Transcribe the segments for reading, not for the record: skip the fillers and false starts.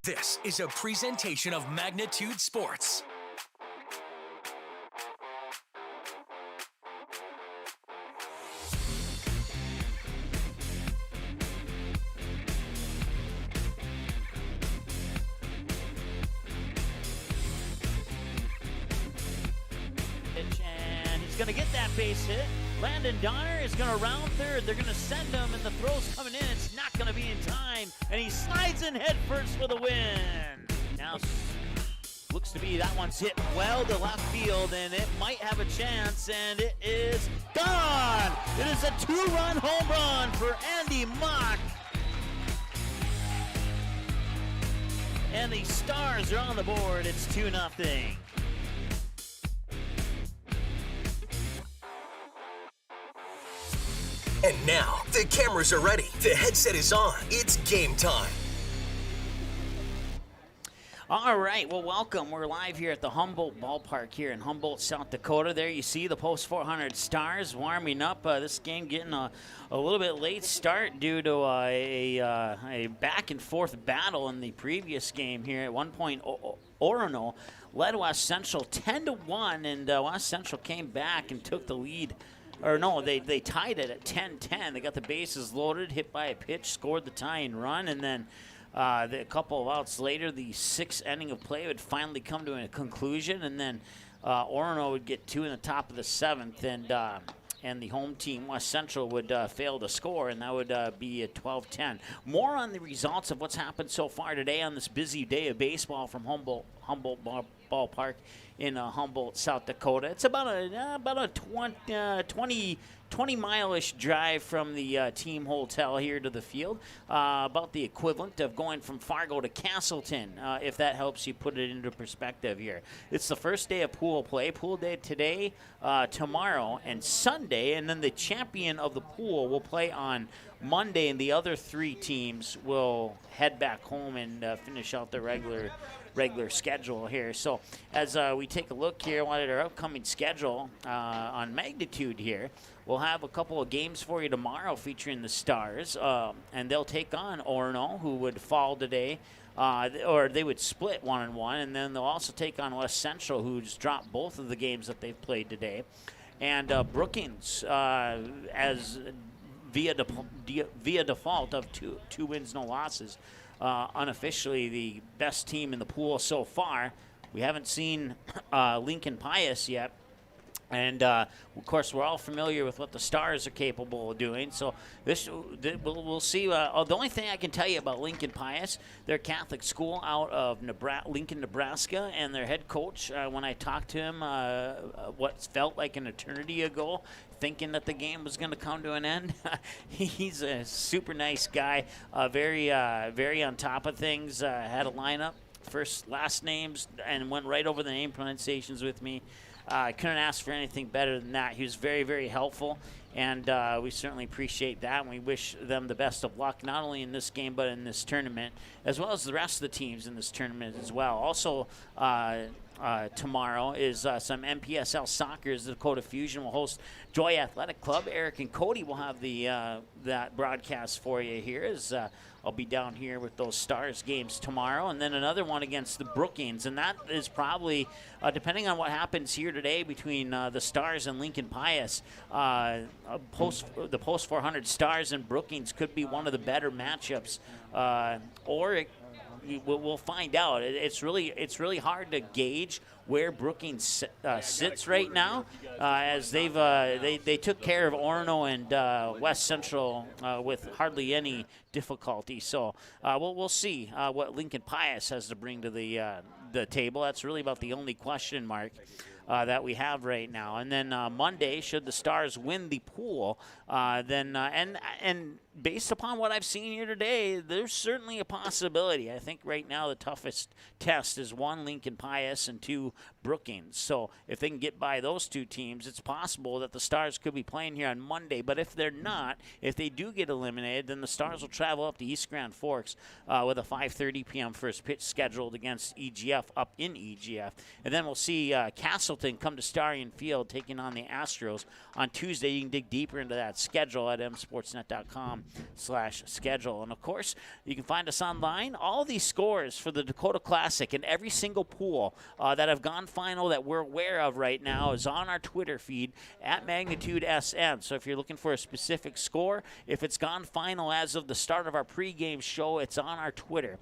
This is a presentation of Magnitude Sports. And he's going to get that base hit. Landon Donner is going to round third. They're going to send him, and the throw's coming in. It's not going to be in time, and he slides in head first for the win. Now, looks to be that one's hit well to left field, and it might have a chance, and it is gone. It is a two-run home run for Andy Mock. And the Stars are on the board. It's 2-0. And now, the cameras are ready. The headset is on. It's game time. All right, well, welcome. We're live here at the Humboldt Ballpark here in Humboldt, South Dakota. There you see the Post 400 Stars warming up. This game getting a little bit late start due to a back-and-forth battle in the previous game here. At one point, Orono led West Central 10-1, and West Central came back and took the lead. Or no, they tied it at 10-10. They got the bases loaded, hit by a pitch, scored the tying run, and then a couple of outs later, the sixth inning of play would finally come to a conclusion, and then Orono would get two in the top of the seventh, and the home team, West Central, would fail to score, and that would be a 12-10. More on the results of what's happened so far today on this busy day of baseball from Humboldt Ballpark in Humboldt, South Dakota. It's about a 20-mile-ish drive from the team hotel here to the field, about the equivalent of going from Fargo to Castleton, if that helps you put it into perspective here. It's the first day of pool play. Pool day today, tomorrow, and Sunday, and then the champion of the pool will play on Monday, and the other three teams will head back home and finish out the regular schedule here. So as we take a look here at our upcoming schedule on Magnitude here, we'll have a couple of games for you tomorrow featuring the Stars, and they'll take on Orono, who would fall today, or they would split 1-1, and then they'll also take on West Central, who's dropped both of the games that they've played today, and Brookings as via default of two wins, no losses. Unofficially the best team in the pool so far. We haven't seen Lincoln Pius yet. And, of course, we're all familiar with what the Stars are capable of doing. So we'll see. The only thing I can tell you about Lincoln Pius, they're a Catholic school out of Lincoln, Nebraska, and their head coach, when I talked to him what felt like an eternity ago, thinking that the game was going to come to an end, he's a super nice guy, very on top of things, had a lineup, first, last names, and went right over the name pronunciations with me. I couldn't ask for anything better than that. He was very, very helpful, and we certainly appreciate that, and we wish them the best of luck, not only in this game but in this tournament, as well as the rest of the teams in this tournament as well. Also, tomorrow is some MPSL soccer. The Dakota Fusion will host Joy Athletic Club. Eric and Cody will have that broadcast for you here as I'll be down here with those Stars games tomorrow, and then another one against the Brookings, and that is probably, depending on what happens here today between the Stars and Lincoln Pius, the Post 400 Stars and Brookings could be one of the better matchups, or we'll find out. It's really hard to gauge where Brookings sits right now, as they took care of Orono and West Central with hardly any difficulty. So we'll see what Lincoln Pius has to bring to the table. That's really about the only question mark that we have right now. And then Monday, should the Stars win the pool, then and based upon what I've seen here today, there's certainly a possibility. I think right now the toughest test is 1, Lincoln Pius, and 2, Brookings. So if they can get by those two teams, it's possible that the Stars could be playing here on Monday. But if they're not, if they do get eliminated, then the Stars will travel up to East Grand Forks with a 5:30 p.m. first pitch scheduled against EGF up in EGF. And then we'll see Castleton Castleton come to Starion Field taking on the Astros on Tuesday. You can dig deeper into that schedule at msportsnet.com/schedule. And, of course, you can find us online. All these scores for the Dakota Classic and every single pool that have gone final that we're aware of right now is on our Twitter feed at MagnitudeSN. So if you're looking for a specific score, if it's gone final as of the start of our pregame show, it's on our Twitter.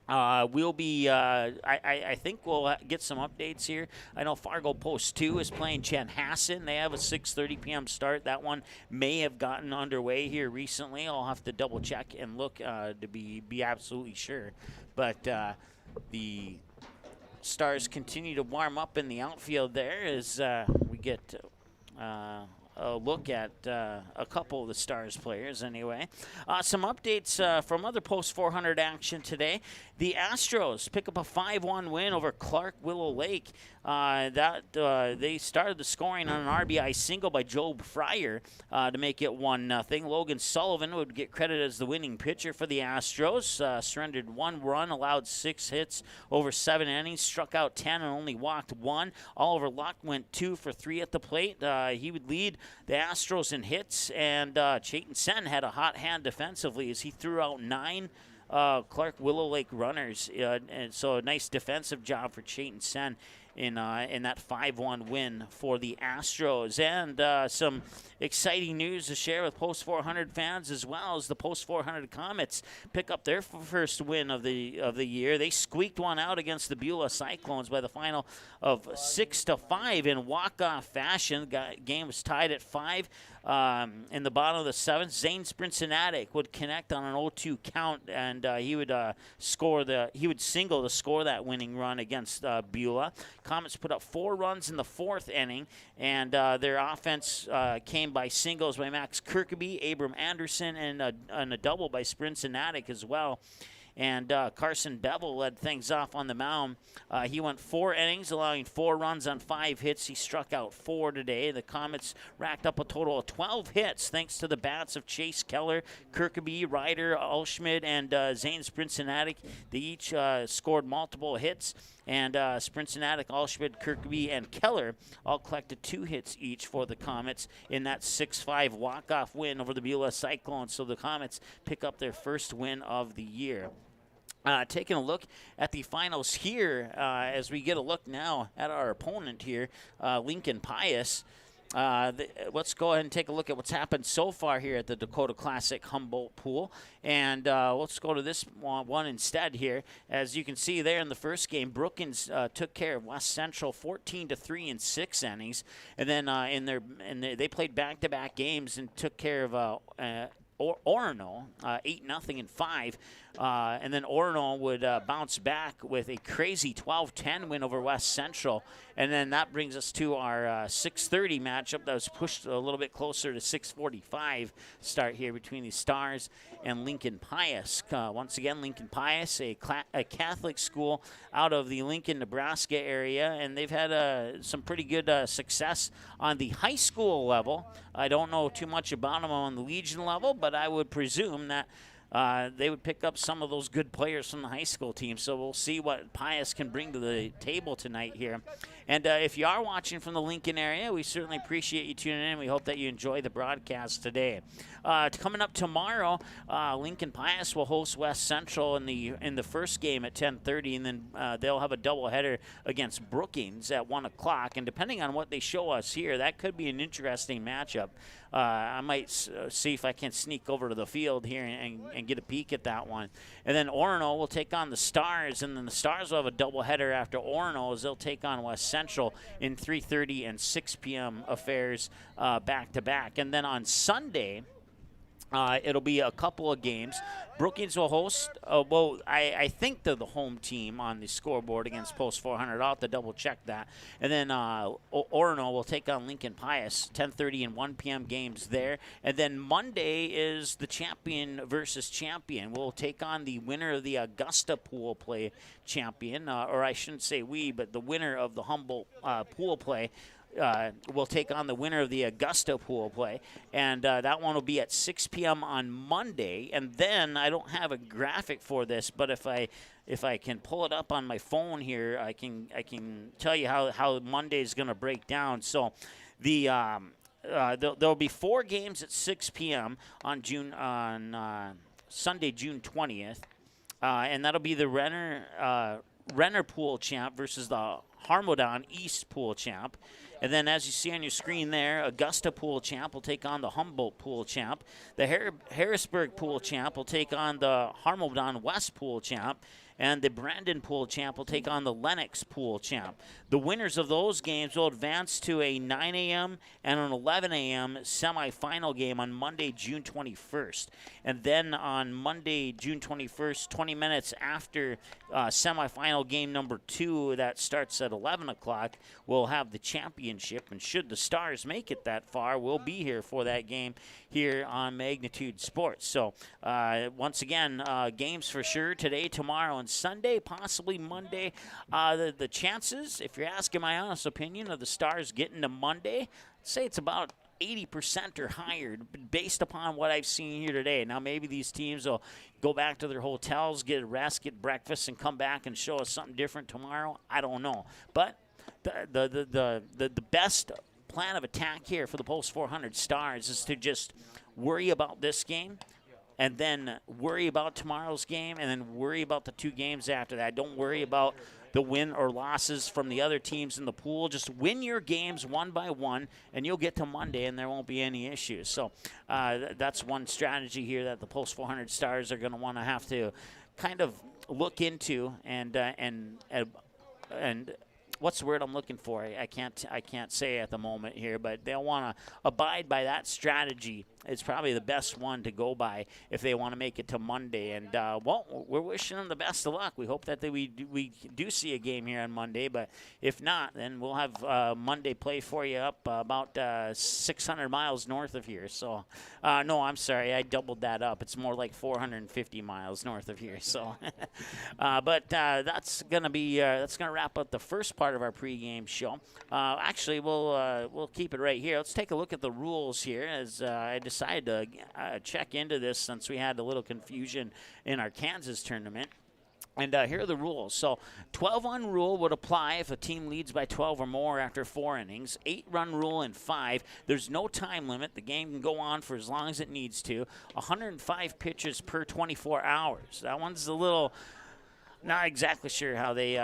We'll be, I think we'll get some updates here. I know Fargo Post 2 is playing Chanhassen. They have a 6:30 p.m. start. That one may have gotten underway here recently. I'll have to double check and look to be absolutely sure. But the Stars continue to warm up in the outfield there as we get a look at a couple of the Stars players anyway. Some updates from other post 400 action today. The Astros pick up a 5-1 win over Clark Willow Lake. They started the scoring on an RBI single by Job Fryer to make it 1-0. Logan Sullivan would get credit as the winning pitcher for the Astros. Surrendered 1 run, allowed 6 hits over 7 innings, struck out 10 and only walked 1. Oliver Luck went 2 for 3 at the plate. He would lead the Astros in hits, and Chayton Sen had a hot hand defensively as he threw out 9 Clark Willow Lake runners, and so a nice defensive job for Chayton Sen in that 5-1 win for the Astros. And some exciting news to share with Post 400 fans, as well as the Post 400 Comets pick up their first win of the year. They squeaked one out against the Beulah Cyclones by the final of 6-5 in walk-off fashion. Game was tied at 5. In the bottom of the 7th, Zane Sprincenatic would connect on an 0-2 count, and he would single to score that winning run against Beulah. Comets put up 4 runs in the 4th inning, and their offense came by singles by Max Kirkeby, Abram Anderson, and a double by Sprincenatic as well. And Carson Bevel led things off on the mound. He went 4 innings, allowing 4 runs on 5 hits. He struck out 4 today. The Comets racked up a total of 12 hits thanks to the bats of Chase Keller, Kirkeby, Ryder, Ulschmid, and Zane Sprincenatic. They each scored multiple hits. And Sprincenatic, Ulschmid, Kirkeby, and Keller all collected 2 hits each for the Comets in that 6-5 walk-off win over the Beulah Cyclones. So the Comets pick up their first win of the year. Taking a look at the finals here, as we get a look now at our opponent here, Lincoln Pius. Let's go ahead and take a look at what's happened so far here at the Dakota Classic Humboldt Pool. And let's go to this one instead here. As you can see there in the first game, Brookings took care of West Central 14-3 in 6 innings. And then they played back-to-back games and took care of Orono 8-0 in 5. And then Orono would bounce back with a crazy 12-10 win over West Central. And then that brings us to our 6:30 matchup that was pushed a little bit closer to 6:45 start here between the Stars and Lincoln Pius. Once again, Lincoln Pius, a Catholic school out of the Lincoln, Nebraska area, and they've had some pretty good success on the high school level. I don't know too much about them on the Legion level, but I would presume that they would pick up some of those good players from the high school team. So we'll see what Pius can bring to the table tonight here. And if you are watching from the Lincoln area, we certainly appreciate you tuning in. We hope that you enjoy the broadcast today. Coming up tomorrow, Lincoln Pius will host West Central in the first game at 10:30, and then they'll have a doubleheader against Brookings at 1 o'clock. And depending on what they show us here, that could be an interesting matchup. I might see if I can sneak over to the field here and get a peek at that one. And then Orono will take on the Stars, and then the Stars will have a doubleheader after Orono as they'll take on West Central in 3:30 and 6 p.m. affairs back-to-back. And then on Sunday, it'll be a couple of games. Brookings will host, I think they're the home team on the scoreboard against Post 400. I'll have to double check that. And then Orono will take on Lincoln Pius, 10:30 and 1 p.m. games there. And then Monday is the champion versus champion. We'll take on the winner of the Augusta pool play champion, or I shouldn't say we, but the winner of the Humboldt pool play will take on the winner of the Augusta pool play, and that one will be at 6 p.m. on Monday. And then I don't have a graphic for this, but if I can pull it up on my phone here, I can tell you how Monday is going to break down. So there'll be 4 games at 6 p.m. on Sunday, June 20th, and that'll be the Renner pool champ versus the Harmodon East pool champ. And then, as you see on your screen there, Augusta pool champ will take on the Humboldt pool champ. The Harrisburg pool champ will take on the Harmodon West pool champ. And the Brandon pool champ will take on the Lennox pool champ. The winners of those games will advance to a 9 a.m. and an 11 a.m. semifinal game on Monday, June 21st. And then on Monday, June 21st, 20 minutes after semifinal game number 2 that starts at 11 o'clock, we'll have the championship. And should the Stars make it that far, we'll be here for that game here on Magnitude Sports. So once again, games for sure today, tomorrow, and Sunday, possibly Monday. The chances, if you're asking my honest opinion, of the Stars getting to Monday, I'd say it's about 80% or higher based upon what I've seen here today. Now, maybe these teams will go back to their hotels, get a rest, get breakfast, and come back and show us something different tomorrow. I don't know. But the best plan of attack here for the Post 400 Stars is to just worry about this game, and then worry about tomorrow's game, and then worry about the 2 games after that. Don't worry about the win or losses from the other teams in the pool. Just win your games one by one, and you'll get to Monday, and there won't be any issues. So that's one strategy here that the Post 400 Stars are going to want to have to kind of look into, and what's the word I'm looking for? I can't say at the moment here, but they'll want to abide by that strategy. It's probably the best one to go by if they want to make it to Monday. And, well, we're wishing them the best of luck. We hope that we do see a game here on Monday, but if not, then we'll have Monday play for you up about 600 miles north of here. So, no, I'm sorry, I doubled that up. It's more like 450 miles north of here. So, but that's going to wrap up the first part of our pregame show. Actually, we'll keep it right here. Let's take a look at the rules here, as I decided to check into this since we had a little confusion in our Kansas tournament. And here are the rules. So 12-run rule would apply if a team leads by 12 or more after 4 innings. 8-run rule in 5. There's no time limit. The game can go on for as long as it needs to. 105 pitches per 24 hours. That one's a little not exactly sure how they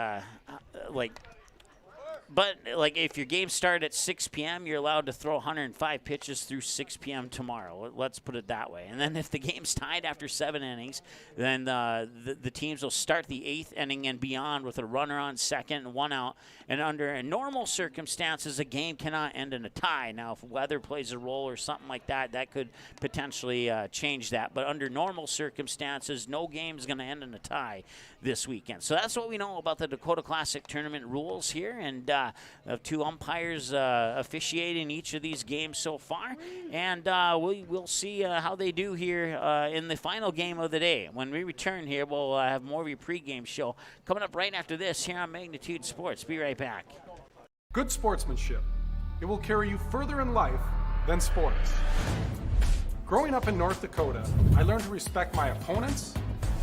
But, like, if your game started at 6 p.m., you're allowed to throw 105 pitches through 6 p.m. tomorrow. Let's put it that way. And then if the game's tied after 7 innings, then the teams will start the 8th inning and beyond with a runner on second and 1 out. And under normal circumstances, a game cannot end in a tie. Now, if weather plays a role or something like that, that could potentially change that. But under normal circumstances, no game's going to end in a tie this weekend. So that's what we know about the Dakota Classic tournament rules here. And 2 umpires officiating each of these games so far, and we'll see how they do here in the final game of the day. When we return here, we'll have more of your pregame show coming up right after this here on Magnitude Sports. Be right back. Good sportsmanship. It will carry you further in life than sports. Growing up in North Dakota, I learned to respect my opponents,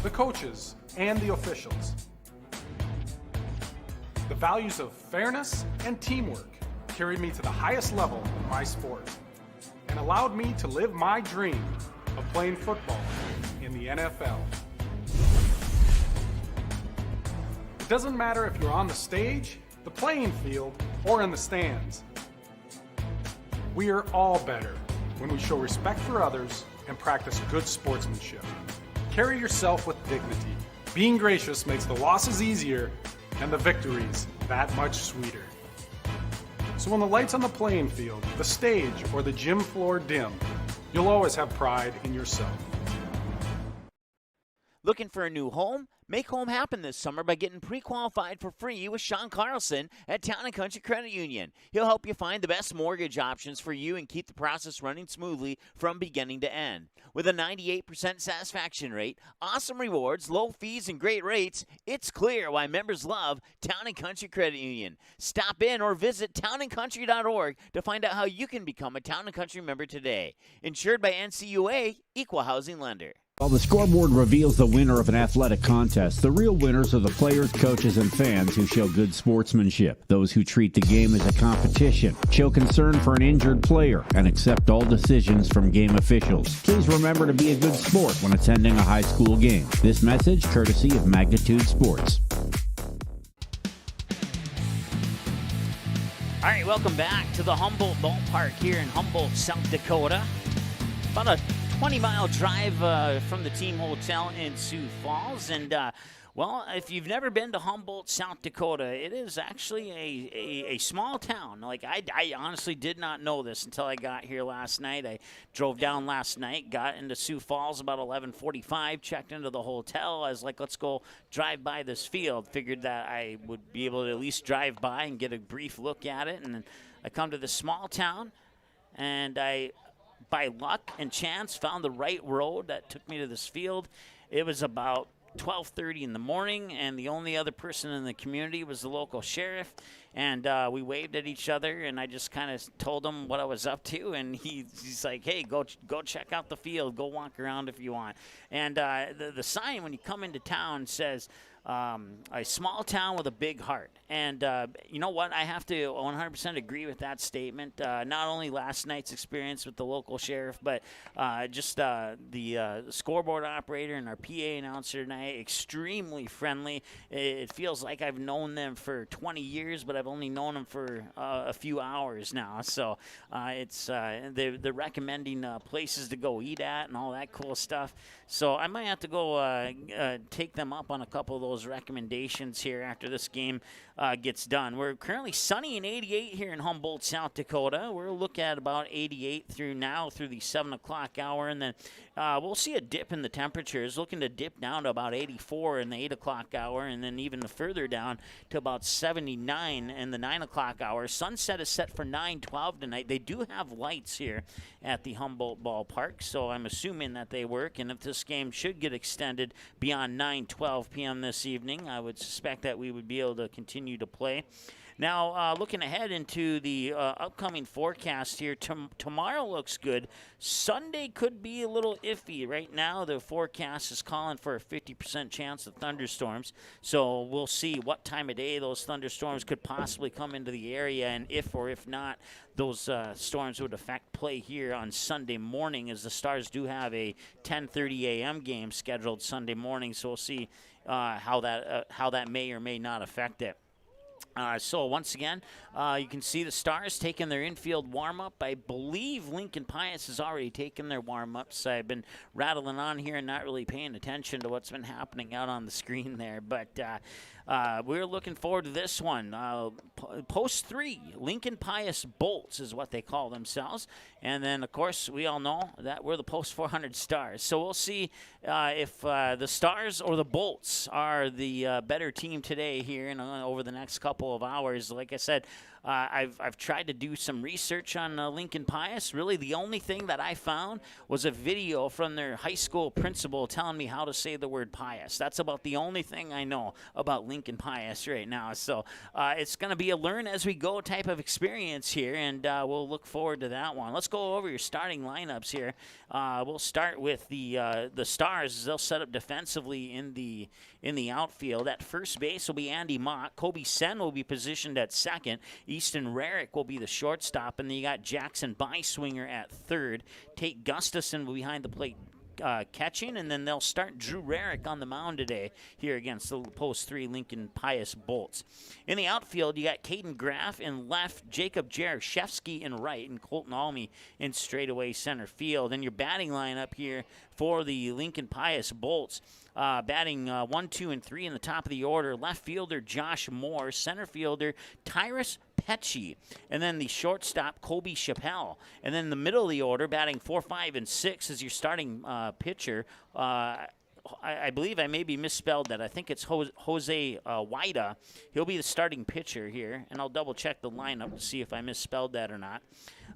the coaches, and the officials. The values of fairness and teamwork carried me to the highest level in my sport and allowed me to live my dream of playing football in the NFL. It doesn't matter if you're on the stage, the playing field, or in the stands. We are all better when we show respect for others and practice good sportsmanship. Carry yourself with dignity. Being gracious makes the losses easier and the victories that much sweeter. So when the lights on the playing field, the stage, or the gym floor dim, you'll always have pride in yourself. Looking for a new home? Make home happen this summer by getting pre-qualified for free with Sean Carlson at Town & Country Credit Union. He'll help you find the best mortgage options for you and keep the process running smoothly from beginning to end. With a 98% satisfaction rate, awesome rewards, low fees, and great rates, it's clear why members love Town & Country Credit Union. Stop in or visit townandcountry.org to find out how you can become a Town & Country member today. Insured by NCUA, Equal Housing Lender. While the scoreboard reveals the winner of an athletic contest, the real winners are the players, coaches, and fans who show good sportsmanship. Those who treat the game as a competition, show concern for an injured player, and accept all decisions from game officials. Please remember to be a good sport when attending a high school game. This message courtesy of Magnitude Sports. All right, welcome back to the Humboldt Ballpark here in Humboldt, South Dakota. About a 20-mile drive from the team hotel in Sioux Falls. And, well, if you've never been to Humboldt, South Dakota, it is actually a small town. Like, I honestly did not know this until I got here last night. I drove down last night, got into Sioux Falls about 11:45, checked into the hotel. I was like, let's go drive by this field. Figured that I would be able to at least drive by and get a brief look at it. And then I come to this small town, and I, by luck and chance, found the right road that took me to this field. It was about 12:30 in the morning, and the only other person in the community was the local sheriff. And we waved at each other, and I just kind of told him what I was up to. And he's like, hey, go check out the field. Go walk around if you want. And the sign when you come into town says, a small town with a big heart. And you know what? I have to 100% agree with that statement. Not only last night's experience with the local sheriff, but just the scoreboard operator and our PA announcer tonight, extremely friendly. It feels like I've known them for 20 years, but I've only known them for a few hours now. So it's they're recommending places to go eat at and all that cool stuff. So I might have to go take them up on a couple of those recommendations here after this game gets done. We're currently sunny and 88 here in Humboldt, South Dakota. We'll look at about 88 through the 7 o'clock hour, and then we'll see a dip in the temperatures, looking to dip down to about 84 in the 8 o'clock hour, and then even further down to about 79 in the 9 o'clock hour. Sunset is set for 9:12 tonight. They do have lights here at the Humboldt Ballpark, so I'm assuming that they work, and if this game should get extended beyond 9:12 p.m. this evening, I would suspect that we would be able to continue to play. Now, looking ahead into the upcoming forecast here, tomorrow looks good. Sunday could be a little iffy. Right now, the forecast is calling for a 50% chance of thunderstorms. So we'll see what time of day those thunderstorms could possibly come into the area, and if or if not, those storms would affect play here on Sunday morning, as the Stars do have a 10:30 a.m. game scheduled Sunday morning. So we'll see how that may or may not affect it. So once again, you can see the Stars taking their infield warm-up. I believe Lincoln Pius has already taken their warm-ups. I've been rattling on here and not really paying attention to what's been happening out on the screen there. But we're looking forward to this one. Post 3, Lincoln Pius Bolts is what they call themselves. And then, of course, we all know that we're the Post 400 Stars. So we'll see if the Stars or the Bolts are the better team today here and over the next couple of hours. Like I said, I've tried to do some research on Lincoln Pius. Really, the only thing that I found was a video from their high school principal telling me how to say the word Pius. That's about the only thing I know about Lincoln Pius right now. So it's going to be a learn as we go type of experience here, and we'll look forward to that one. Let's go over your starting lineups here. We'll start with the Stars. They'll set up defensively in the outfield. At first base will be Andy Mock. Kobe Sen will be positioned at second. Easton Rarick will be the shortstop, and then you got Jackson Byswinger at third. Tate Gustafson will be behind the plate catching, and then they'll start Drew Rarick on the mound today here against the Post 3 Lincoln Pius Bolts. In the outfield, you got Kaden Graf in left, Jacob Jerichoski in right, and Colton Almy in straightaway center field. And your batting lineup here for the Lincoln Pius Bolts, batting 1, 2, and 3 in the top of the order. Left fielder Josh Moore, center fielder Tyrus Petchy, and then the shortstop Colby Chappelle. And then the middle of the order, batting 4, 5, and 6 is your starting pitcher I believe I maybe misspelled that. I think it's Jose Weigel. He'll be the starting pitcher here, and I'll double-check the lineup to see if I misspelled that or not.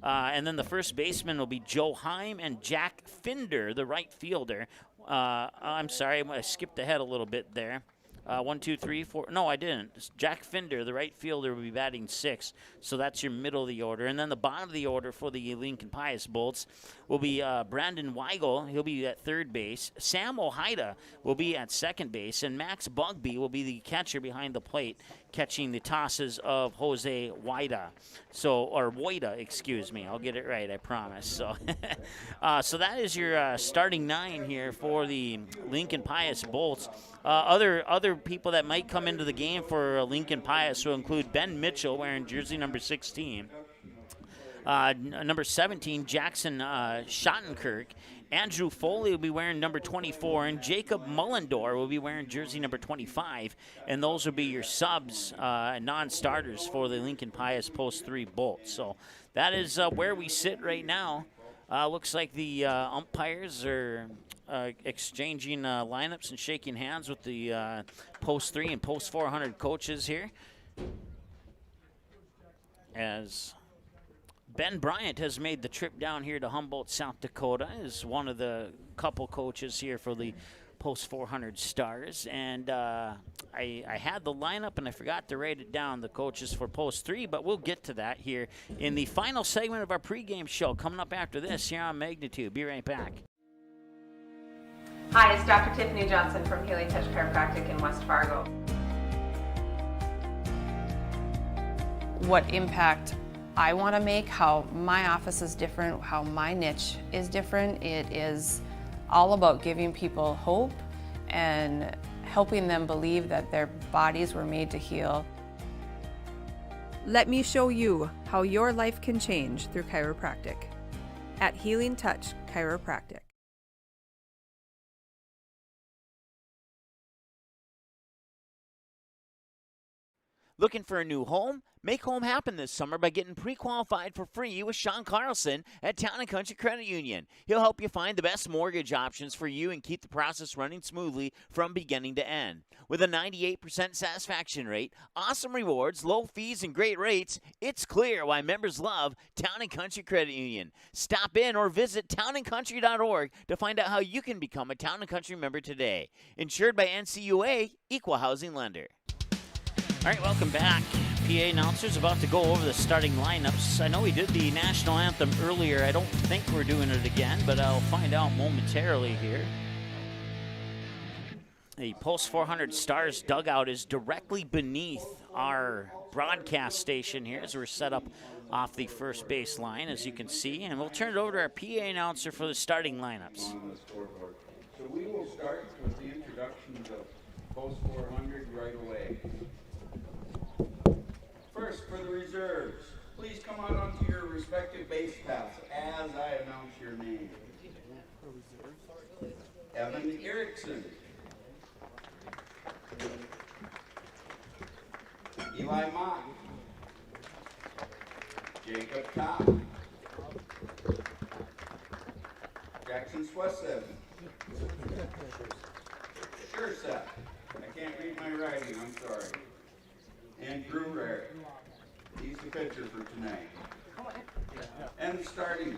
And then the first baseman will be Joe Heim and Jack Finder, the right fielder. I'm sorry, I skipped ahead a little bit there. 1, 2, 3, 4. No, I didn't. Jack Finder, the right fielder, will be batting 6th. So that's your middle of the order. And then the bottom of the order for the Lincoln Pius Bolts will be Brandon Weigel. He'll be at third base. Sam Ojeda will be at second base. And Max Bugby will be the catcher behind the plate, catching the tosses of Jose Weida. Or Woida, excuse me. I'll get it right, I promise. So, so that is your starting 9 here for the Lincoln Pius Bolts. Other people that might come into the game for Lincoln Pius will include Ben Mitchell wearing jersey number 16. Number 17, Jackson Schottenkirk. Andrew Foley will be wearing number 24, and Jacob Mullendor will be wearing jersey number 25. And those will be your subs, non-starters for the Lincoln Pius Post 3 Bolts. So that is where we sit right now. Looks like the umpires are exchanging lineups and shaking hands with the Post 3 and Post 400 coaches here. As Ben Bryant has made the trip down here to Humboldt, South Dakota, is one of the couple coaches here for the Post 400 Stars. And I had the lineup and I forgot to write it down, the coaches for Post 3, but we'll get to that here in the final segment of our pregame show coming up after this here on Magnitude. Be right back. Hi, it's Dr. Tiffany Johnson from Healing Touch Chiropractic in West Fargo. What impact I want to make, how my office is different, how my niche is different. It is all about giving people hope and helping them believe that their bodies were made to heal. Let me show you how your life can change through chiropractic at Healing Touch Chiropractic. Looking for a new home? Make home happen this summer by getting pre-qualified for free with Sean Carlson at Town & Country Credit Union. He'll help you find the best mortgage options for you and keep the process running smoothly from beginning to end. With a 98% satisfaction rate, awesome rewards, low fees, and great rates, it's clear why members love Town & Country Credit Union. Stop in or visit townandcountry.org to find out how you can become a Town & Country member today. Insured by NCUA, Equal Housing Lender. All right, welcome back. PA announcers about to go over the starting lineups. I know we did the national anthem earlier. I don't think we're doing it again, but I'll find out momentarily here. The Post 400 Stars dugout is directly beneath our broadcast station here as we're set up off the first base line, as you can see. And we'll turn it over to our PA announcer for the starting lineups. So we will start with the introductions of Post 400 right away. First, for the reserves, please come out onto your respective base paths as I announce your name. Evan Erickson. Eli Mott. Jacob Top. Jackson Swesson. Sure, I can't read my writing, I'm sorry. And Drew Rare. He's the pitcher for tonight. And the starters.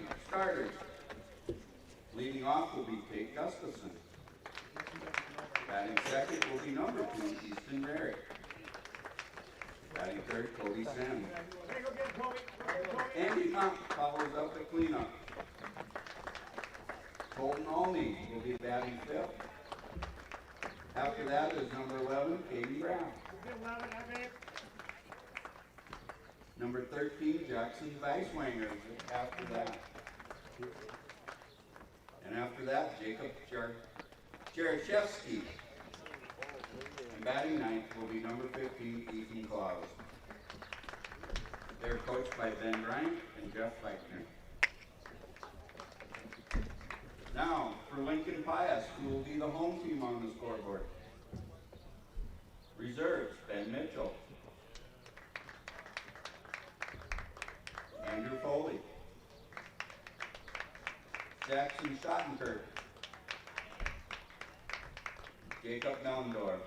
Leading off will be Kate Gustafson. Batting second will be number 2, Easton Merrick. Batting third, Cody Salmon. Andy Mott follows up the cleanup. Colton Olney will be batting fifth. After that is number 11, Kaden Graf. Number 13, Jackson Weisswanger after that. And after that, Jacob Jerichoski. And batting ninth will be number 15, Ethan Claus. They're coached by Ben Bryant and Jeff Feichner. Now, for Lincoln Pius, who will be the home team on the scoreboard. Reserves, Ben Mitchell. Andrew Foley. Jackson Schottenkirk. Jacob Mellendorf.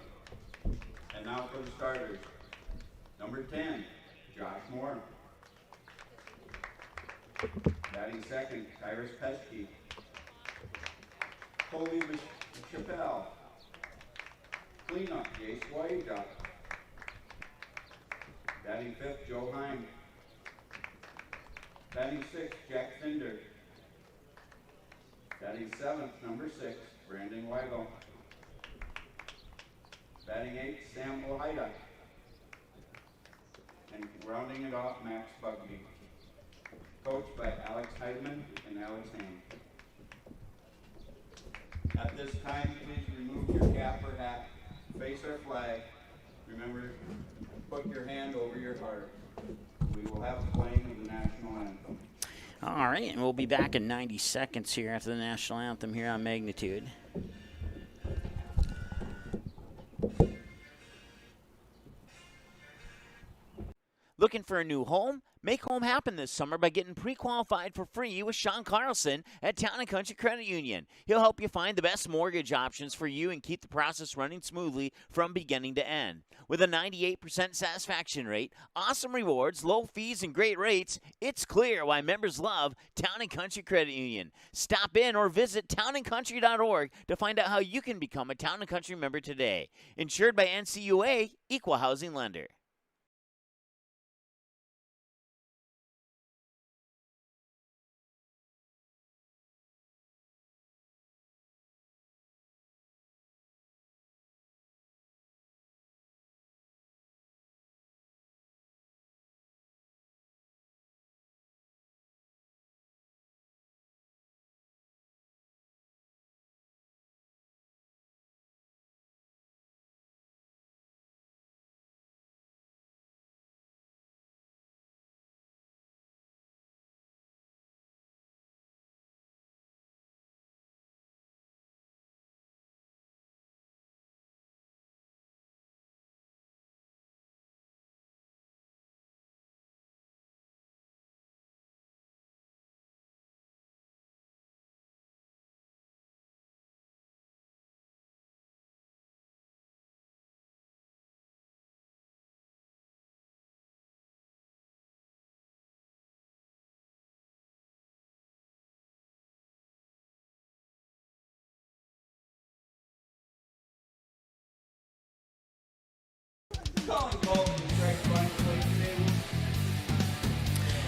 And now for the starters. Number 10, Josh Moore. Batting second, Tyrus Pesky. Colby Chappelle. Cleanup, Jace Weigel. Batting fifth, Joe Heim. Batting sixth, Jack Finder. Batting seventh, number 6, Brandon Weigel. Batting eighth, Sam Lohida. And rounding it off, Max Bugby. Coached by Alex Heidman and Alex Hain. At this time, please remove your cap or hat, face our flag. Remember, put your hand over your heart. We will have the playing of the national anthem. All right, and we'll be back in 90 seconds here after the national anthem here on Magnitude. Looking for a new home? Make home happen this summer by getting pre-qualified for free with Sean Carlson at Town & Country Credit Union. He'll help you find the best mortgage options for you and keep the process running smoothly from beginning to end. With a 98% satisfaction rate, awesome rewards, low fees, and great rates, it's clear why members love Town & Country Credit Union. Stop in or visit townandcountry.org to find out how you can become a Town & Country member today. Insured by NCUA, Equal Housing Lender.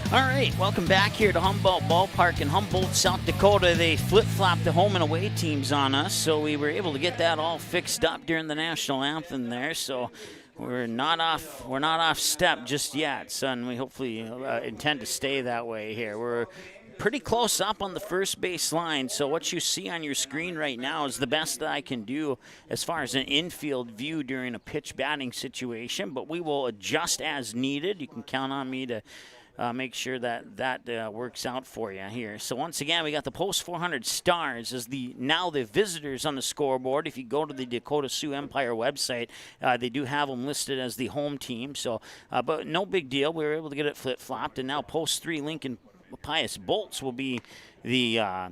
All right, welcome back here to Humboldt Ballpark in Humboldt, South Dakota. They flip-flopped the home and away teams on us, so we were able to get that all fixed up during the national anthem there. So we're not off step just yet, son. We hopefully intend to stay that way here. We're pretty close up on the first base line, so what you see on your screen right now is the best that I can do as far as an infield view during a pitch batting situation, but we will adjust as needed. You can count on me to make sure that works out for you here. So once again, we got the Post 400 Stars as now the visitors on the scoreboard. If you go to the Dakota Sioux Empire website, they do have them listed as the home team. So, but no big deal. We were able to get it flip-flopped, and now Post 3 Lincoln Pius Bolts will be the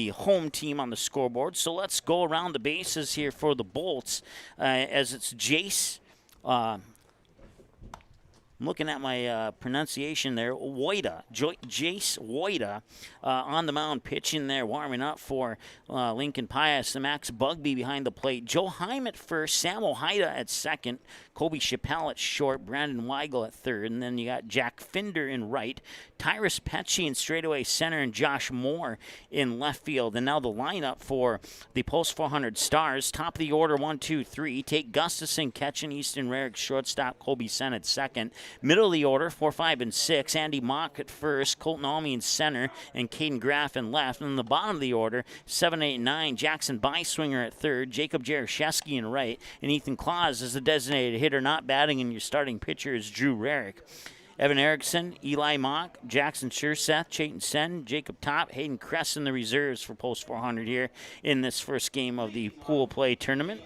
home team on the scoreboard. So let's go around the bases here for the Bolts as it's Jace. I'm looking at my pronunciation there. Jace Woida on the mound, pitching there, warming up for Lincoln Pius. The Max Bugby behind the plate. Joe Heim at first, Sam Lohida at second, Kobe Chappelle at short, Brandon Weigel at third, and then you got Jack Finder in right, Tyrus Pesky in straightaway center, and Josh Moore in left field. And now the lineup for the Post 400 Stars. Top of the order, 1, 2, 3. Tate Gustafson catching, Easton Rarick shortstop, Kobe Sen at second. Middle of the order, 4, 5, and 6. Andy Mock at first, Colton Almy in center, and Kaden Graf in left. And in the bottom of the order, 7, 8, and 9. Jackson Beiswinger at third, Jacob Jerichoski in right, and Ethan Claus is the designated hitter. Not batting, and your starting pitcher is Drew Rarick. Evan Erickson, Eli Mock, Jackson Shurseth, Chayton Sen, Jacob Top, Hayden Kress in the reserves for Post 400 here in this first game of the pool play tournament.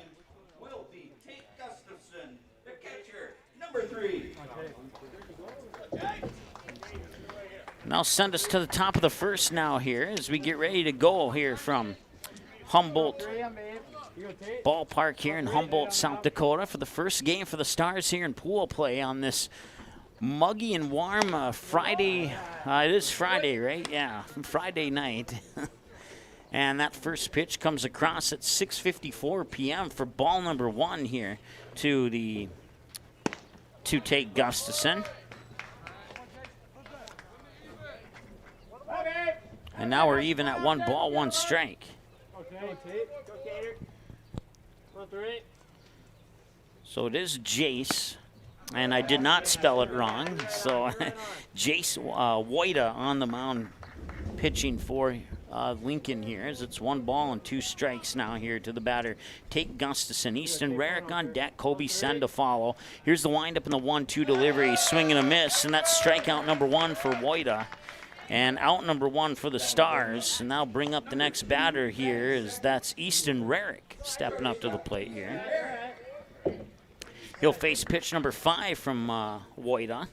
Will be Tate Gustafson, the catcher, number 3. Now send us to the top of the first now here as we get ready to go here from Humboldt ballpark here in Humboldt, South Dakota for the first game for the Stars here in pool play on this muggy and warm Friday. It is Friday, right? Yeah, Friday night. And that first pitch comes across at 6:54 p.m. for ball number 1 here to Tate Gustafson. And now we're even at 1 ball, 1 strike. So it is Jace, and I did not spell it wrong. So Jace Weigel on the mound pitching for Lincoln here, as it's 1 ball and 2 strikes now here to the batter. Tate Gustafson, Easton Rarick on deck, Kobe Sen to follow. Here's the windup in the 1-2 delivery, swing and a miss, and that's strikeout number 1 for Weigel. And out number 1 for the Stars. And now bring up the next batter here, is that's Easton Rarick stepping up to the plate here. He'll face pitch number 5 from Weigel.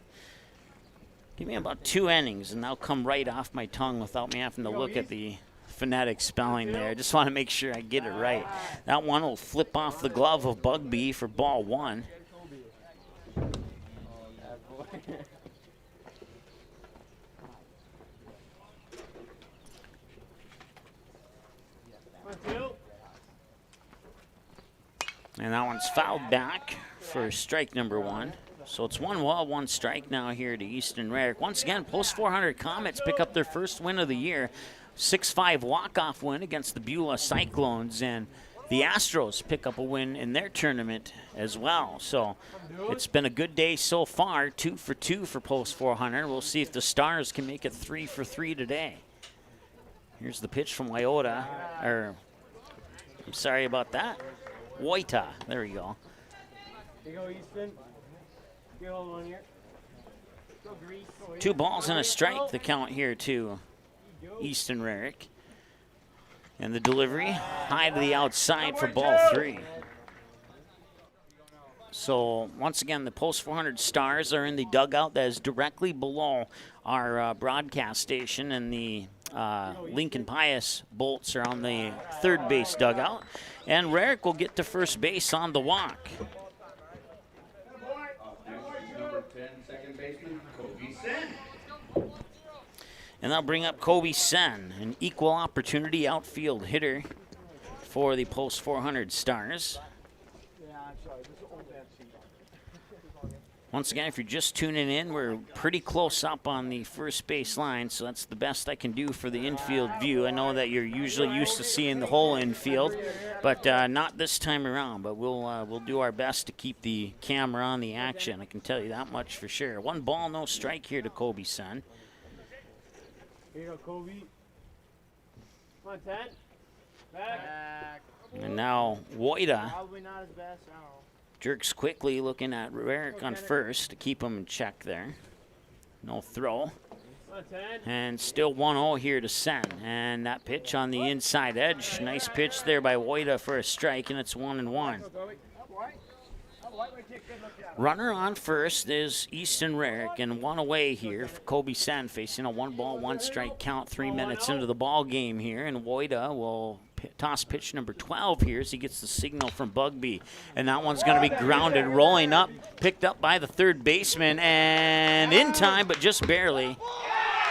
Give me about 2 innings, and they'll come right off my tongue without me having to look at the phonetic spelling there. I just want to make sure I get it right. That one will flip off the glove of Bugby for ball 1. And that one's fouled back for strike number 1. So it's 1 ball, 1 strike now here to Easton Rarick. Once again, Post 400 Comets pick up their first win of the year. 6-5 walk-off win against the Beulah Cyclones. And the Astros pick up a win in their tournament as well. So it's been a good day so far. 2 for 2 for Post 400. We'll see if the Stars can make it 3 for 3 today. Here's the pitch from Wyota. I'm sorry about that. Weigel. There we go. Here you go, Easton. Get hold on here. 2 balls and a strike, the count here to Easton Rarick. And the delivery high to the outside for ball 3. So once again, the Post 400 Stars are in the dugout that is directly below our broadcast station, and the Lincoln Pius Bolts are on the third base dugout. And Rarick will get to first base on the walk. Number 10, second baseman, Kobe Sen. And they'll bring up Kobe Sen, an equal opportunity outfield hitter for the Post 400 Stars. Once again, if you're just tuning in, we're pretty close up on the first base line, so that's the best I can do for the infield view. I know that you're usually used to seeing the whole infield, but not this time around. But we'll do our best to keep the camera on the action. I can tell you that much for sure. 1 ball, no strike here to Kobe Sen. Here you go, Kobe. Come on, 10. Back. And now Weigel Probably not his best. I don't know. jerks quickly, looking at Rarick on first to keep him in check there. No throw. And still 1-0 here to Sen. And that pitch on the inside edge. Nice pitch there by Weigel for a strike, and it's 1-1. Runner on first is Easton Rarick, and 1 away here for Kobe Sen, facing a 1 ball, 1 strike count 3 minutes into the ball game here. And Weigel will toss pitch number 12 here as he gets the signal from Bugby. And that one's going to be grounded, rolling up, picked up by the third baseman, and in time, but just barely.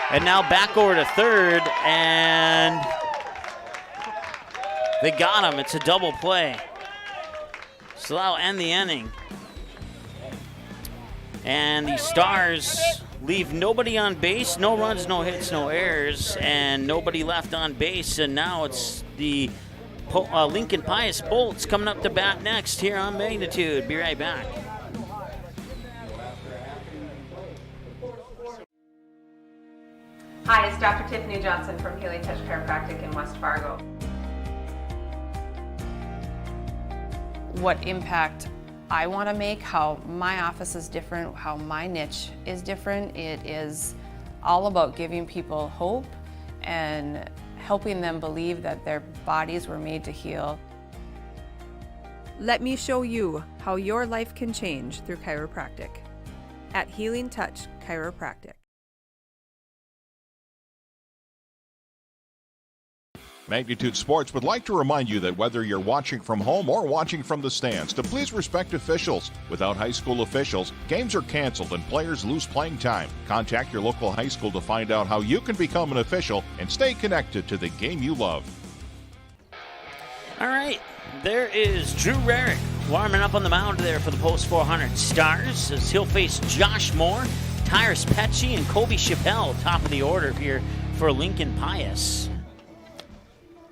And now back over to third, and they got him. It's a double play. So that'll end the inning. And the Stars leave nobody on base, no runs, no hits, no errors, and nobody left on base. And now it's the Lincoln Pius Bolts coming up to bat next here on Magnitude. Be right back. Hi, it's Dr. Tiffany Johnson from Healing Touch Chiropractic in West Fargo. What impact I want to make, how my office is different, how my niche is different. It is all about giving people hope and helping them believe that their bodies were made to heal. Let me show you how your life can change through chiropractic at Healing Touch Chiropractic. Magnitude Sports would like to remind you that whether you're watching from home or watching from the stands, to please respect officials. Without high school officials, games are canceled and players lose playing time. Contact your local high school to find out how you can become an official and stay connected to the game you love. All right, there is Drew Rarick warming up on the mound there for the Post 400 Stars as he'll face Josh Moore, Tyrus Petchy, and Kobe Chappelle, top of the order here for Lincoln Pius.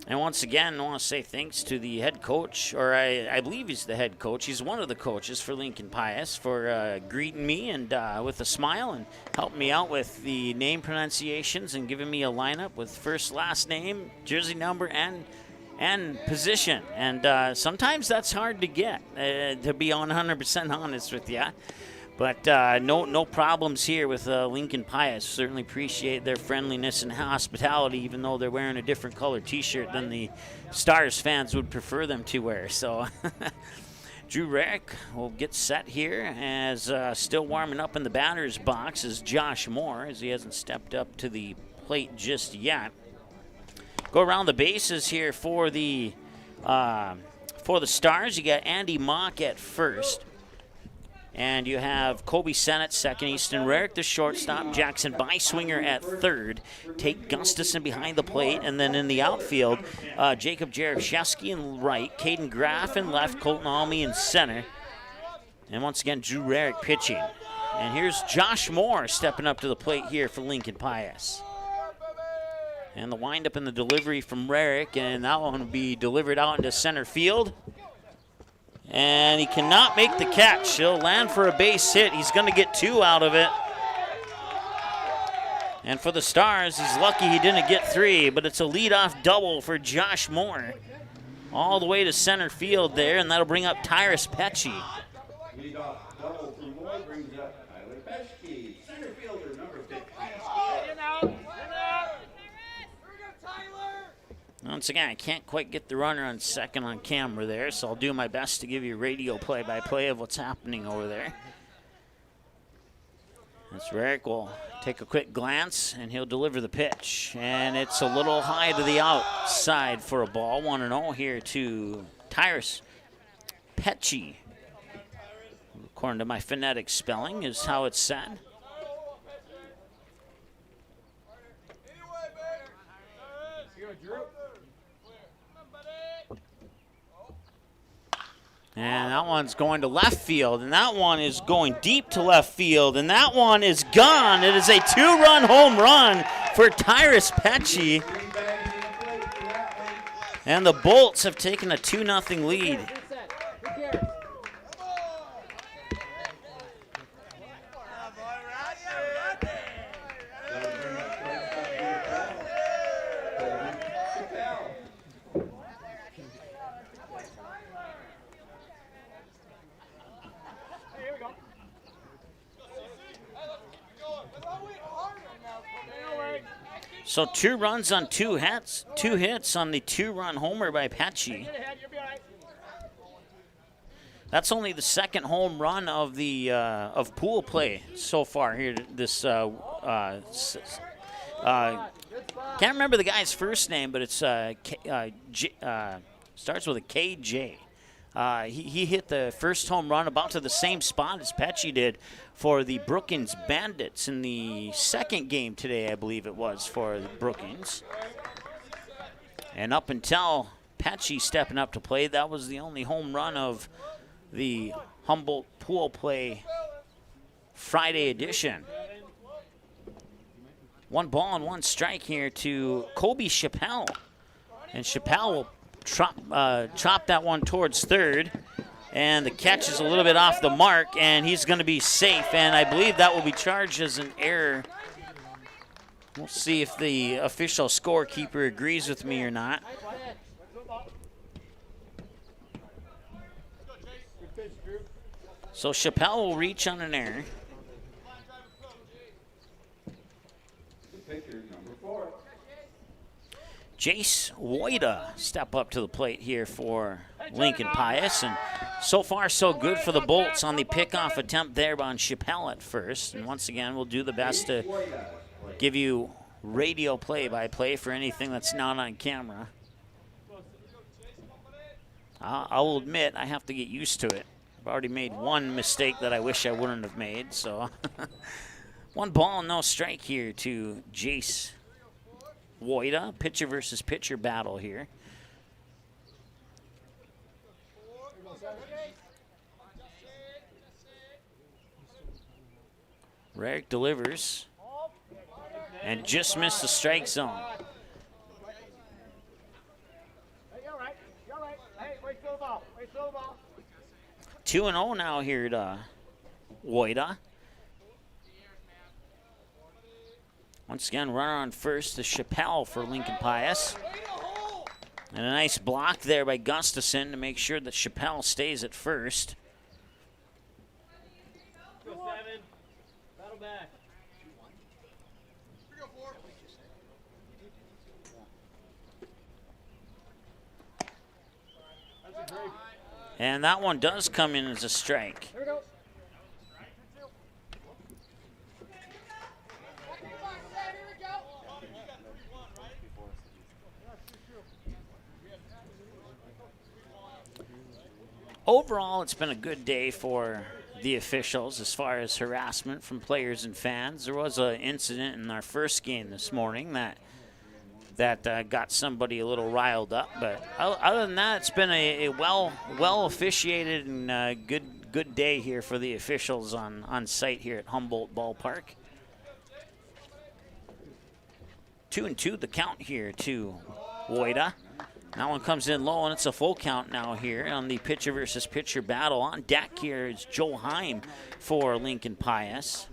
And once again, I want to say thanks to the head coach, or I believe he's the head coach. He's one of the coaches for Lincoln Pius for greeting me and with a smile and helping me out with the name pronunciations and giving me a lineup with first, last name, jersey number, and position. And sometimes that's hard to get, to be 100% honest with you. But no problems here with Lincoln Pius. Certainly appreciate their friendliness and hospitality, even though they're wearing a different color T-shirt than the Stars fans would prefer them to wear. So Drew Rarick will get set here as still warming up in the batter's box is Josh Moore, as he hasn't stepped up to the plate just yet. Go around the bases here for the Stars. You got Andy Mock at first. And you have Kobe Sennett, second, Easton Rarick, the shortstop, Jackson Beiswinger at third, Tate Gustafson behind the plate, and then in the outfield, Jacob Jerichoski in right, Kaden Graf in left, Colton Almy in center. And once again, Drew Rarick pitching. And here's Josh Moore stepping up to the plate here for Lincoln Pius. And the windup and the delivery from Rarick, and that one will be delivered out into center field. And he cannot make the catch. He'll land for a base hit. He's going to get two out of it. And for the Stars, he's lucky he didn't get three, but it's a leadoff double for Josh Moore. All the way to center field there, and that'll bring up Tyrus Petchy. Leadoff double from Moore brings up Tyler Petchy, center fielder, number 15. Once again, I can't quite get the runner on second on camera there, so I'll do my best to give you radio play-by-play of what's happening over there. As Rarick will take a quick glance, and he'll deliver the pitch. And it's a little high to the outside for a ball. 1-0 here to Tyrus Petchy. According to my phonetic spelling is how it's said. And that one's going to left field, and that one is going deep to left field, and that one is gone. It is a two-run home run for Tyrus Petchy. And the Bolts have taken a 2-0 lead. So 2 runs on 2 hits. 2 hits on the 2-run homer by Petchy. That's only the second home run of the of pool play so far here. This can't remember the guy's first name, but it's starts with a KJ. He hit the first home run about to the same spot as Petchy did for the Brookings Bandits in the second game today, I believe it was, for the Brookings. And up until Petchy stepping up to play, that was the only home run of the Humboldt Pool Play Friday edition. 1 ball and 1 strike here to Kobe Chappelle. And Chappelle will chop that one towards third, and the catch is a little bit off the mark, and he's going to be safe, and I believe that will be charged as an error. We'll see if the official scorekeeper agrees with me or not. So Chappelle will reach on an error. Jace Woida step up to the plate here for Lincoln Pius. And so far, so good for the Bolts on the pickoff attempt there on Chappelle at first. And once again, we'll do the best to give you radio play-by-play for anything that's not on camera. I'll admit I have to get used to it. I've already made one mistake that I wish I wouldn't have made, so 1 ball, no strike here to Jace Weigel. Pitcher versus pitcher battle here. Rarick delivers and just missed the strike zone. 2-0 now here to Weigel. Once again, runner on first to Chappelle for Lincoln Pius. And a nice block there by Gustafson to make sure that Chappelle stays at first. And that one does come in as a strike. Here we go. Overall, it's been a good day for the officials as far as harassment from players and fans. There was an incident in our first game this morning that got somebody a little riled up, but other than that, it's been a well officiated and good day here for the officials on site here at Humboldt Ballpark. 2-2 the count here to Weigel. That one comes in low, and it's a full count now here on the pitcher versus pitcher battle. On deck here is Joe Heim for Lincoln Pius.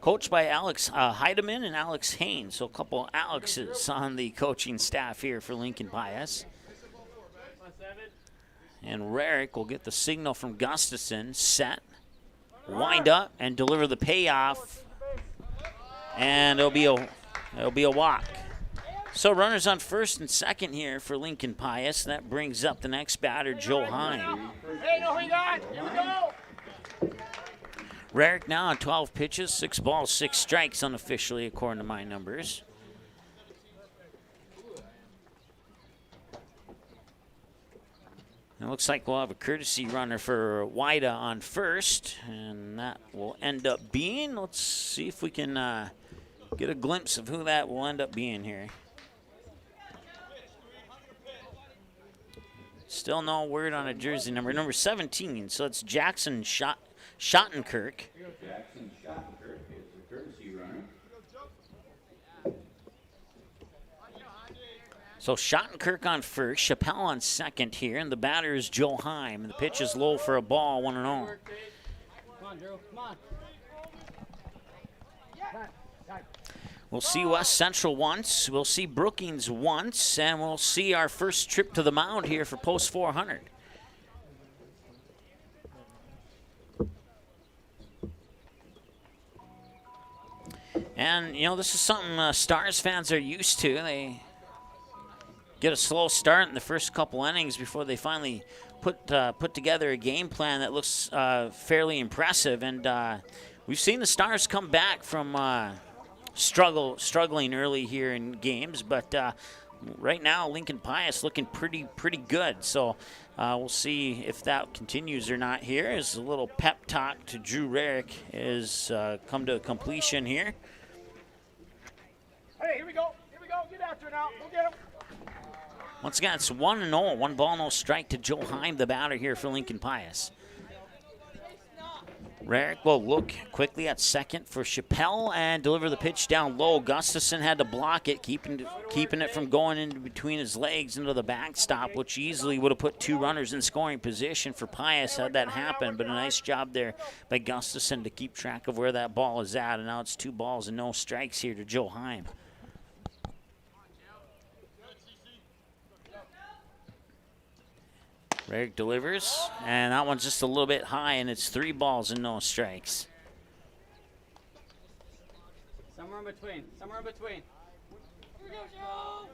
Coached by Alex Heidemann and Alex Haynes, so a couple Alexes on the coaching staff here for Lincoln Pius. And Rarick will get the signal from Gustafson, set, wind up, and deliver the payoff. And it'll be a walk. So runners on first and second here for Lincoln Pius. That brings up the next batter, Joe Heim. Hey, no, we got. Here we go. Rarick now on 12 pitches, 6 balls, 6 strikes unofficially according to my numbers. It looks like we'll have a courtesy runner for Weigel on first, and that will end up being, let's see if we can get a glimpse of who that will end up being here. Still no word on a jersey number 17, so it's Jackson Schottenkirk. Jackson Schottenkirk is the courtesy runner. So Schottenkirk on first, Chappelle on second here, and the batter is Joe Heim. The pitch is low for a ball, 1-0. Come on, Drew. Come on. We'll see West Central once, we'll see Brookings once, and we'll see our first trip to the mound here for Post 400. And, you know, this is something Stars fans are used to. They get a slow start in the first couple innings before they finally put together a game plan that looks fairly impressive. And we've seen the Stars come back from struggling early here in games, but right now Lincoln Pius looking pretty good. So we'll see if that continues or not here. As a little pep talk to Drew Rarick is come to completion here. Hey, here we go. Here we go. Get after it now. Go get him. Once again, it's 1-0. 1 ball, no strike to Joe Heim, the batter here for Lincoln Pius. Rarick will look quickly at second for Chappelle and deliver the pitch down low. Gustafson had to block it, keeping it from going into between his legs into the backstop, which easily would have put 2 runners in scoring position for Pius had that happened. But a nice job there by Gustafson to keep track of where that ball is at. And now it's 2 balls and no strikes here to Joe Heim. Rarick delivers, and that one's just a little bit high, and it's 3 balls and no strikes. Somewhere in between. Somewhere in between. Here we go, Joe.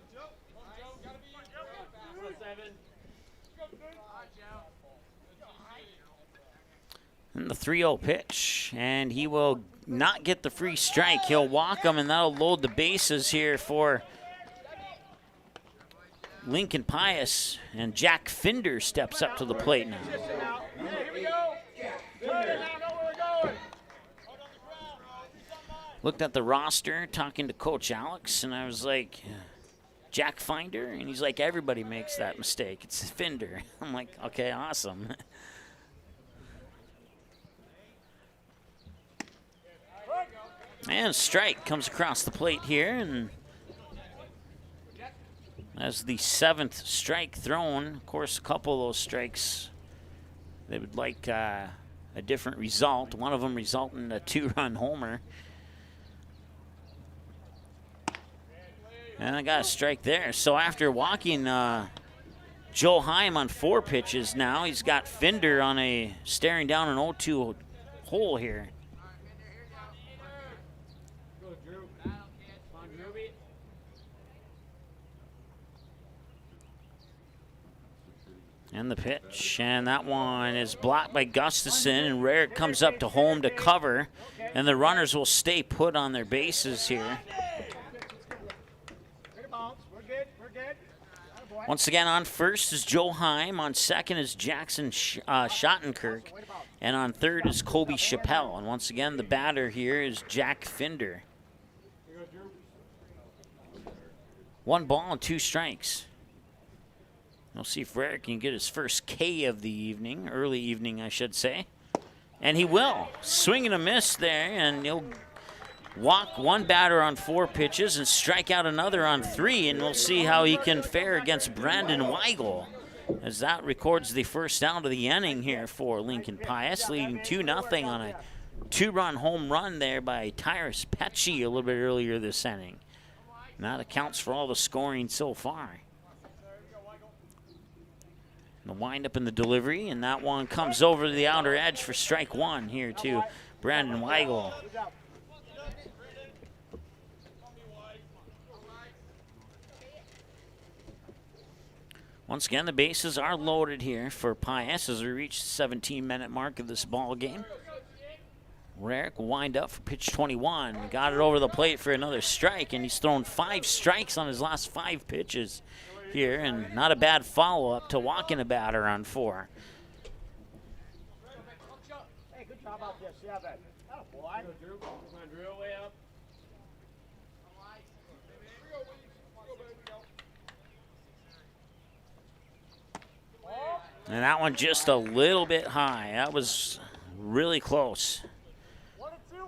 And the 3-0 pitch, and he will not get the free strike. He'll walk him, and that'll load the bases here for Lincoln Pius, and Jack Finder steps up to the plate now. Looked at the roster, talking to Coach Alex, and I was like, Jack Finder? And he's like, everybody makes that mistake. It's Finder. I'm like, okay, awesome. And strike comes across the plate here, and as the 7th strike thrown. Of course, a couple of those strikes, they would like a different result. One of them resulting in a 2-run homer. And I got a strike there. So after walking Joe Heim on 4 pitches now, he's got Finder on a staring down an 0-2 hole here. And the pitch, and that one is blocked by Gustafson, and Rarick comes up to home to cover, and the runners will stay put on their bases here. Once again, on first is Joe Heim, on second is Jackson Schottenkirk, and on third is Kobe Chappelle. And once again, the batter here is Jack Finder. 1 ball and 2 strikes. We'll see if Rarick can get his first K of the evening, early evening, I should say. And he will. Swing and a miss there, and he'll walk 1 batter on 4 pitches and strike out another on 3, and we'll see how he can fare against Brandon Weigel, as that records the first out of the inning here for Lincoln Pius, leading 2-0 on a 2-run home run there by Tyrus Petchy a little bit earlier this inning. And that accounts for all the scoring so far. The windup in the delivery, and that one comes over to the outer edge for strike 1 here to Brandon Weigel. Once again, the bases are loaded here for Pius as we reach the 17-minute mark of this ball game. Rarick will wind up for pitch 21. Got it over the plate for another strike, and he's thrown 5 strikes on his last 5 pitches here, and not a bad follow-up to walking a batter on 4. Hey, good job out there, 7. Oh, boy. Drew. Come on, Drew, way up. And that one just a little bit high. That was really close.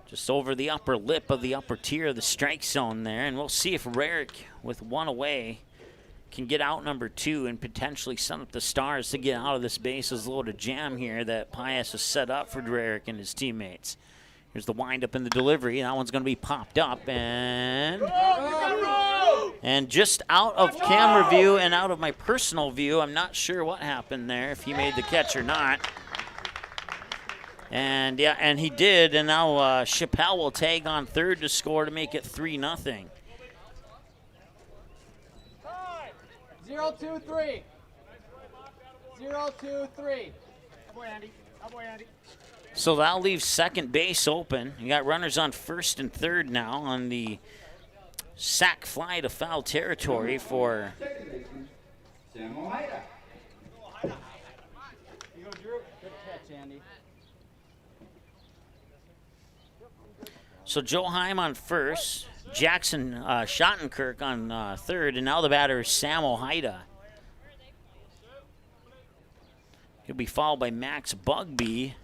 Just over the upper lip of the upper tier of the strike zone there, and we'll see if Rarick, with 1 away, can get out number 2 and potentially set up the Stars to get out of this bases loaded jam here that Pius has set up for Rarick and his teammates. Here's the windup in the delivery. That one's going to be popped up, and just out of camera view and out of my personal view, I'm not sure what happened there, if he made the catch or not. And yeah, and he did, and now Chappelle will tag on third to score to make it 3-0. 0-2-3. 0-2-3. Oh boy, Andy. Oh boy, Andy. So that'll leave second base open. You got runners on first and third now on the sac fly to foul territory for You go, Drew. Good catch, Andy. So Joe Heim on first, Jackson Schottenkirk on third, and now the batter is Sam Ojeda. He'll be followed by Max Bugby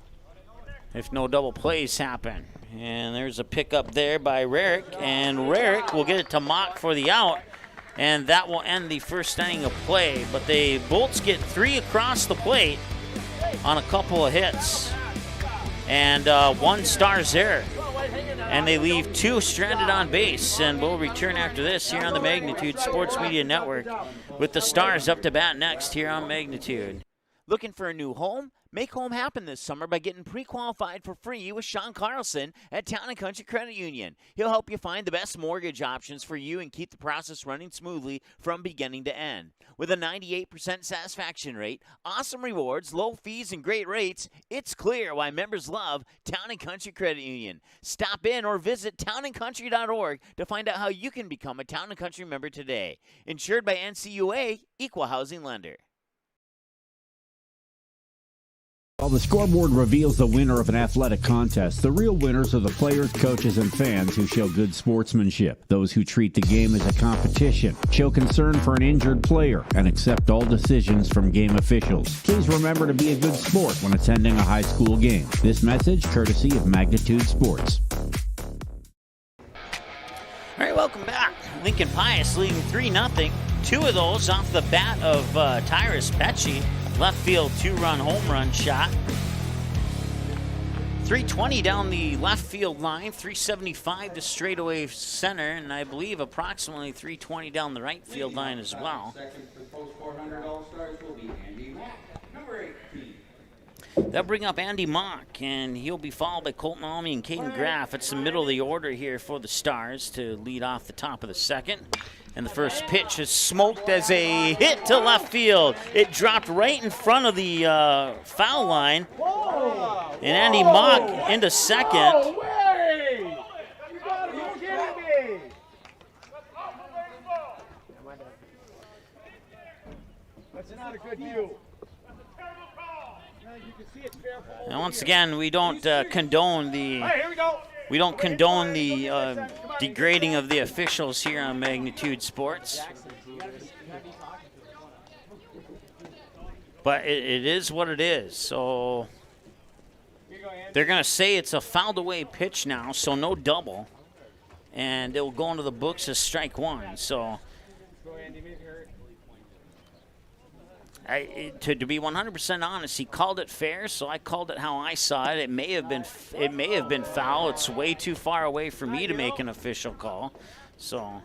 if no double plays happen. And there's a pickup there by Rarick, and Rarick will get it to Mock for the out, and that will end the first inning of play. But the Bolts get 3 across the plate on a couple of hits, and 1 Stars error. And they leave 2 stranded on base, and we'll return after this here on the Magnitude Sports Media Network with the Stars up to bat next here on Magnitude. Looking for a new home? Make home happen this summer by getting pre-qualified for free with Sean Carlson at Town & Country Credit Union. He'll help you find the best mortgage options for you and keep the process running smoothly from beginning to end. With a 98% satisfaction rate, awesome rewards, low fees, and great rates, it's clear why members love Town & Country Credit Union. Stop in or visit townandcountry.org to find out how you can become a Town & Country member today. Insured by NCUA, Equal Housing Lender. While the scoreboard reveals the winner of an athletic contest, the real winners are the players, coaches, and fans who show good sportsmanship. Those who treat the game as a competition, show concern for an injured player, and accept all decisions from game officials. Please remember to be a good sport when attending a high school game. This message courtesy of Magnitude Sports. All right, welcome back. Lincoln Pius leading 3-0. Two of those off the bat of Tyrus Petchy. Left field two-run home run shot. 320 down the left field line, 375 to straightaway center, and I believe approximately 320 down the right field line as well. Second for post 400 All-Stars will be Andy Mack, number 18. They'll bring up Andy Mock, and he'll be followed by Colton Almy and Kaden Graf. It's the middle of the order here for the Stars to lead off the top of the second. And the first pitch is smoked as a hit to left field. It dropped right in front of the foul line. And Andy Mock into second. No way! You gotta be kidding me! That's not a good view. And once again, we don't condone the degrading of the officials here on Magnitude Sports. But it is what it is. So they're going to say it's a fouled away pitch now, so no double. And it will go into the books as strike one. So to be 100% honest, he called it fair, so I called it how I saw it. It may have been foul. It's way too far away for me to make an official call. So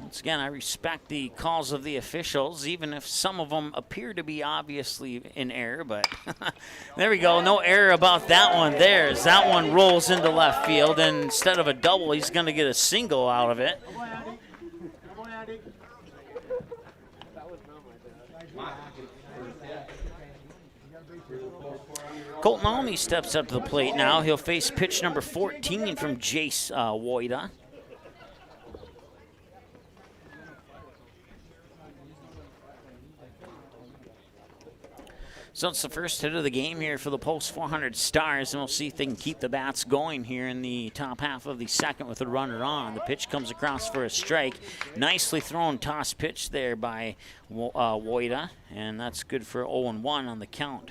once again, I respect the calls of the officials, even if some of them appear to be obviously in error. But there we go. No error about that one there, as that one rolls into left field, and instead of a double, he's going to get a single out of it. Colton Almy steps up to the plate now. He'll face pitch number 14 from Jace Woida. So it's the first hit of the game here for the Post 400 Stars, and we'll see if they can keep the bats going here in the top half of the second with a runner on. The pitch comes across for a strike. Nicely thrown toss pitch there by Woida, and that's good for 0-1 on the count.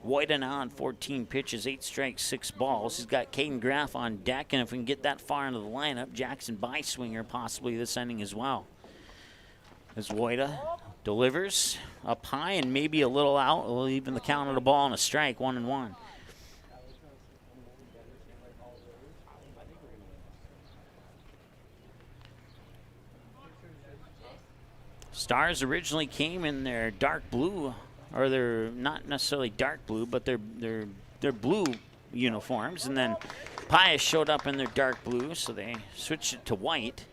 Woida now on 14 pitches, 8 strikes, 6 balls. He's got Kaden Graf on deck, and if we can get that far into the lineup, Jackson Byswinger possibly this inning as well. As Woida delivers up high and maybe a little out, we'll even the count of the ball and a strike, 1-1. Stars originally came in their dark blue, or they're not necessarily dark blue, but they're blue uniforms, and then Pius showed up in their dark blue, so they switched it to white.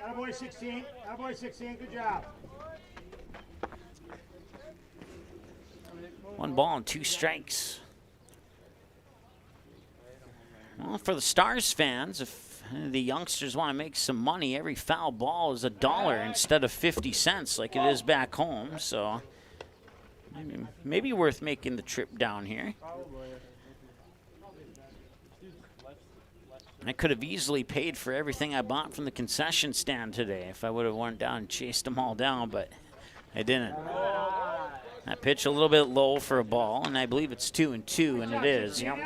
Attaboy 16, attaboy 16, good job. 1 ball and 2 strikes. Well, for the Stars fans, if the youngsters want to make some money, every foul ball is $1 instead of 50 cents like it is back home. So maybe worth making the trip down here. I could have easily paid for everything I bought from the concession stand today if I would have went down and chased them all down, but I didn't. That pitch a little bit low for a ball, and I believe it's 2-2, and it is. Yep.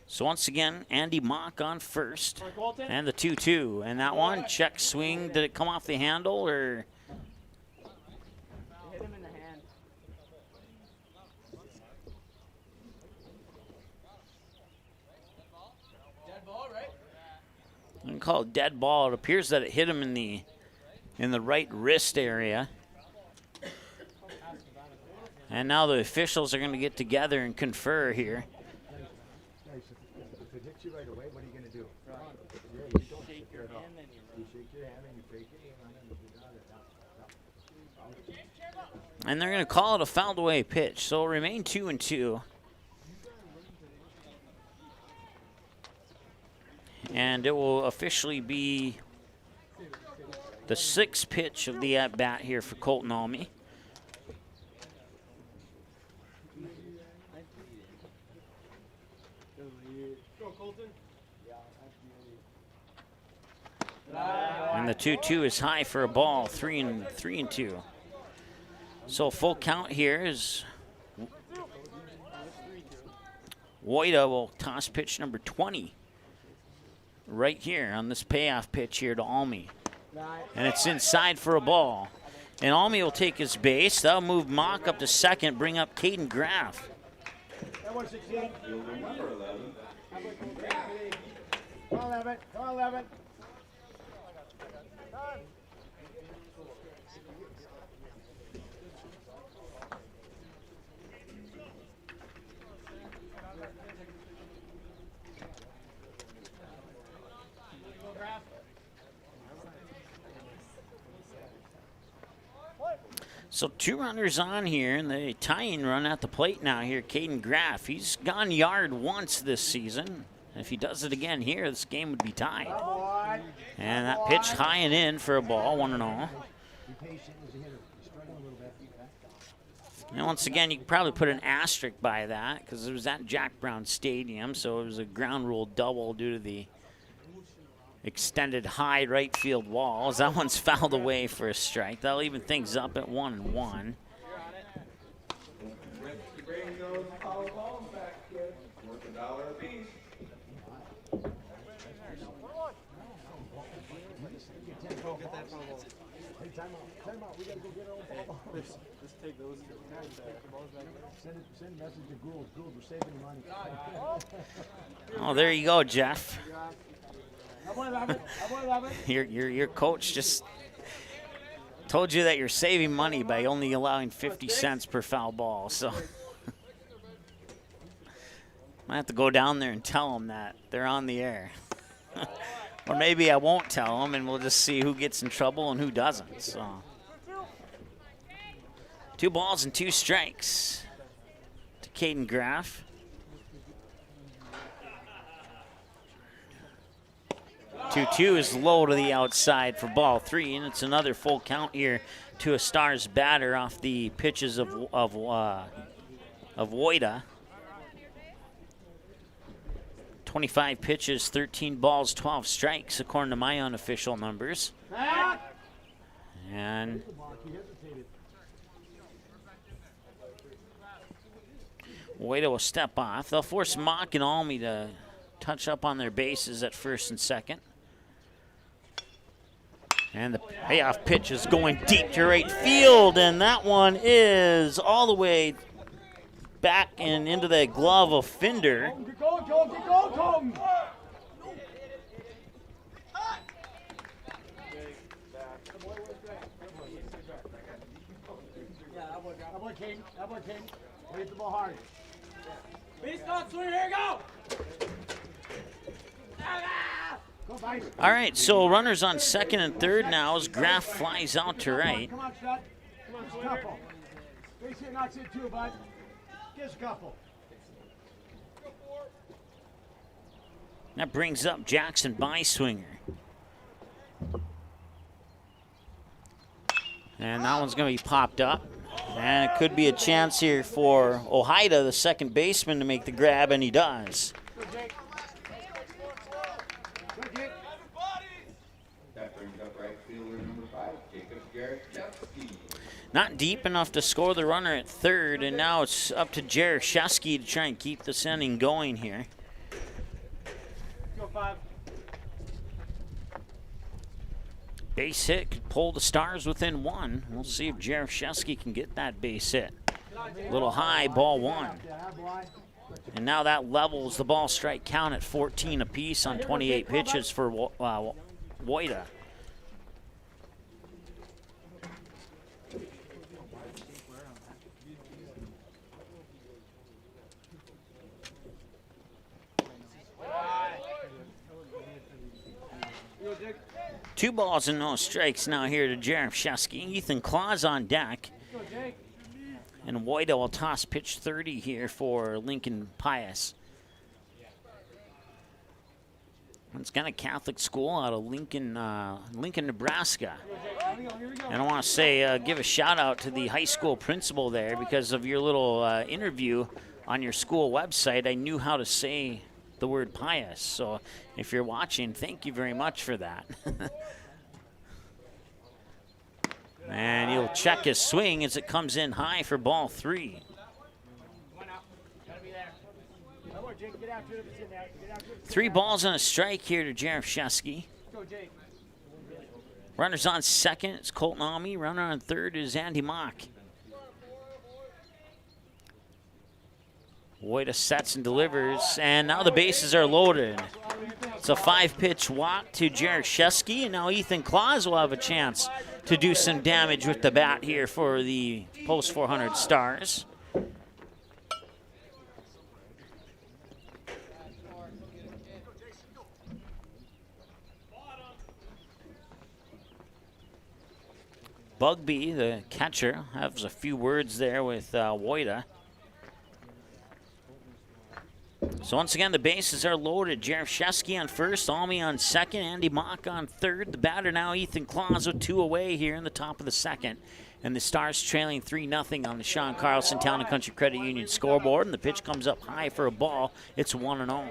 So once again, Andy Mock on first, and the 2-2. And that one, check swing, did it come off the handle, or? Hit him in the hand. call it dead ball. It appears that it hit him in the right wrist area. And now the officials are going to get together and confer here. If it hits you right away, what are you going to do? Yeah, you don't shake your hand, then you shake your hand and you fake it, and then you got it. And they're going to call it a fouled away pitch. So it'll remain 2-2. And it will officially be the 6th pitch of the at-bat here for Colton Almy. And the 2-2 is high for a ball, 3-2. So full count here is Weigel will toss pitch number 20 right here on this payoff pitch here to Almy. And it's inside for a ball. And Almy will take his base. That'll move Mock up to second, bring up Kaden Graf. Come on, 11. Come on, 11. So 2 runners on here, and the tying run at the plate now here, Kaden Graf. He's gone yard once this season. If he does it again here, this game would be tied. And that pitch high and in for a ball, 1-0. And once again, you could probably put an asterisk by that because it was at Jack Brown Stadium, so it was a ground rule double due to the extended high right field wall. As that one's fouled away for a strike. That'll even things up at 1-1. Bring those foul balls back, kid. Worth $1 a piece. Hey, time out. We got to go get our own ball. Let's take those balls back. Send a message to Gould. Gould, we're saving money. Oh, there you go, Jeff. I want 11. Your coach just told you that you're saving money by only allowing 50 cents per foul ball. So I have to go down there and tell them that they're on the air. Or maybe I won't tell them, and we'll just see who gets in trouble and who doesn't. So 2 balls and 2 strikes to Kaden Graf. 2-2 is low to the outside for ball 3, and it's another full count here to a Stars batter off the pitches of Weigel. 25 pitches, 13 balls, 12 strikes, according to my unofficial numbers. And Weigel will step off. They'll force Mock and Almy to touch up on their bases at first and second. And the payoff pitch is going deep to right field, and that one is all the way back and into the glove of Finder. Get going, Colton. That boy came. Hit the ball hard. Base not swing, here you go! All right, so runners on second and third now as Graf flies out to right. Come on, Stud. Come on, just a couple. Base hit, knocks it too, bud. Just a couple. That brings up Jackson Byswinger. And that one's going to be popped up. And it could be a chance here for Ojeda, the second baseman, to make the grab, and he does. That brings up right fielder number 5, Jerichoski. Not deep enough to score the runner at third, and now it's up to Jerichoski to try and keep this inning going here. Go 5. Base hit could pull the Stars within 1. We'll see if Jerichoski can get that base hit. A little high, ball 1. And now that levels the ball strike count at 14 apiece on 28 pitches for Weigel. Two balls and no strikes now here to Jerichoski. Ethan Claus on deck. And Weigel will toss pitch 30 here for Lincoln Pius. It's kind of Catholic school out of Lincoln, Nebraska. And I want to say, give a shout out to the high school principal there because of your little interview on your school website. I knew how to say the word Pius. So if you're watching, thank you very much for that. And he'll check his swing as it comes in high for ball 3. 3 balls and a strike here to Jerichoski. Runners on second, it's Colton Almy. Runner on third is Andy Mock. Weigel sets and delivers, and now the bases are loaded. It's a 5-pitch walk to Jerichoski, and now Ethan Claus will have a chance to do some damage with the bat here for the Post 400 Stars. Bugby, the catcher, has a few words there with Weigel. So once again, the bases are loaded. Jerichoski on first, Almy on second, Andy Mock on third. The batter now, Ethan Claus, with 2 away here in the top of the second. And the Stars trailing 3-0 on the Sean Carlson Town and Country Credit Union scoreboard. And the pitch comes up high for a ball. It's 1-0.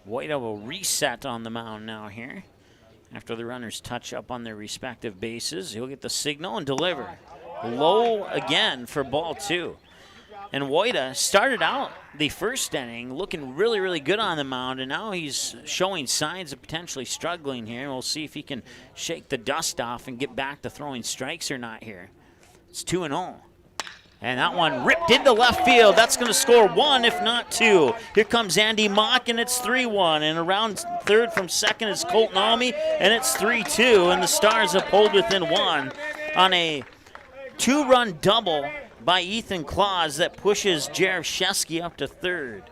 Weigel will reset on the mound now here. After the runners touch up on their respective bases, he'll get the signal and deliver. Low again for ball 2. And Weigel started out the first inning looking really, really good on the mound, and now he's showing signs of potentially struggling here. We'll see if he can shake the dust off and get back to throwing strikes or not here. It's 2-0. And that one ripped into left field. That's going to score 1, if not 2. Here comes Andy Mock, and it's 3-1. And around third from second is Colton Almy, and it's 3-2. And the Stars have pulled within 1 on a 2-run double by Ethan Claus that pushes Jerichoski up to third.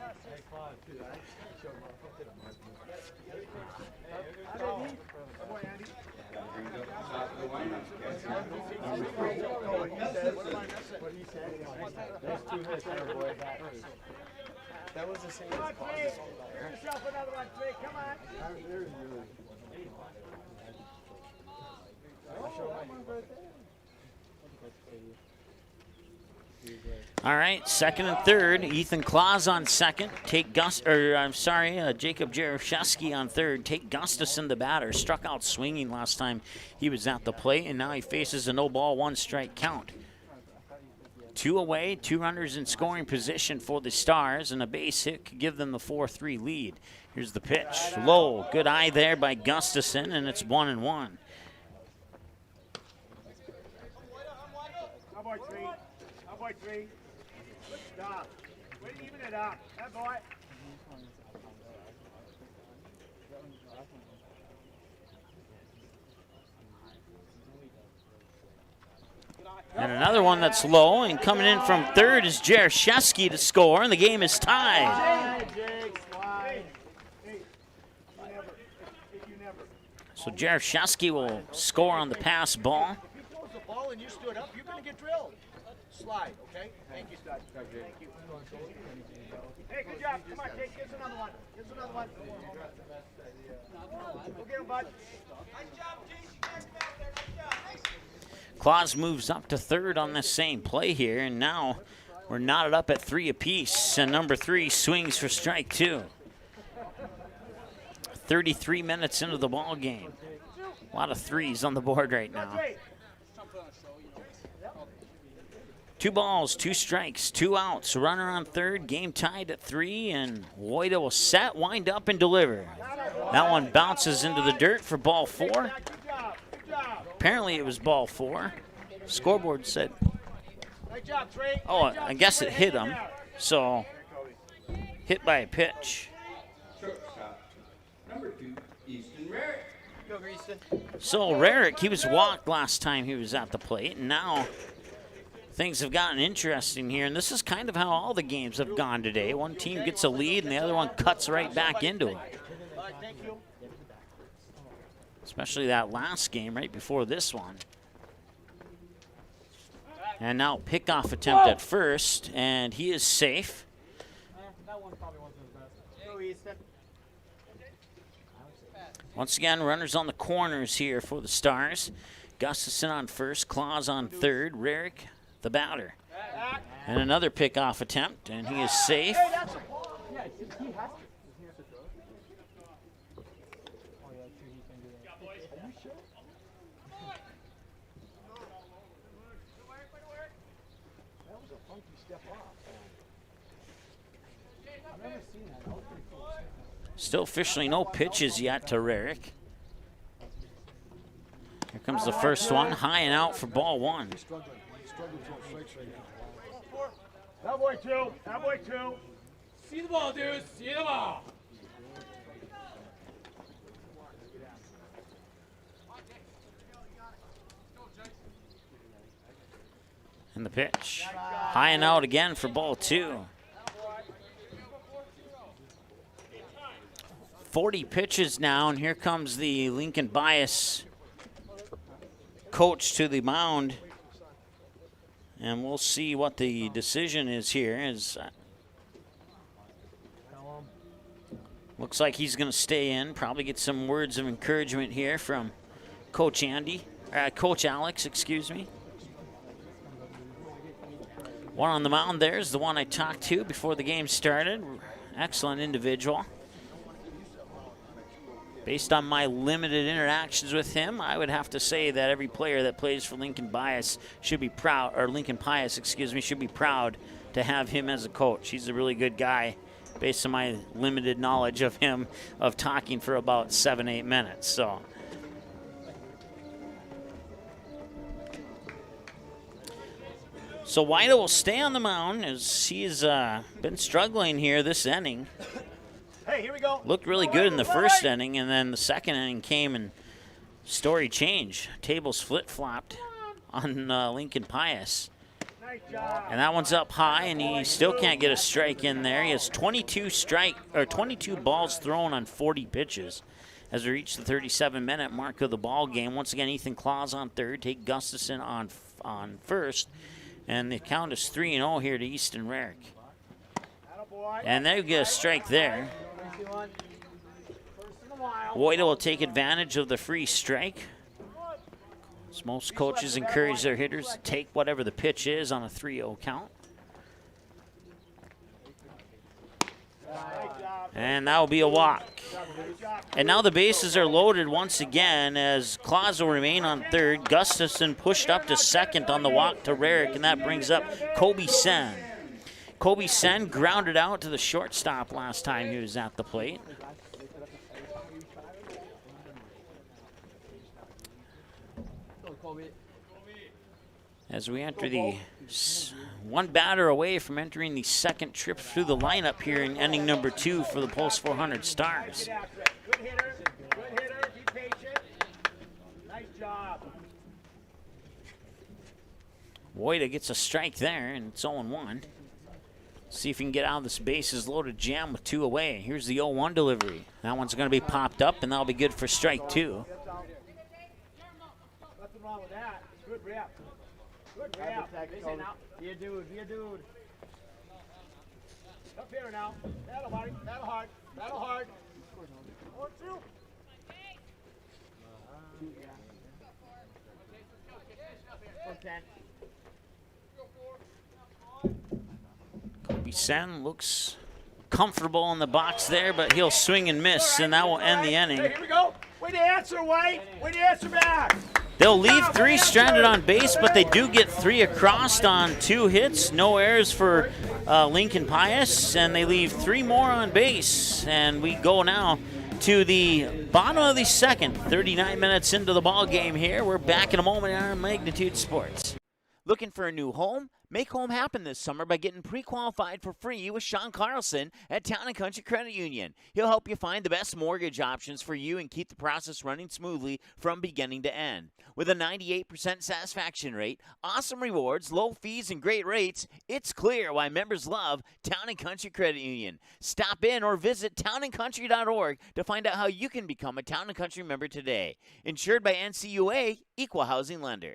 That was the same as yourself another one, Trey. Come on. All right, second and third. Ethan Claus on second. Jacob Jerichoski on third. Tate Gustafson, the batter, struck out swinging last time he was at the plate, and now he faces a no-ball, 1-strike count. 2 away, 2 runners in scoring position for the Stars, and a base hit could give them the 4-3 lead. Here's the pitch. Low, good eye there by Gustafson, and it's 1-1. How about 3? How about 3? Stop. We're even it up. That boy. And another one that's low, and coming in from third is Jerichoski to score, and the game is tied. So Jerichoski will score on the pass ball. If you close the ball and you stood up, you're going to get drilled. Slide, okay? Thank you, Stud. Thank you. Hey, good job. Come on, Jake. Get us another one. Get us another one. Go get him, bud. Nice job, Jake. You guys back there. Nice job. Nice. Claus moves up to third on this same play here, and now we're knotted up at 3 apiece, and number 3 swings for strike 2. 33 minutes into the ball game. A lot of threes on the board right now. 2 balls, 2 strikes, 2 outs. Runner on third, game tied at 3, and Weigel will set, wind up, and deliver. That one bounces into the dirt for ball 4. Apparently it was ball 4. Scoreboard said, oh, I guess it hit him. So, hit by a pitch. Number 2, Easton Rarick. So Rarick, he was walked last time he was at the plate, and now things have gotten interesting here, and this is kind of how all the games have gone today. One team gets a lead, and the other one cuts right back into it. Especially that last game right before this one. And now pickoff attempt at first, and he is safe. Once again, runners on the corners here for the Stars. Gustafson on first, Claus on third, Rarick the batter. And another pickoff attempt, and he is safe. Still officially no pitches yet to Rarick. Here comes the first one, high and out for ball 1. That boy 2. That boy 2. See the ball, dude. See the ball. And the pitch. High and out again for ball 2. 40 pitches now, and here comes the Lincoln Pius coach to the mound. And we'll see what the decision is here. Looks like he's going to stay in, probably get some words of encouragement here from Coach Alex, excuse me. One on the mound there is the one I talked to before the game started. Excellent individual. Based on my limited interactions with him, I would have to say that every player that plays for Lincoln Pius should be proud, or Lincoln Pius, excuse me, should be proud to have him as a coach. He's a really good guy, based on my limited knowledge of him, of talking for about 7-8 minutes. So Weigel will stay on the mound as he's been struggling here this inning. Hey, here we go. Looked really good in the first inning, and then the second inning came and story changed. Tables flip-flopped on Lincoln Pius. And that one's up high, and he still can't get a strike in there. He has 22 balls thrown on 40 pitches as we reach the 37-minute mark of the ball game. Once again, Ethan Claus on third, take Gustafson on first, and the count is 3-0 here to Easton Rarick. And they get a strike there. Weigel will take advantage of the free strike. As most coaches encourage their hitters to take whatever the pitch is on a 3-0 count. And that will be a walk. And now the bases are loaded once again as Claus will remain on third. Gustafson pushed up to second on the walk to Rarick, and that brings up Kobe Sen. Kobe Sen grounded out to the shortstop last time he was at the plate. As we enter the one batter away from entering the second trip through the lineup here in inning number 2 for the Pulse 400 Stars. Good hitter, be patient. Nice job. Weigel gets a strike there, and it's 0-1. See if he can get out of this bases loaded jam with 2 away. Here's the 0-1 delivery. That one's going to be popped up, and that'll be good for strike 2. Nothing wrong with that. Good rep. Good rep. Be a dude. Up here now. That'll hard. That'll hard. 1-2. Kobe Sen looks comfortable in the box there, but he'll swing and miss, and that will end the inning. Hey, here we go. Way to answer, White. Way to answer back. They'll leave 3 stranded on base, but they do get 3 across on 2 hits. No errors for Lincoln Pius, and they leave 3 more on base. And we go now to the bottom of the second. 39 minutes into the ball game here. We're back in a moment on Magnitude Sports. Looking for a new home? Make home happen this summer by getting pre-qualified for free with Sean Carlson at Town & Country Credit Union. He'll help you find the best mortgage options for you and keep the process running smoothly from beginning to end. With a 98% satisfaction rate, awesome rewards, low fees, and great rates, it's clear why members love Town & Country Credit Union. Stop in or visit townandcountry.org to find out how you can become a Town & Country member today. Insured by NCUA, Equal Housing Lender.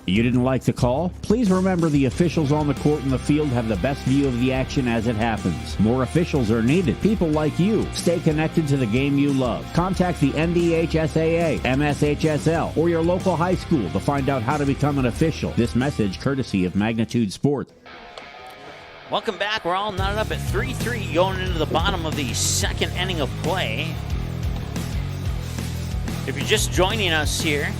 You didn't like the call? Please remember the officials on the court and the field have the best view of the action as it happens. More officials are needed. People like you. Stay connected to the game you love. Contact the NDHSAA, MSHSL, or your local high school to find out how to become an official. This message courtesy of Magnitude Sports. Welcome back. We're all knotted up at 3-3 going into the bottom of the second inning of play. If you're just joining us here,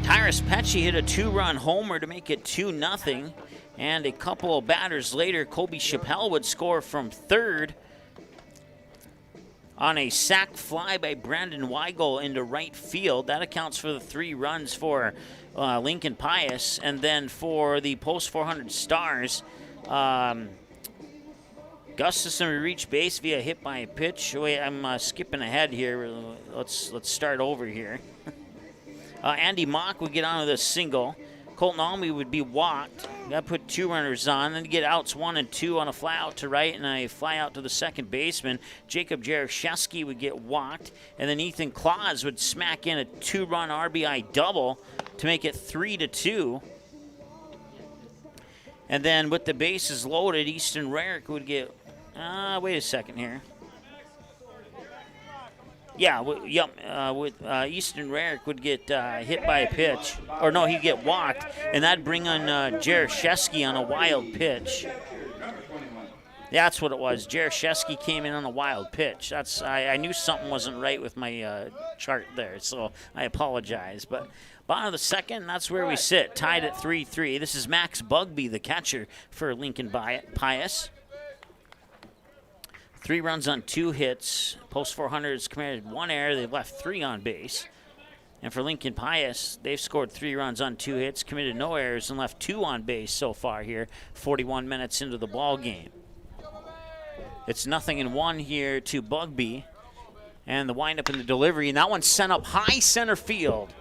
Tyrus Petchy hit a 2-run homer to make it 2-0. And a couple of batters later, Kobe Chappelle would score from third on a sac fly by Brandon Weigel into right field. That accounts for the 3 runs for Lincoln Pius. And then for the post 400 Stars, Gustafson would reach base via hit by a pitch. Wait, I'm skipping ahead here. Let's start over here. Andy Mock would get onto the single. Colton Almy would be walked. Got to put 2 runners on. Then get outs 1 and 2 on a fly out to right and a fly out to the second baseman. Jacob Jerichoski would get walked. And then Ethan Claus would smack in a 2-run RBI double to make it 3-2. And then with the bases loaded, Easton Rarick would get... wait a second here. Yeah, with Easton Rarick would get hit by a pitch. Or no, he'd get walked. And that'd bring on Jerichoski on a wild pitch. That's what it was. Jerichoski came in on a wild pitch. I knew something wasn't right with my chart there, so I apologize. But bottom of the second, that's where we sit, tied at 3-3. This is Max Bugby, the catcher for Lincoln Pius. 3 runs on 2 hits. Post 400s committed 1 error. They've left 3 on base. And for Lincoln Pius, they've scored 3 runs on 2 hits, committed no errors, and left 2 on base so far here, 41 minutes into the ball game. It's 0-1 here to Bugby. And the windup in the delivery, and that one's sent up high center field.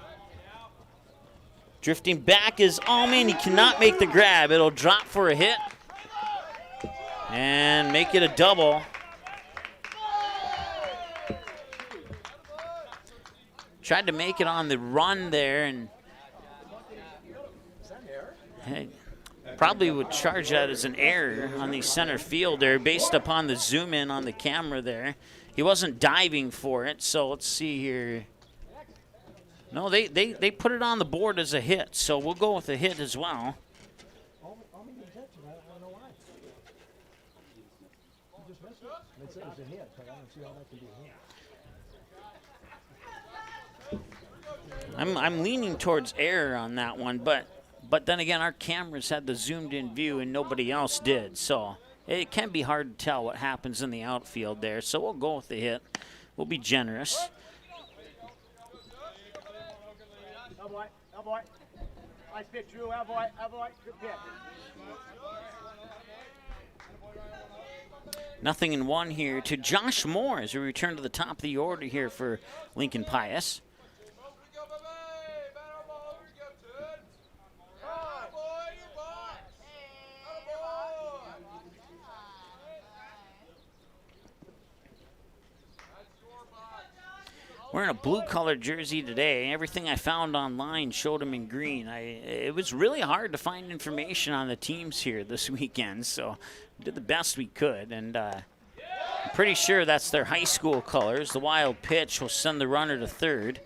Drifting back is Allman. He cannot make the grab. It'll drop for a hit and make it a double. Tried to make it on the run there, and probably would charge that as an error on the center fielder based upon the zoom in on the camera there. He wasn't diving for it, so let's see here. No, they put it on the board as a hit, so we'll go with a hit as well. I'm leaning towards error on that one, but then again, our cameras had the zoomed-in view and nobody else did, so it can be hard to tell what happens in the outfield there. So we'll go with the hit. We'll be generous. Nice pitch, Drew. Good pitch. 0-1 here to Josh Moore as we return to the top of the order here for Lincoln Pius. Wearing a blue-colored jersey today. Everything I found online showed him in green. It was really hard to find information on the teams here this weekend, so we did the best we could. And I'm pretty sure that's their high school colors. The wild pitch will send the runner to third.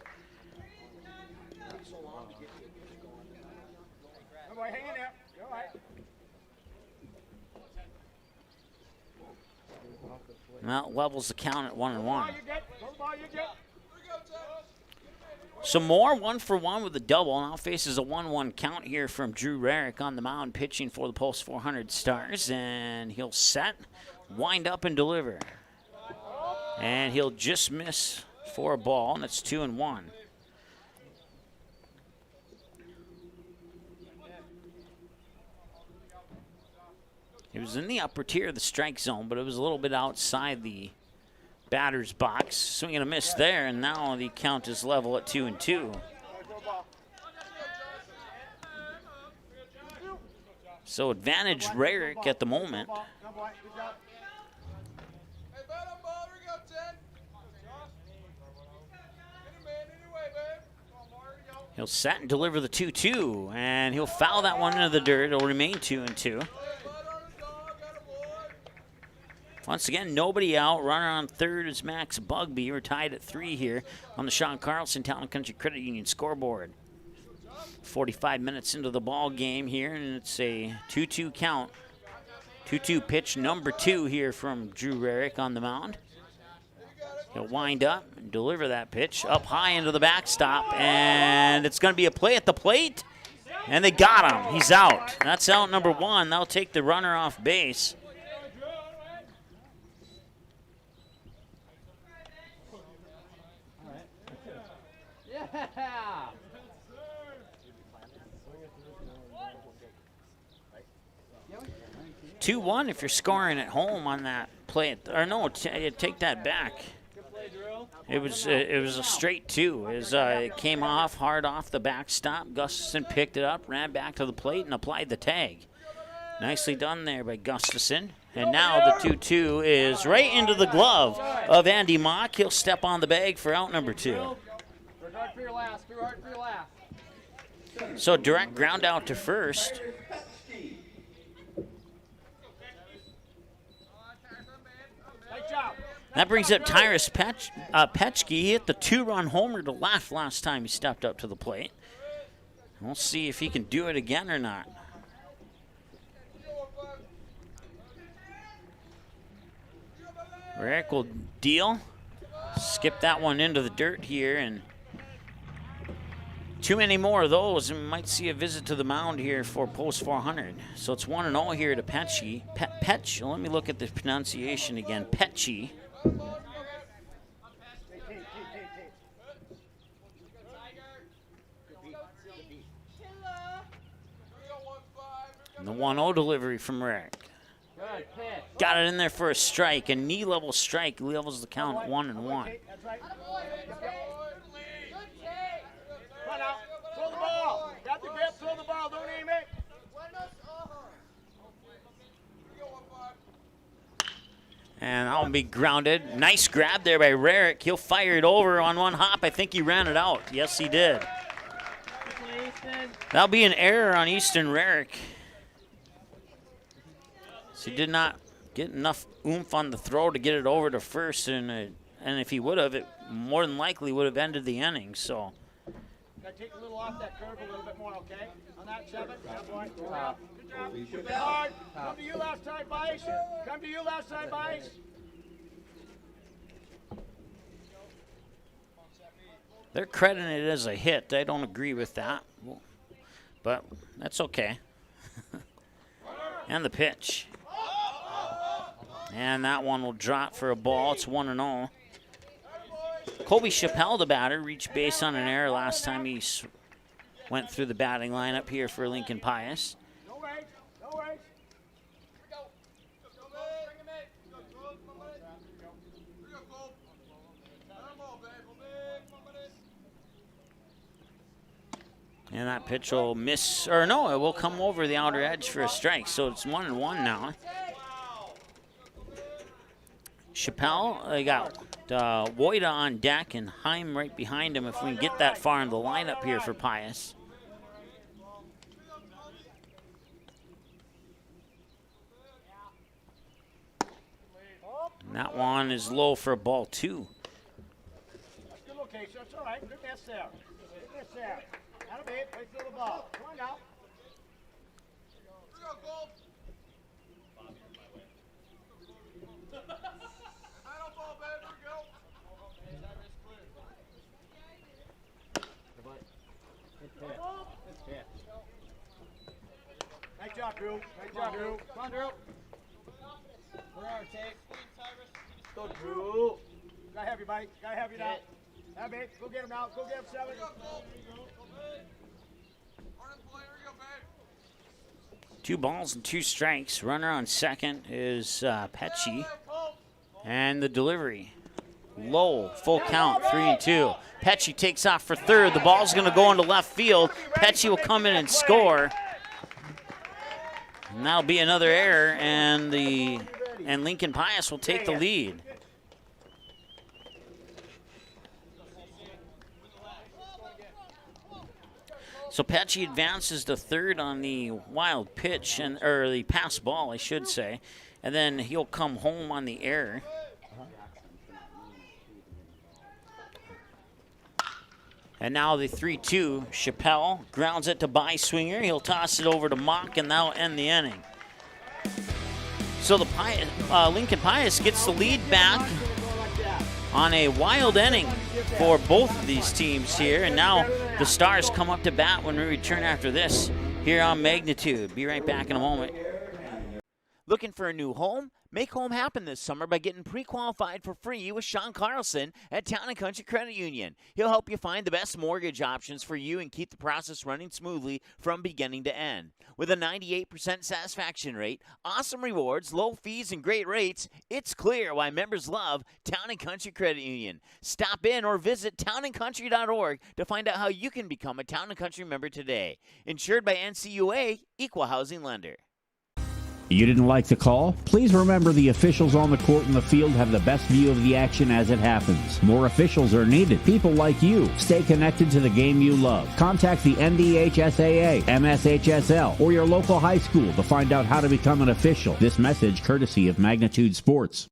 Well, levels the count at 1-1. Some more 1-for-1 with a double. Now faces a 1-1 count here from Drew Rarick on the mound, pitching for the Post 400 Stars. And he'll set, wind up, and deliver. And he'll just miss for a ball, and it's 2-1. It was in the upper tier of the strike zone, but it was a little bit outside the batter's box. Swing and a miss there, and now the count is level at 2-2. So advantage Rarick at the moment. He'll set and deliver the 2-2, and he'll foul that one into the dirt. It'll remain 2-2. Once again, nobody out. Runner on third is Max Bugby. We're tied at 3 here on the Sean Carlson Town and Country Credit Union scoreboard. 45 minutes into the ball game here, and it's a 2-2 count. 2-2 pitch number 2 here from Drew Rarick on the mound. He'll wind up and deliver that pitch up high into the backstop, and it's going to be a play at the plate, and they got him. He's out. That's out number 1. They'll take the runner off base. Yeah. 2-1 if you're scoring at home on that play. Or no, take that back. It was a straight 2. It came off hard off the backstop. Gustafson picked it up, ran back to the plate, and applied the tag. Nicely done there by Gustafson. And now the 2-2 is right into the glove of Andy Mock. He'll step on the bag for out number 2. Work hard for your last. Work hard for your last. So direct ground out to first. That brings up Tyrus Petchke. He hit the 2-run homer to left last time he stepped up to the plate. We'll see if he can do it again or not. Rarick will deal. Skip that one into the dirt here, and too many more of those, and we might see a visit to the mound here for Post 400. So it's 1-0 here to Petchke. Let me look at the pronunciation again. Petchke. And the 1-0 delivery from Rarick. Got it in there for a strike. A knee-level strike levels the count at 1-1. Come on out. Throw the ball. Got the grip. Throw the ball. Don't aim it. And that'll be grounded. Nice grab there by Rarick. He'll fire it over on one hop. I think he ran it out. Yes, he did. That'll be an error on Easton Rarick. So he did not get enough oomph on the throw to get it over to first, and if he would have, it more than likely would have ended the inning. So. Got to take a little off that curve a little bit more, okay? On that 7. Good boy. Good job. Good job. Hard. Come to you last time, Pius. Come to you last time, Pius. They're crediting it as a hit. I don't agree with that, but that's okay. And the pitch. And that one will drop for a ball. It's 1-0. Colby Chappelle, the batter, reached base on an error last time he went through the batting lineup here for Lincoln Pius. No worries. No worries. And that pitch will miss, or no, it will come over the outer edge for a strike. So it's 1-1 now. Chappelle, they got Wojda on deck and Heim right behind him if we can get that far in the lineup here for Pius. And that one is low for ball 2. That's good location. That's all right. Good miss there. Good miss there. That'll be it. Wait for the ball. Come on now. Go, Drew. Gotta have you, buddy. Gotta have you now. Have it. Go get him now. Go get him, 7. Two balls and 2 strikes. Runner on second is Petchy. And the delivery. Low, full count, 3-2. Petchy takes off for third. The ball's going to go into left field. Petchy will come in and score. And that'll be another error, and Lincoln Pius will take the lead. So Petchy advances to third on the wild pitch, or the pass ball, I should say. And then he'll come home on the error. And now the 3-2, Chappelle grounds it to Byswinger. He'll toss it over to Mock, and that'll end the inning. So the Lincoln Pius gets the lead back on a wild inning for both of these teams here. And now the Stars come up to bat when we return after this here on Magnitude. Be right back in a moment. Looking for a new home? Make home happen this summer by getting pre-qualified for free with Sean Carlson at Town & Country Credit Union. He'll help you find the best mortgage options for you and keep the process running smoothly from beginning to end. With a 98% satisfaction rate, awesome rewards, low fees, and great rates, it's clear why members love Town & Country Credit Union. Stop in or visit townandcountry.org to find out how you can become a Town & Country member today. Insured by NCUA, Equal Housing Lender. You didn't like the call? Please remember the officials on the court and the field have the best view of the action as it happens. More officials are needed. People like you. Stay connected to the game you love. Contact the NDHSAA, MSHSL, or your local high school to find out how to become an official. This message courtesy of Magnitude Sports.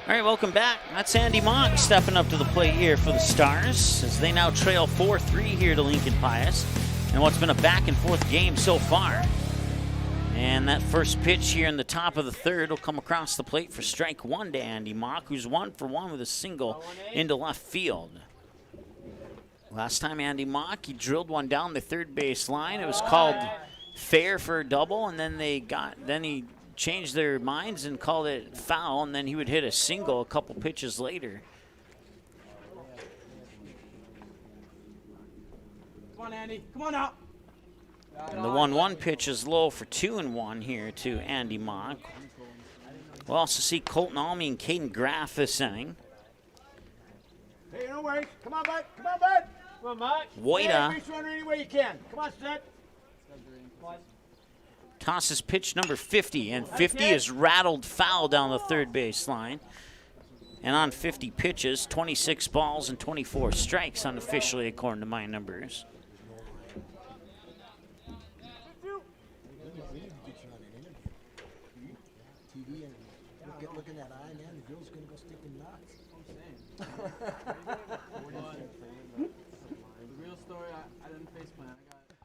All right, welcome back. That's Andy Mock stepping up to the plate here for the Stars as they now trail 4-3 here to Lincoln Pius in what's been a back-and-forth game so far. And that first pitch here in the top of the third will come across the plate for strike 1 to Andy Mock, who's 1 for 1 with a single into left field. Last time Andy Mock, he drilled one down the third base line. It was called fair for a double, and then he changed their minds and called it foul, and then he would hit a single a couple pitches later. Come on, Andy. Come on out. And the 1-1 pitch is low for 2-1 here to Andy Mock. We'll also see Colton Almy and Kaden Graf this inning. Hey, no worries. Come on, bud. Come on, bud. Come on, Mike. Woida Base runner any way you can. Come on, Seth. tosses pitch number 50, and 50 is rattled foul down the third base line. And on 50 pitches, 26 balls and 24 strikes unofficially, according to my numbers. Look at that eye, man. The girl's gonna go stick in knots. The real story, I didn't face plan. I got it.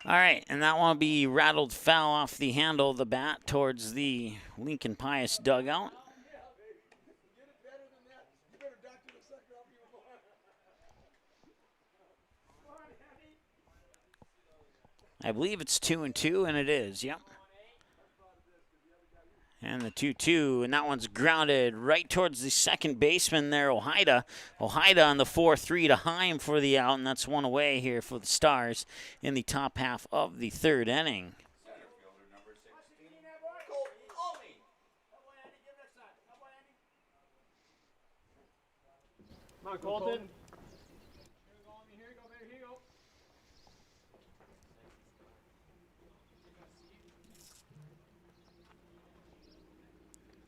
All right, and that one will be rattled foul off the handle of the bat towards the Lincoln Pius dugout. I believe it's 2-2, and it is, yep. And the 2-2, and that one's grounded right towards the second baseman there, Ojeda. Ojeda on the 4-3 to Heim for the out, and that's one away here for the Stars in the top half of the third inning. Come on, Colton.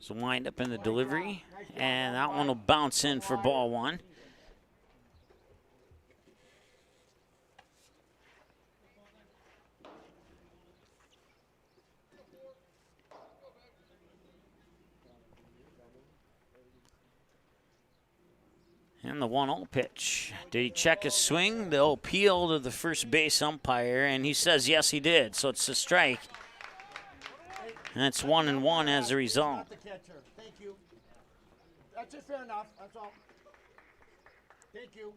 So wind up in the delivery, and that one will bounce in for ball one. And the 1-0 pitch. Did he check his swing? They'll appeal to the first base umpire, and he says yes, he did. So it's a strike. And it's 1-1 as a result. Thank you. That's it, fair enough. That's all. Thank you.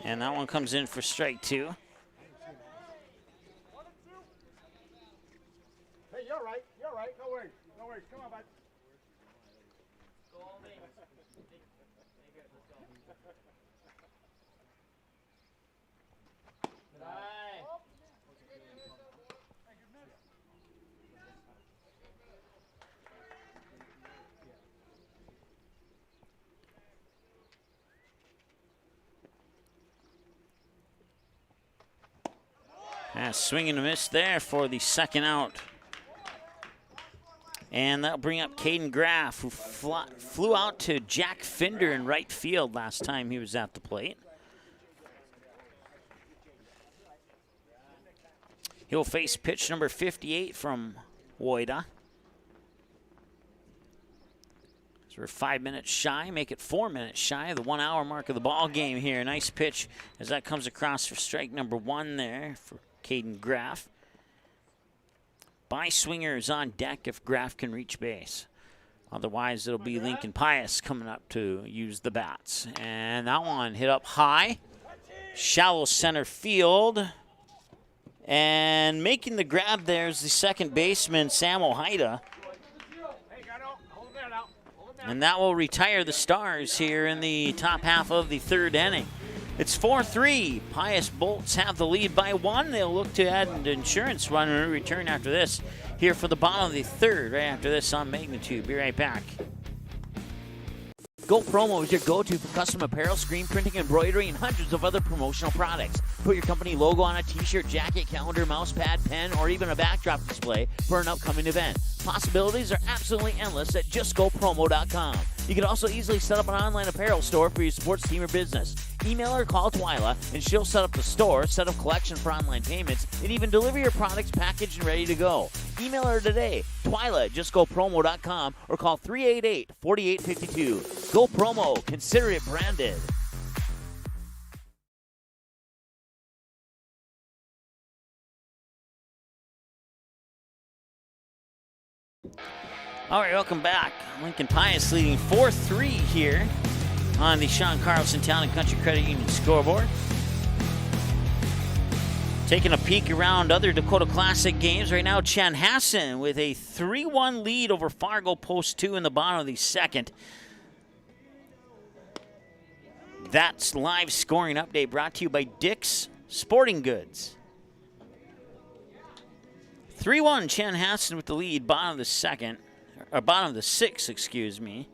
And that one comes in for strike 2. Hey, you're right. You're right. No worries. No worries. Come on, bud. Swing and a miss there for the second out. And that'll bring up Kaden Graf, who flew out to Jack Finder in right field last time he was at the plate. He'll face pitch number 58 from Weigel. So we're 5 minutes shy, make it 4 minutes shy of the 1 hour mark of the ball game here. Nice pitch as that comes across for strike number 1 there for Kaden Graf. By swingers on deck if Graf can reach base. Otherwise, it'll be Lincoln Pius coming up to use the bats. And that one hit up high. Shallow center field. And making the grab there is the second baseman, Sam Ojeda. And that will retire the Stars here in the top half of the third inning. It's 4-3. Pius Bolts have the lead by 1. They'll look to add an insurance run when we return after this. Here for the bottom of the third, right after this on Magnitude. Be right back. Go Promo is your go-to for custom apparel, screen printing, embroidery, and hundreds of other promotional products. Put your company logo on a t-shirt, jacket, calendar, mouse pad, pen, or even a backdrop display for an upcoming event. Possibilities are absolutely endless at justgopromo.com. You can also easily set up an online apparel store for your sports team or business. Email or call Twyla, and she'll set up the store, set up collection for online payments, and even deliver your products packaged and ready to go. Email her today, Twyla at justgopromo.com, or call 388-4852. Go Promo. Consider it branded. All right, welcome back. Lincoln Pius leading 4-3 here on the Sean Carlson Town and Country Credit Union scoreboard. Taking a peek around other Dakota Classic games right now, Chanhassen with a 3-1 lead over Fargo Post 2 in the bottom of the second. That's live scoring update brought to you by Dick's Sporting Goods. 3-1 Chanhassen with the lead, bottom of the second. Or bottom of the sixth, excuse me.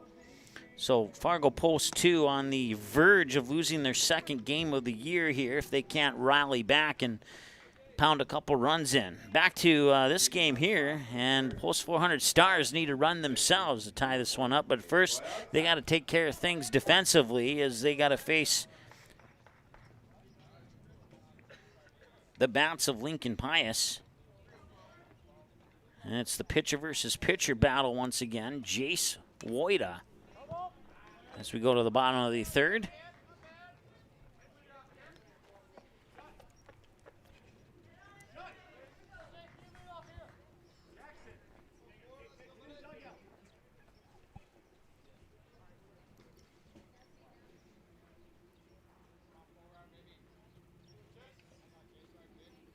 So Fargo Post 2 on the verge of losing their second game of the year here if they can't rally back and pound a couple runs in. Back to this game here, and Post 400 Stars need to run themselves to tie this one up. But first, they got to take care of things defensively as they got to face the bats of Lincoln Pius. And it's the pitcher versus pitcher battle once again. Jace Woida. As we go to the bottom of the third.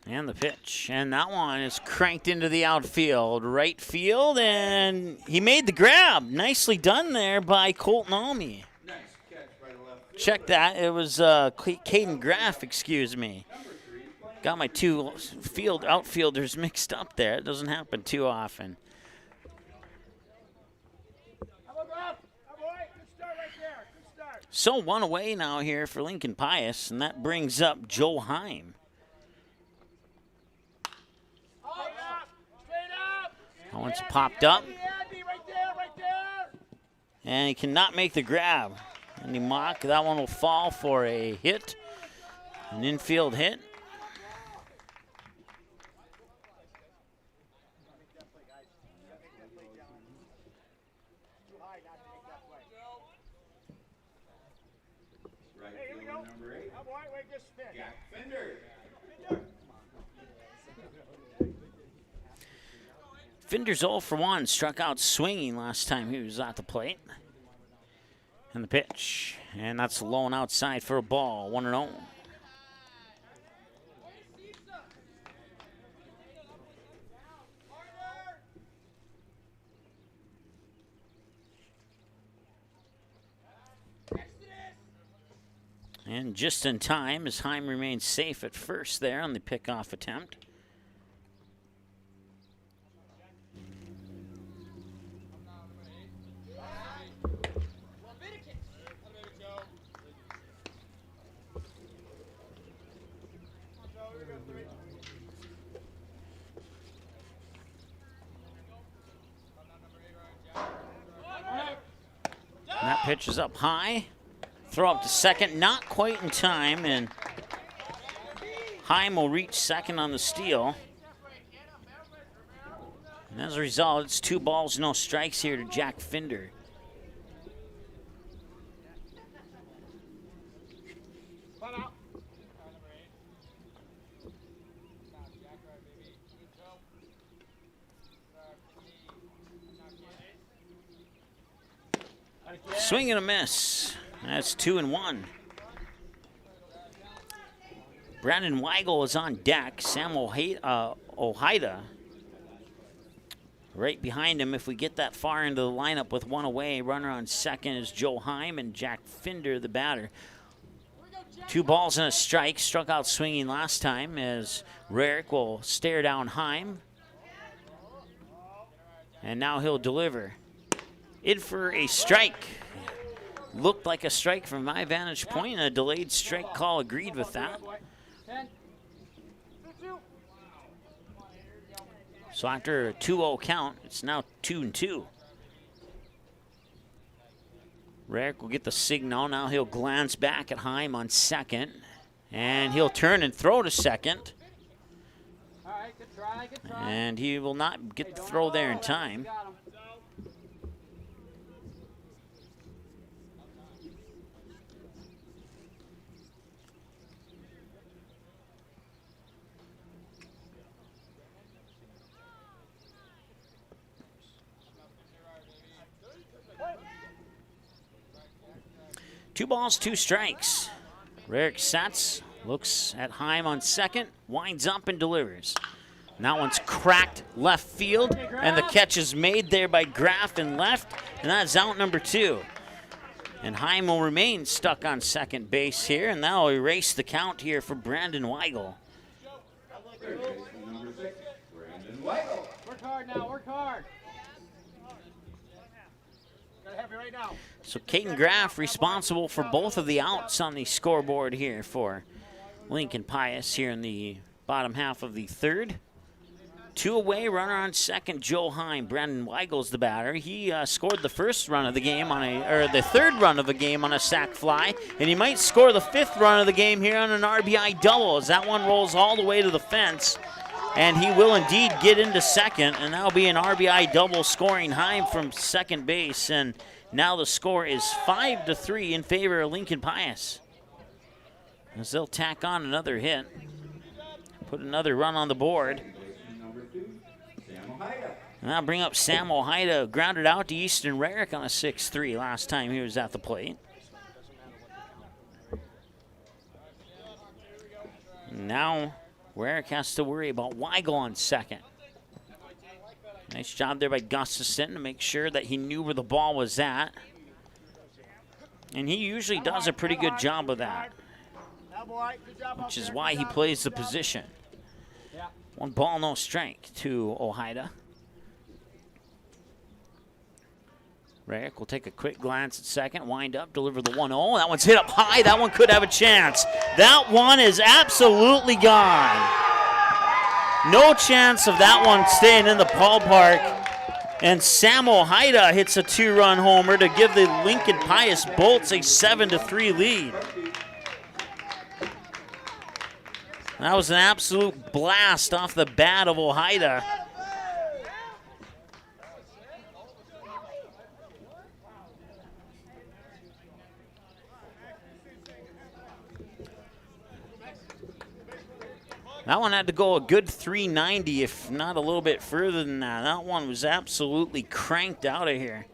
And the pitch, and that one is cranked into the outfield, right field, and he made the grab. Nicely done there by Colton Almy. Nice catch by the left. Check that. It was Kaden Graf, excuse me. Got my two outfielders mixed up there. It doesn't happen too often. So 1 away now here for Lincoln Pius, and that brings up Joe Heim. That one's popped up. And he cannot make the grab. Andy Mock, that one will fall for a hit. An infield hit. Now, boy, wait, just spin. Jack Fender. Finder's 0 for 1, struck out swinging last time he was at the plate. And the pitch, and that's low and outside for a ball, 1-0. And just in time, as Heim remains safe at first there on the pickoff attempt. And that pitch is up high. Throw up to second, not quite in time, and Heim will reach second on the steal. And as a result, it's 2 balls, no strikes here to Jack Finder. Swing and a miss. That's 2-1. Brandon Weigel is on deck. Sam Ojeda right behind him. If we get that far into the lineup with 1 away, runner on second is Joe Heim and Jack Finder, the batter. 2 balls and a strike. Struck out swinging last time as Rarick will stare down Heim. And now he'll deliver. In for a strike. Looked like a strike from my vantage point, and a delayed strike call agreed with that. So after a 2-0 count, it's now 2-2. Rarick will get the signal. Now he'll glance back at Heim on second, and he'll turn and throw to second. And he will not get the throw there in time. Two balls, 2 strikes. Rarick sets, looks at Heim on second, winds up and delivers. And that one's cracked left field, and the catch is made there by Graf in left, and that's out number 2. And Heim will remain stuck on second base here, and that'll erase the count here for Brandon Weigel. Number 6, Brandon Weigel. Work hard now, work hard. Gotta have you right now. So Kaden Graf responsible for both of the outs on the scoreboard here for Lincoln Pius here in the bottom half of the third. 2 away, runner on second, Joe Heim. Brandon Weigel's the batter. He scored the first run of the game the third run of the game on a sac fly, and he might score the 5th run of the game here on an RBI double as that one rolls all the way to the fence. And he will indeed get into second, and that'll be an RBI double scoring Heim from second base. And now the score is 5-3 in favor of Lincoln Pius, as they'll tack on another hit, put another run on the board. And that'll bring up Sam Ojeda, grounded out to Easton Rarick on a 6-3 last time he was at the plate. Now Rarick has to worry about Weigel on second. Nice job there by Gustafson to make sure that he knew where the ball was at. And he usually does a pretty good job of that, which is why he plays the position. 1 ball, no strike to Ojeda. Rarick will take a quick glance at second, wind up, deliver the 1-0. That one's hit up high. That one could have a chance. That one is absolutely gone. No chance of that one staying in the ballpark. And Sam Ojeda hits a 2-run homer to give the Lincoln Pius Bolts a 7-3 lead. That was an absolute blast off the bat of Ojeda. That one had to go a good 390, if not a little bit further than that. That one was absolutely cranked out of here.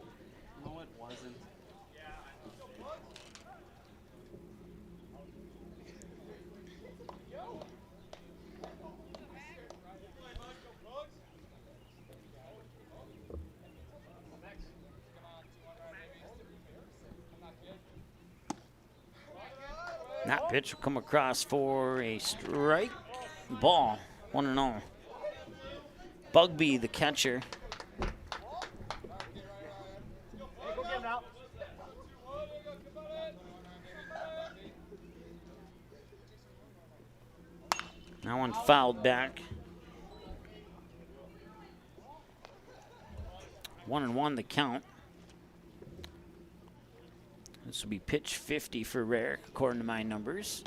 No, it wasn't. That pitch will come across for a strike. Ball, 1-0. Bugby, the catcher. That one fouled back. 1-1 the count. This will be pitch 50 for Rare, according to my numbers.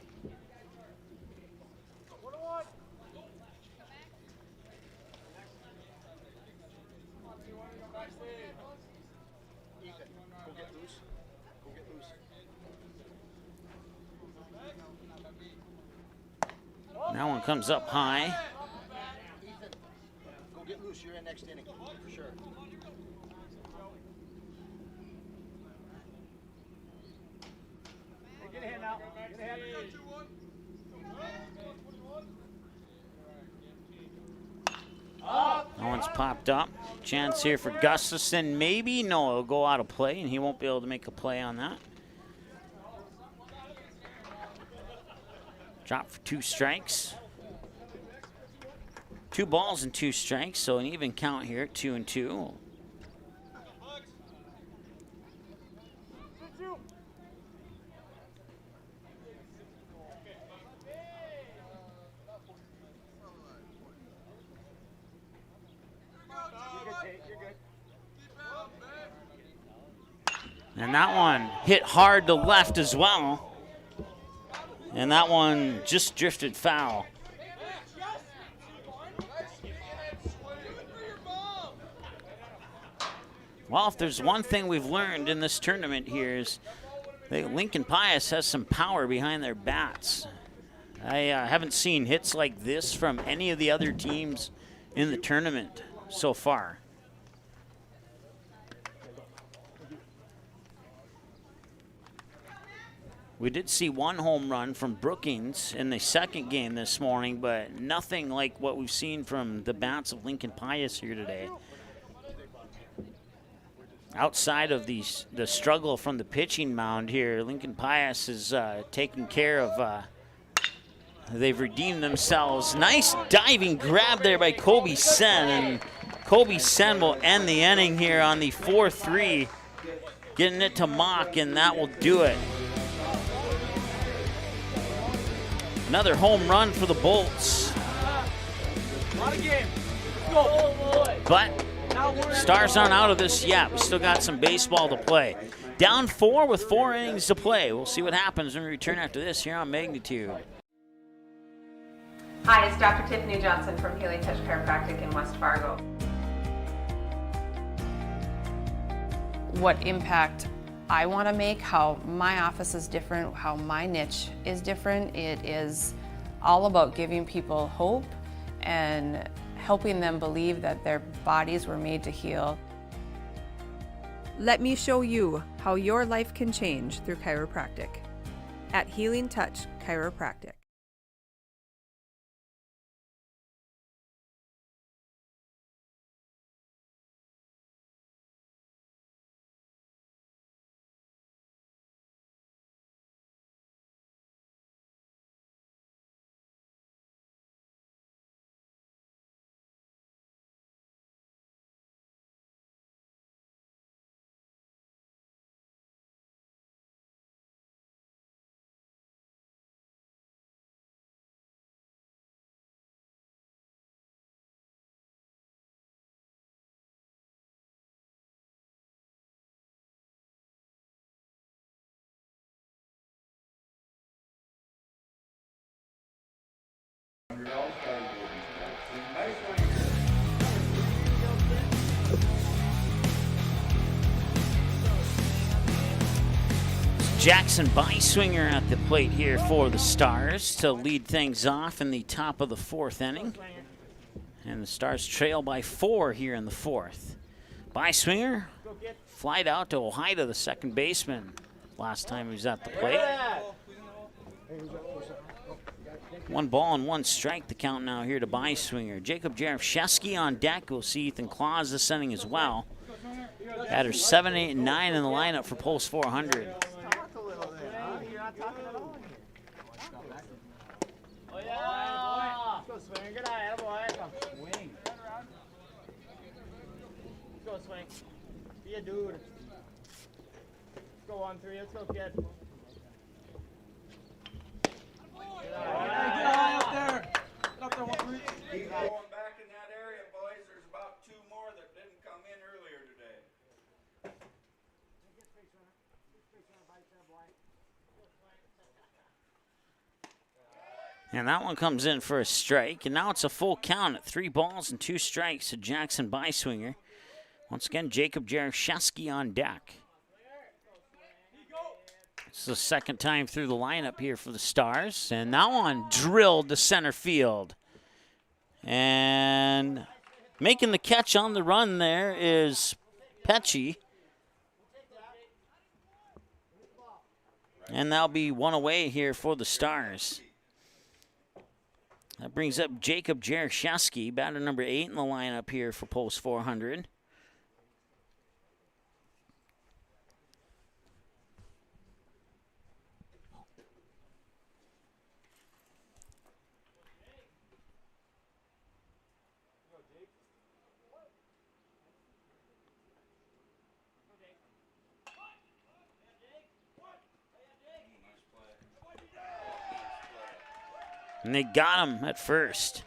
That one comes up high. Ethan, go get loose. You're in next inning, for sure. Hey, get ahead now. Get ahead. That one's popped up. Chance here for Gustafson. Maybe. No, it'll go out of play, and he won't be able to make a play on that. Drop for 2 strikes. 2 balls and 2 strikes, so an even count here, 2-2. And that one hit hard to left as well. And that one just drifted foul. Well, if there's one thing we've learned in this tournament here is that Lincoln Pius has some power behind their bats. I haven't seen hits like this from any of the other teams in the tournament so far. We did see 1 home run from Brookings in the second game this morning, but nothing like what we've seen from the bats of Lincoln Pius here today. Outside of the struggle from the pitching mound here, Lincoln Pius is taking care of, they've redeemed themselves. Nice diving grab there by Kobe Sen, and Kobe Sen will end the inning here on the 4-3, getting it to Mock, and that will do it. Another home run for the Bolts. But Stars aren't out of this yet. We still got some baseball to play. Down 4 with 4 innings to play. We'll see what happens when we return after this here on Magnitude. Hi, it's Dr. Tiffany Johnson from Healing Touch Chiropractic in West Fargo. What impact I want to make, how my office is different, how my niche is different. It is all about giving people hope and helping them believe that their bodies were made to heal. Let me show you how your life can change through chiropractic at Healing Touch Chiropractic. Jackson Beiswinger at the plate here for the Stars to lead things off in the top of the 4th inning. And the Stars trail by 4 here in the 4th. Beiswinger flied out to Ojeda, the second baseman, last time he was at the plate. 1 ball and 1 strike, the count now here to Beiswinger. Jacob Jerichoski on deck. We'll see Ethan Claus this inning as well. Batters 7, 8, and 9 in the lineup for Pulse 400. Swing. Good eye, boy. Swing. Let's go, swing. Be a dude. Let's go 1-3. Let's go, kid. Good eye up there. Get up there, 1-3. Keep going back in that area, boys. There's about 2 more that didn't come in earlier today. And that one comes in for a strike. And now it's a full count at 3 balls and 2 strikes to Jackson Beiswinger. Once again, Jacob Jerichoski on deck. It's the second time through the lineup here for the Stars. And that one drilled to center field. And making the catch on the run there is Pecci. And that'll be 1 away here for the Stars. That brings up Jacob Jerichoski, batter number 8 in the lineup here for Pulse 400. And they got him at first.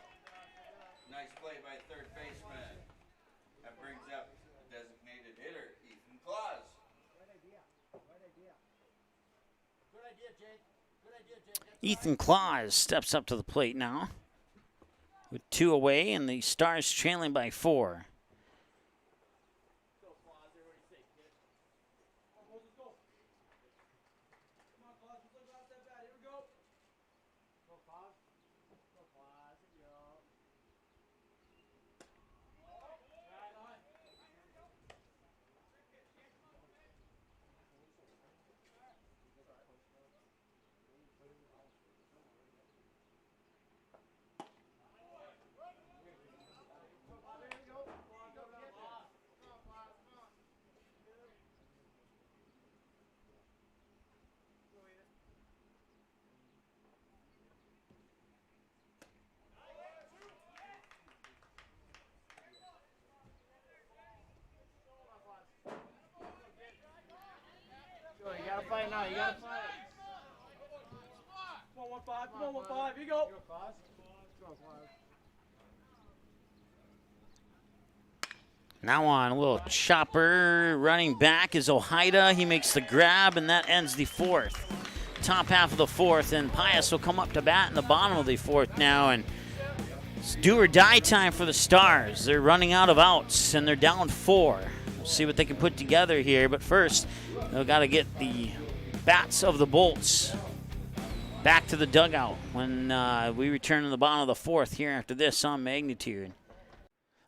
Nice play by third baseman. That brings up designated hitter, Ethan Claus. Good idea, Jake. Good idea, Jake. Ethan Claus steps up to the plate now with 2 away, and the Stars trailing by 4. You gotta fight now. You gotta fight. Come on, 1-5. Come on, 1-5. Here you go. Now on a little chopper running back is Ojeda. He makes the grab, and that ends the 4th. Top half of the 4th, and Pius will come up to bat in the bottom of the 4th now, and it's do or die time for the Stars. They're running out of outs, and they're down 4. We'll see what they can put together here, but first, they've got to get the bats of the Bolts back to the dugout when we return to the bottom of the 4th here after this on Magnitude.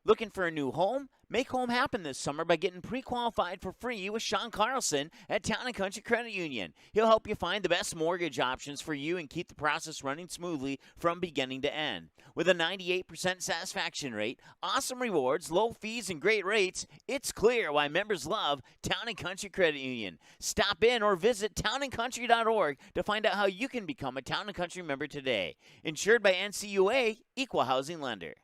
Looking for a new home? Make home happen this summer by getting pre-qualified for free with Sean Carlson at Town & Country Credit Union. He'll help you find the best mortgage options for you and keep the process running smoothly from beginning to end. With a 98% satisfaction rate, awesome rewards, low fees, and great rates, it's clear why members love Town & Country Credit Union. Stop in or visit townandcountry.org to find out how you can become a Town & Country member today. Insured by NCUA, Equal Housing Lender.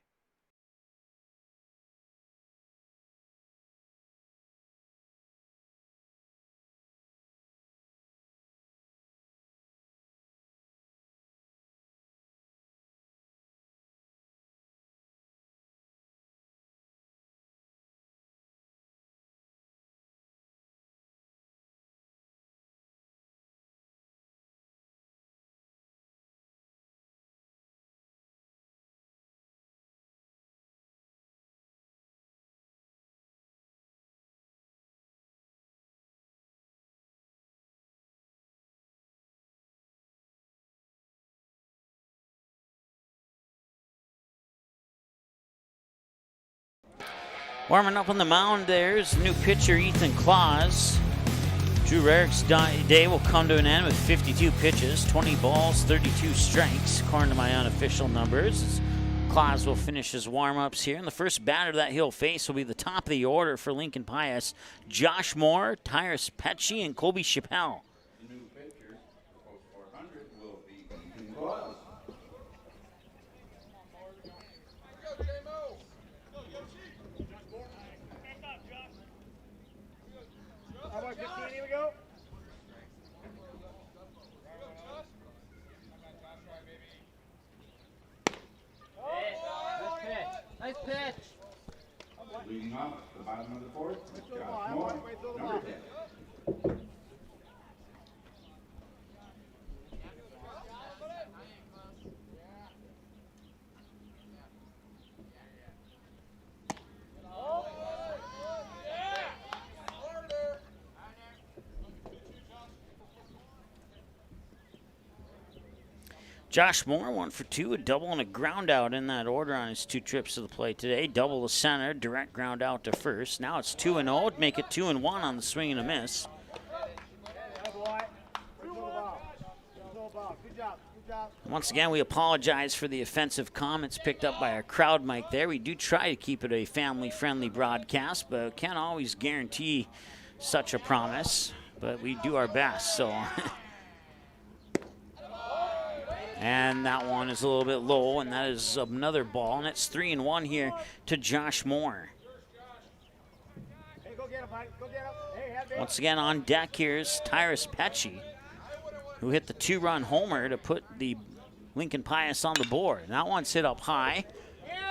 Warming up on the mound, there's new pitcher Ethan Claus. Drew Rarick's day will come to an end with 52 pitches, 20 balls, 32 strikes, according to my unofficial numbers. Claus will finish his warm-ups here, and the first batter that he'll face will be the top of the order for Lincoln Pius, Josh Moore, Tyrus Petchy, and Colby Chappelle. The new pitcher, post 400, will be Ethan Claus. How about 15? Here we go. Nice pitch. Leading off the bottom of the fourth, Josh Moore, number 10. Josh Moore, 1 for 2, a double and a ground out in that order on his 2 trips to the plate today. Double to center, direct ground out to first. Now it's 2-0, make it 2-1 on the swing and a miss. Once again, we apologize for the offensive comments picked up by our crowd mic there. We do try to keep it a family-friendly broadcast, but can't always guarantee such a promise. But we do our best, so... And that one is a little bit low, and that is another ball, and it's 3-1 here to Josh Moore. Once again on deck here's Tyrus Petchy, who hit the 2-run homer to put the Lincoln Pius on the board. That one's hit up high,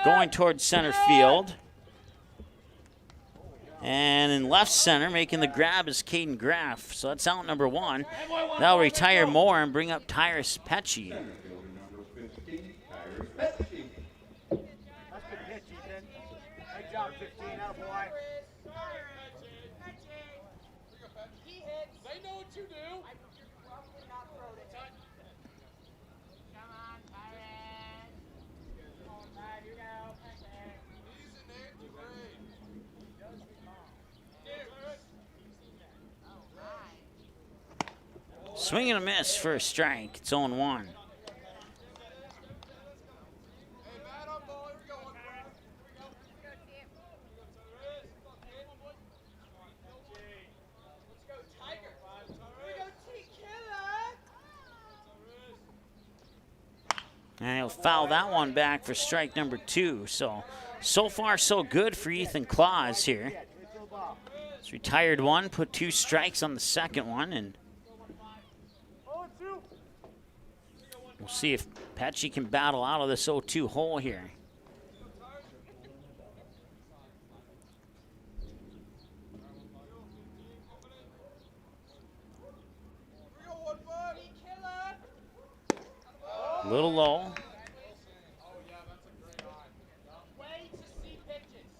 going towards center field. And in left center, making the grab is Kaden Graf. So that's out number 1. That'll retire Moore and bring up Tyrus Petchy. That's good pitch, Ethan. Good job, 15. Attaboy. They know what you do. Come on, Tyrus. Come on, Tyrus, you go. He's in there to grade. Swing and a miss for a strike. It's 0-1. And he'll foul that one back for strike number 2. So far, so good for Ethan Claus here. He's retired 1, put 2 strikes on the second one, and we'll see if Petchy can battle out of this 0-2 hole here. A little low.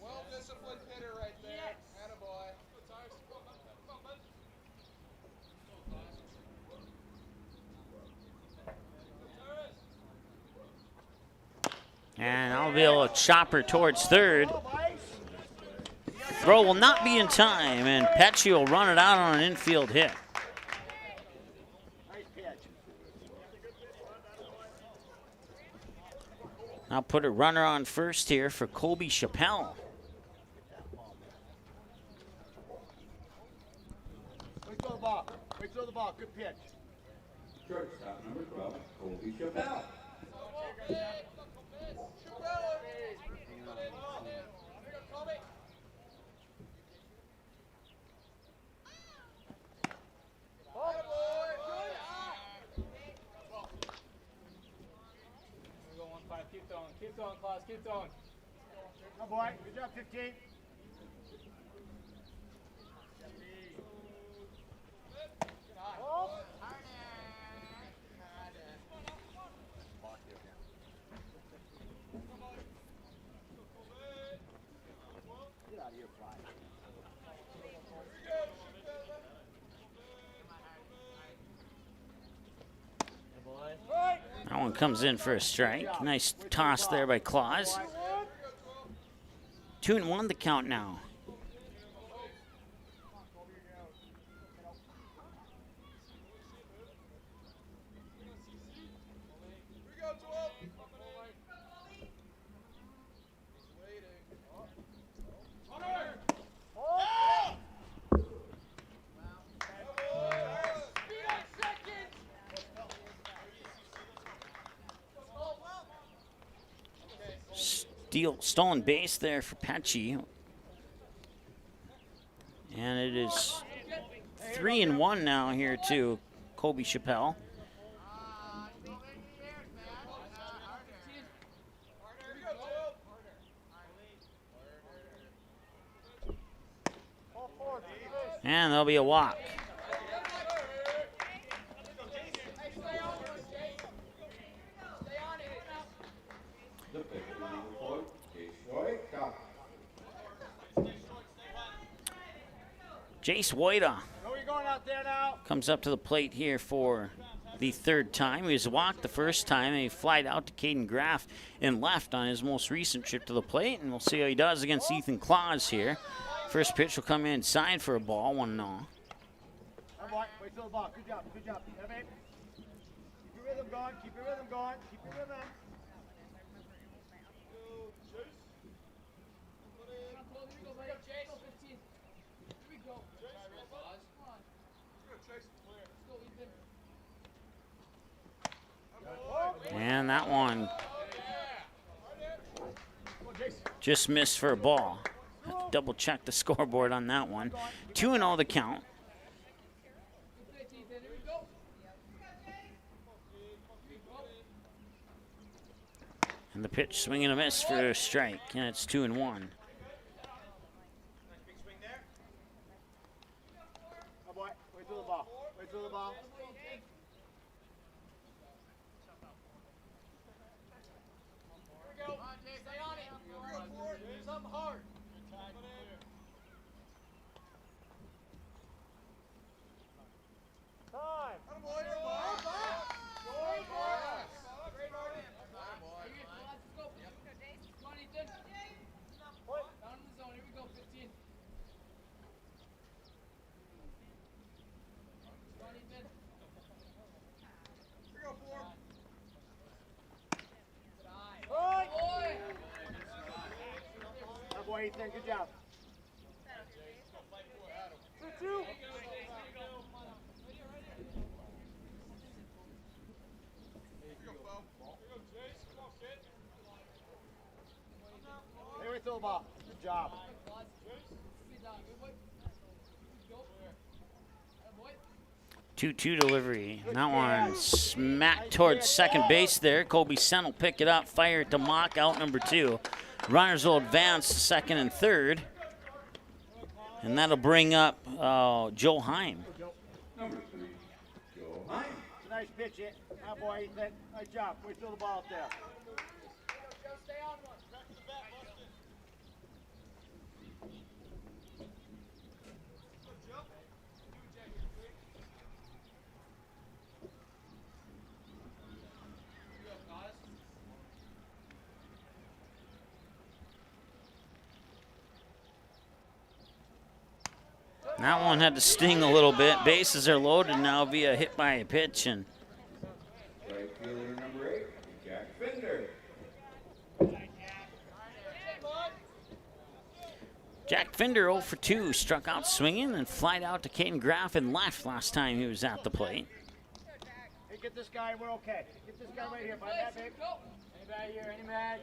Well-disciplined hitter right there. Attaboy. And I'll be able to chop her towards third. Throw will not be in time, and Petchy will run it out on an infield hit. I'll put a runner on first here for Colby Chappelle. Quick throw the ball. Quick throw the ball. Good pitch. Shortstop number 12, Colby Chappelle. Keep going, Claus. Keep going. Oh boy, good job, 15. Get out of here, fly. That one comes in for a strike. Nice toss there by Claus. 2-1 the count now. Stolen base there for Pecci. And it is 3-1 now here to Kobe Chappelle. And there'll be a walk. Jace Woida comes up to the plate here for the third time. He was walked the first time, and he flied out to Kaden Graf and left on his most recent trip to the plate, and we'll see how he does against Ethan Claus here. First pitch will come inside for a ball, 1-0. Wait till the ball. Good job. Good job. Yeah, babe. Keep your rhythm going. Keep your rhythm going. Keep your rhythm. And that one just missed for a ball. Have to double check the scoreboard on that one. 2-0 the count. And the pitch swing and a miss for a strike, and it's 2-1. Oh boy, wait till the ball. Wait till the ball. Ethan, good job. 2-2. Hey, wait till the ball. Good job. 2-2 delivery. That one smacked towards second base there. Kobe Sen will pick it up, fire it to Mock, out number 2. Runners will advance to second and third. And that'll bring up Joe Heim. Number 3, Joe Heim. Nice pitch, it. Oh boy, Ethan. Nice job. Wait till the ball up there. Stay on one. That one had to sting a little bit. Bases are loaded now via hit by a pitch. And Right fielder number 8, Jack Fender. Jack Fender 0 for 2, struck out swinging and flied out to Kaden Graf and left last time he was at the plate. Hey, get this guy, we're okay. Get this guy right here. Find that, babe. Any bag here, any bag.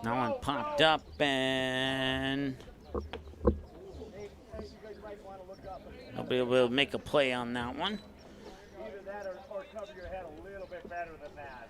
That one popped up, and they'll be able to make a play on that one. Either that or cover your head a little bit better than that.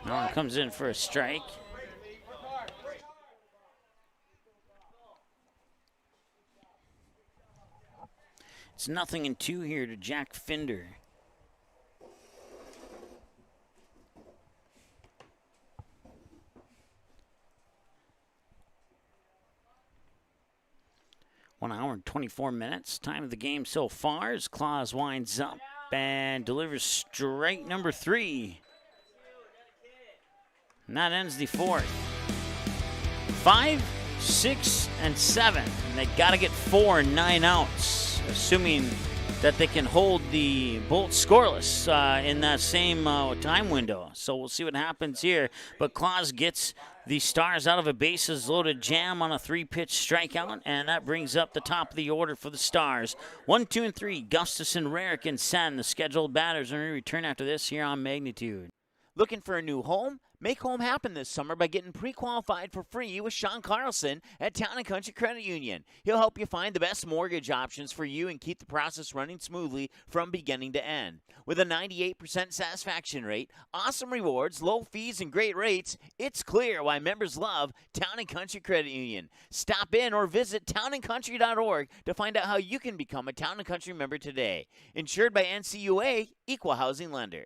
That one comes in for a strike. It's 0-2 here to Jack Finder. One hour and 24 minutes. Time of the game so far as Claus winds up and delivers strike number 3. And that ends the 4th. 5, 6, and 7. And they got to get 4 and 9 outs, assuming that they can hold the Bolts scoreless in that same time window. So we'll see what happens here. But Claus gets the Stars out of a bases-loaded jam on a 3-pitch strikeout, and that brings up the top of the order for the Stars. 1, 2, and 3, Gustafson, Rarick, and Sen, the scheduled batters, are going to return after this here on Magnitude. Looking for a new home? Make home happen this summer by getting pre-qualified for free with Sean Carlson at Town & Country Credit Union. He'll help you find the best mortgage options for you and keep the process running smoothly from beginning to end. With a 98% satisfaction rate, awesome rewards, low fees, and great rates, it's clear why members love Town & Country Credit Union. Stop in or visit townandcountry.org to find out how you can become a Town & Country member today. Insured by NCUA, Equal Housing Lender.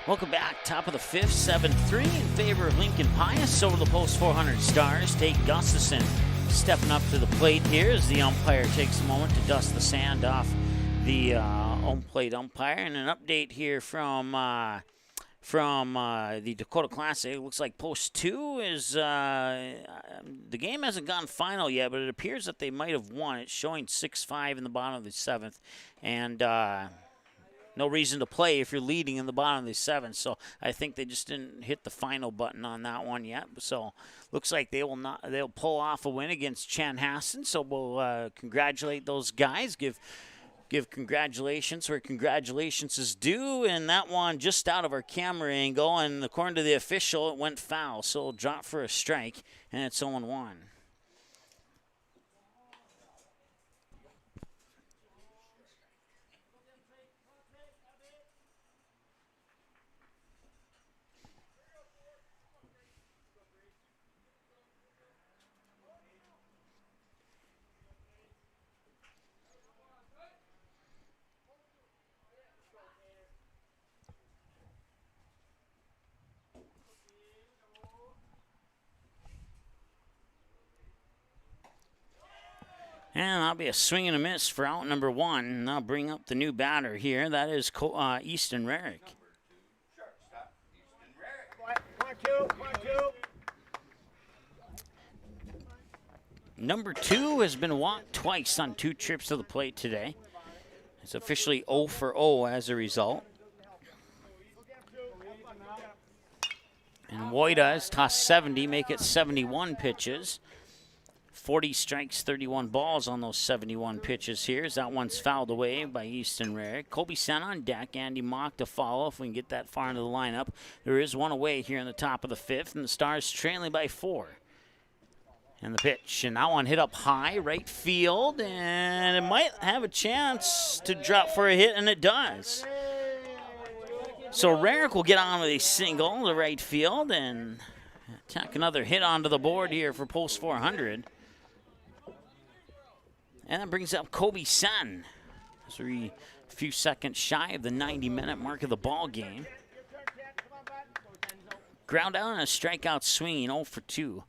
Welcome back. Top of the 5th, 7-3 in favor of Lincoln Pius over the post 400 Stars. Tate Gustafson stepping up to the plate here as the umpire takes a moment to dust the sand off the home plate umpire. And an update here from the Dakota Classic. It looks like post 2 is the game hasn't gone final yet, but it appears that they might have won. It's showing 6-5 in the bottom of the 7th, and no reason to play if you're leading in the bottom of the 7th. So I think they just didn't hit the final button on that one yet. So looks like they'll pull off a win against Chanhassen. So we'll congratulate those guys. Give congratulations where congratulations is due. And that one just out of our camera angle, and according to the official, it went foul. So it'll drop for a strike, and it's 0-1. And that'll be a swing and a miss for out number 1. And I'll bring up the new batter here. That is Easton Rarick. Number 2 has been walked twice on 2 trips to the plate today. It's officially 0 for 0 as a result. And Woida has tossed 70, make it 71 pitches. 40 strikes, 31 balls on those 71 pitches here. As that one's fouled away by Easton Rarick. Kobe Sen on deck. Andy Mock to follow if we can get that far into the lineup. There is one away here in the top of the 5th, and the Stars trailing by 4. And the pitch, and that one hit up high, right field, and it might have a chance to drop for a hit, and it does. So Rarick will get on with a single to right field and tack another hit onto the board here for post 400. And that brings up Kobe Sen. So a few seconds shy of the 90-minute mark of the ball game. Ground out on a strikeout swinging, 0 for 2.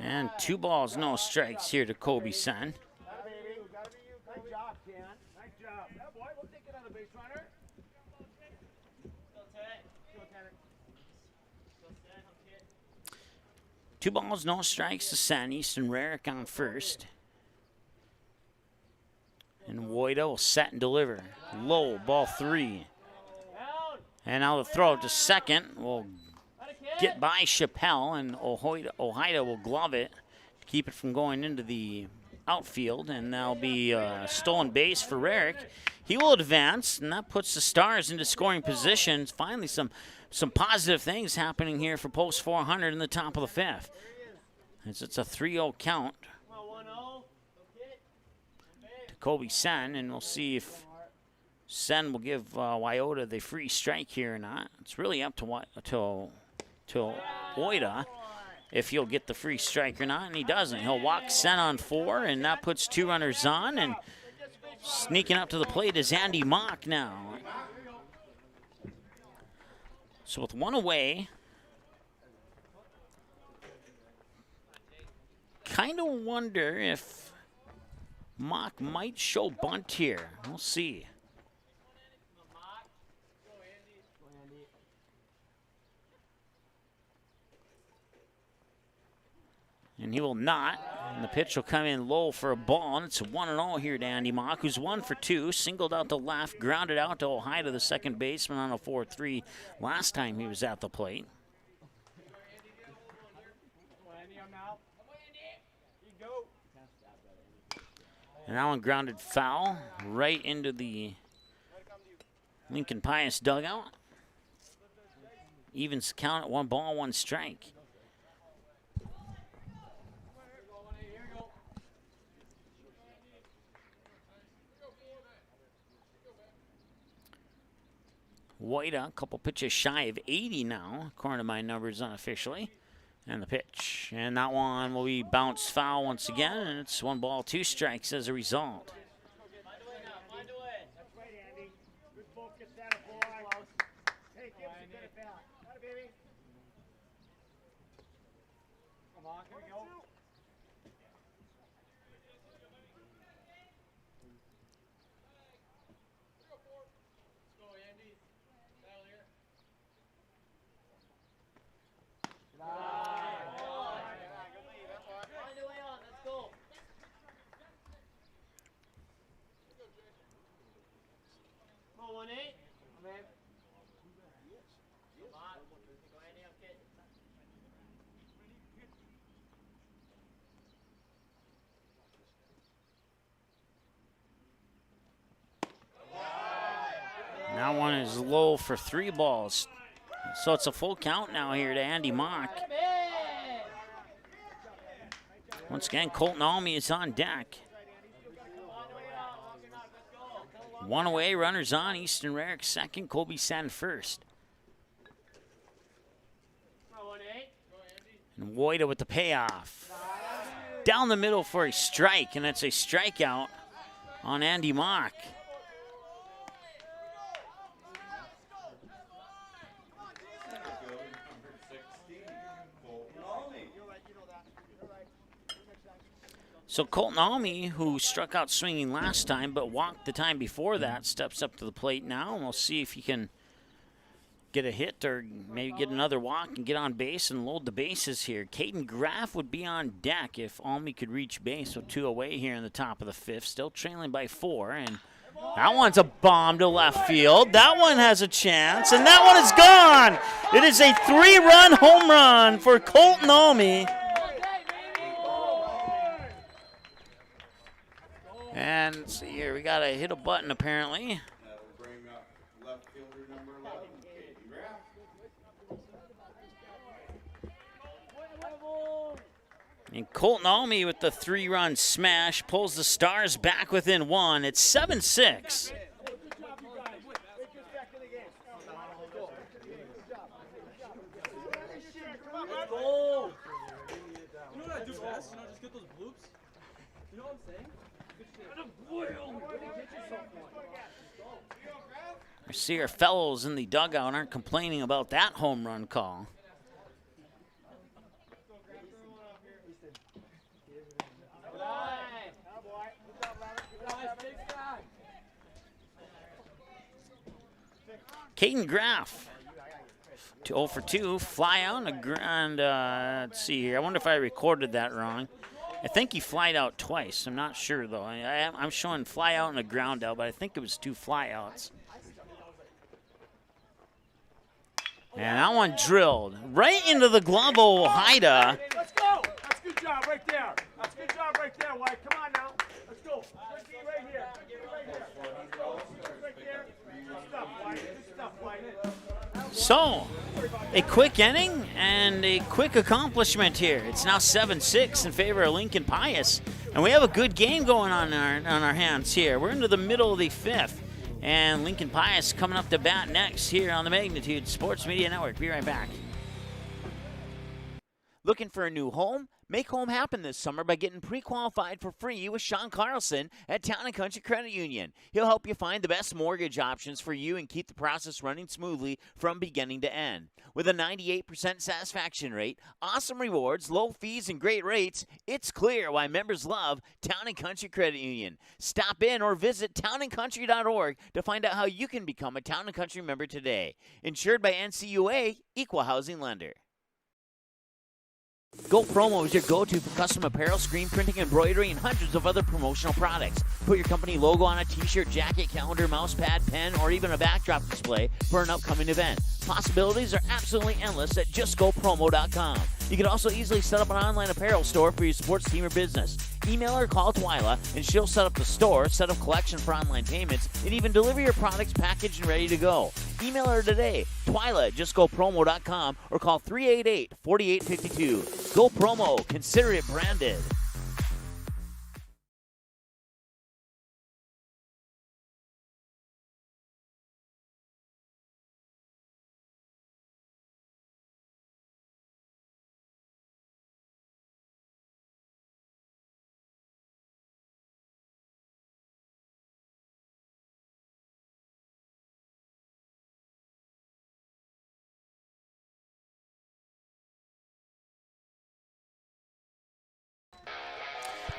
And 2 balls, no strikes here to Kobe Sen. Nice job, Ken. Nice job. That boy, we'll take another base runner. Two balls, no strikes to Sen. Easton Rarick on first. And Weigel will set and deliver. Low, ball 3. And now the throw to second will get by Chappelle, and Ojeda will glove it to keep it from going into the outfield, and that'll be a stolen base for Rarick. He will advance, and that puts the Stars into scoring positions. Finally, some positive things happening here for post 400 in the top of the 5th. As it's a 3-0 count to Kobe Sen, and we'll see if Sen will give Wyota the free strike here or not. It's really up to Oida if he'll get the free strike or not, and he doesn't. He'll walk Sen on 4, and that puts 2 runners on, and sneaking up to the plate is Andy Mock now. So with 1 away, kind of wonder if Mock might show bunt here. We'll see. And he will not. And the pitch will come in low for a ball. And it's 1-0 here to Andy Mock, who's 1 for 2. Singled out to left, grounded out to Ojeda, the second baseman, on a 4-3 last time he was at the plate. And that one grounded foul right into the Lincoln Pius dugout. Evens count at 1 ball, 1 strike. Weida, a couple pitches shy of 80 now, according to my numbers unofficially. And the pitch. And that one will be bounced foul once again, and it's 1 ball, 2 strikes as a result. That one is low for 3 balls. So it's a full count now here to Andy Mock. Once again, Colton Almy is on deck. 1 away, runners on. Easton Rarick second, Kobe Sen first. And Weida with the payoff. Down the middle for a strike, and that's a strikeout on Andy Mock. So Colton Almy, who struck out swinging last time but walked the time before that, steps up to the plate now, and we'll see if he can get a hit or maybe get another walk and get on base and load the bases here. Kaden Graf would be on deck if Almy could reach base with 2 away here in the top of the 5th, still trailing by 4, and that one's a bomb to left field. That one has a chance, and that one is gone. It is a 3-run home run for Colton Almy. And let's see here, we got to hit a button apparently. That'll bring up left fielder number 11, Kaden Graf. And Colton Almy with the 3-run smash pulls the Stars back within 1. It's 7-6. I see our fellows in the dugout aren't complaining about that home run call. Kaden Graf, 0 for 2, fly out on the ground. Let's see here. I wonder if I recorded that wrong. I think he flied out twice. I'm not sure, though. I'm showing fly out and a ground out, but I think it was 2 flyouts. And that one drilled right into the glove of Haida. Let's go. That's a good job right there. That's a good job right there, White. Come on now. Let's go. Right here. Right here. Right there. Good stuff, White. Good stuff, White. So, a quick inning and a quick accomplishment here. It's now 7-6 in favor of Lincoln Pius. And we have a good game going on our hands here. We're into the middle of the 5th. And Lincoln Pius coming up to bat next here on the Magnitude Sports Media Network. Be right back. Looking for a new home? Make home happen this summer by getting pre-qualified for free with Sean Carlson at Town & Country Credit Union. He'll help you find the best mortgage options for you and keep the process running smoothly from beginning to end. With a 98% satisfaction rate, awesome rewards, low fees, and great rates, it's clear why members love Town & Country Credit Union. Stop in or visit townandcountry.org to find out how you can become a Town & Country member today. Insured by NCUA, Equal Housing Lender. Go Promo is your go-to for custom apparel, screen printing, embroidery, and hundreds of other promotional products. Put your company logo on a t-shirt, jacket, calendar, mouse pad, pen, or even a backdrop display for an upcoming event. Possibilities are absolutely endless at justgopromo.com. You can also easily set up an online apparel store for your sports team or business. Email or call Twyla, and she'll set up the store, set up collection for online payments, and even deliver your products packaged and ready to go. Email her today, Twyla at justgopromo.com, or call 388-4852. Go Promo. Consider it branded.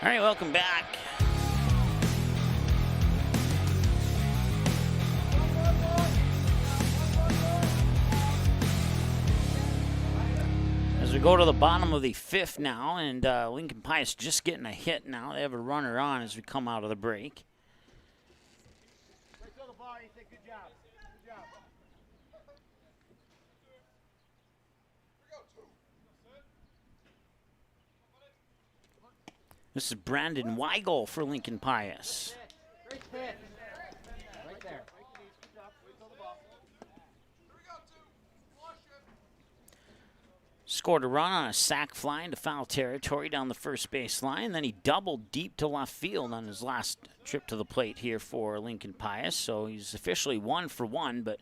All right, welcome back. As we go to the bottom of the 5th now, and Lincoln Pius just getting a hit now. They have a runner on as we come out of the break. Good job. Good job. This is Brandon Weigel for Lincoln Pius. Great hit. Right there. Scored a run on a sac fly into foul territory down the first base line. Then he doubled deep to left field on his last trip to the plate here for Lincoln Pius. So he's officially 1 for 1, but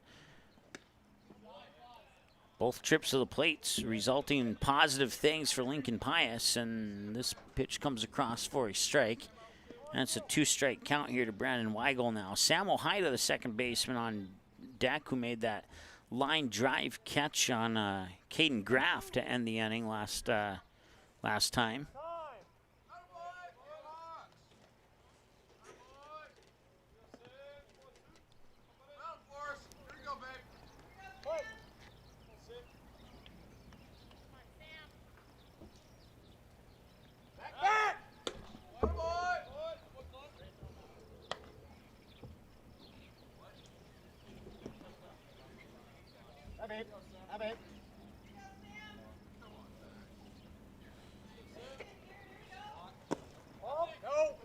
both trips to the plates resulting in positive things for Lincoln Pius, and this pitch comes across for a strike. And it's a 2-strike count here to Brandon Weigel now. Samuel Haida, the second baseman on deck, who made that line drive catch on Kaden Graf to end the inning last time. Have it. Oh, no.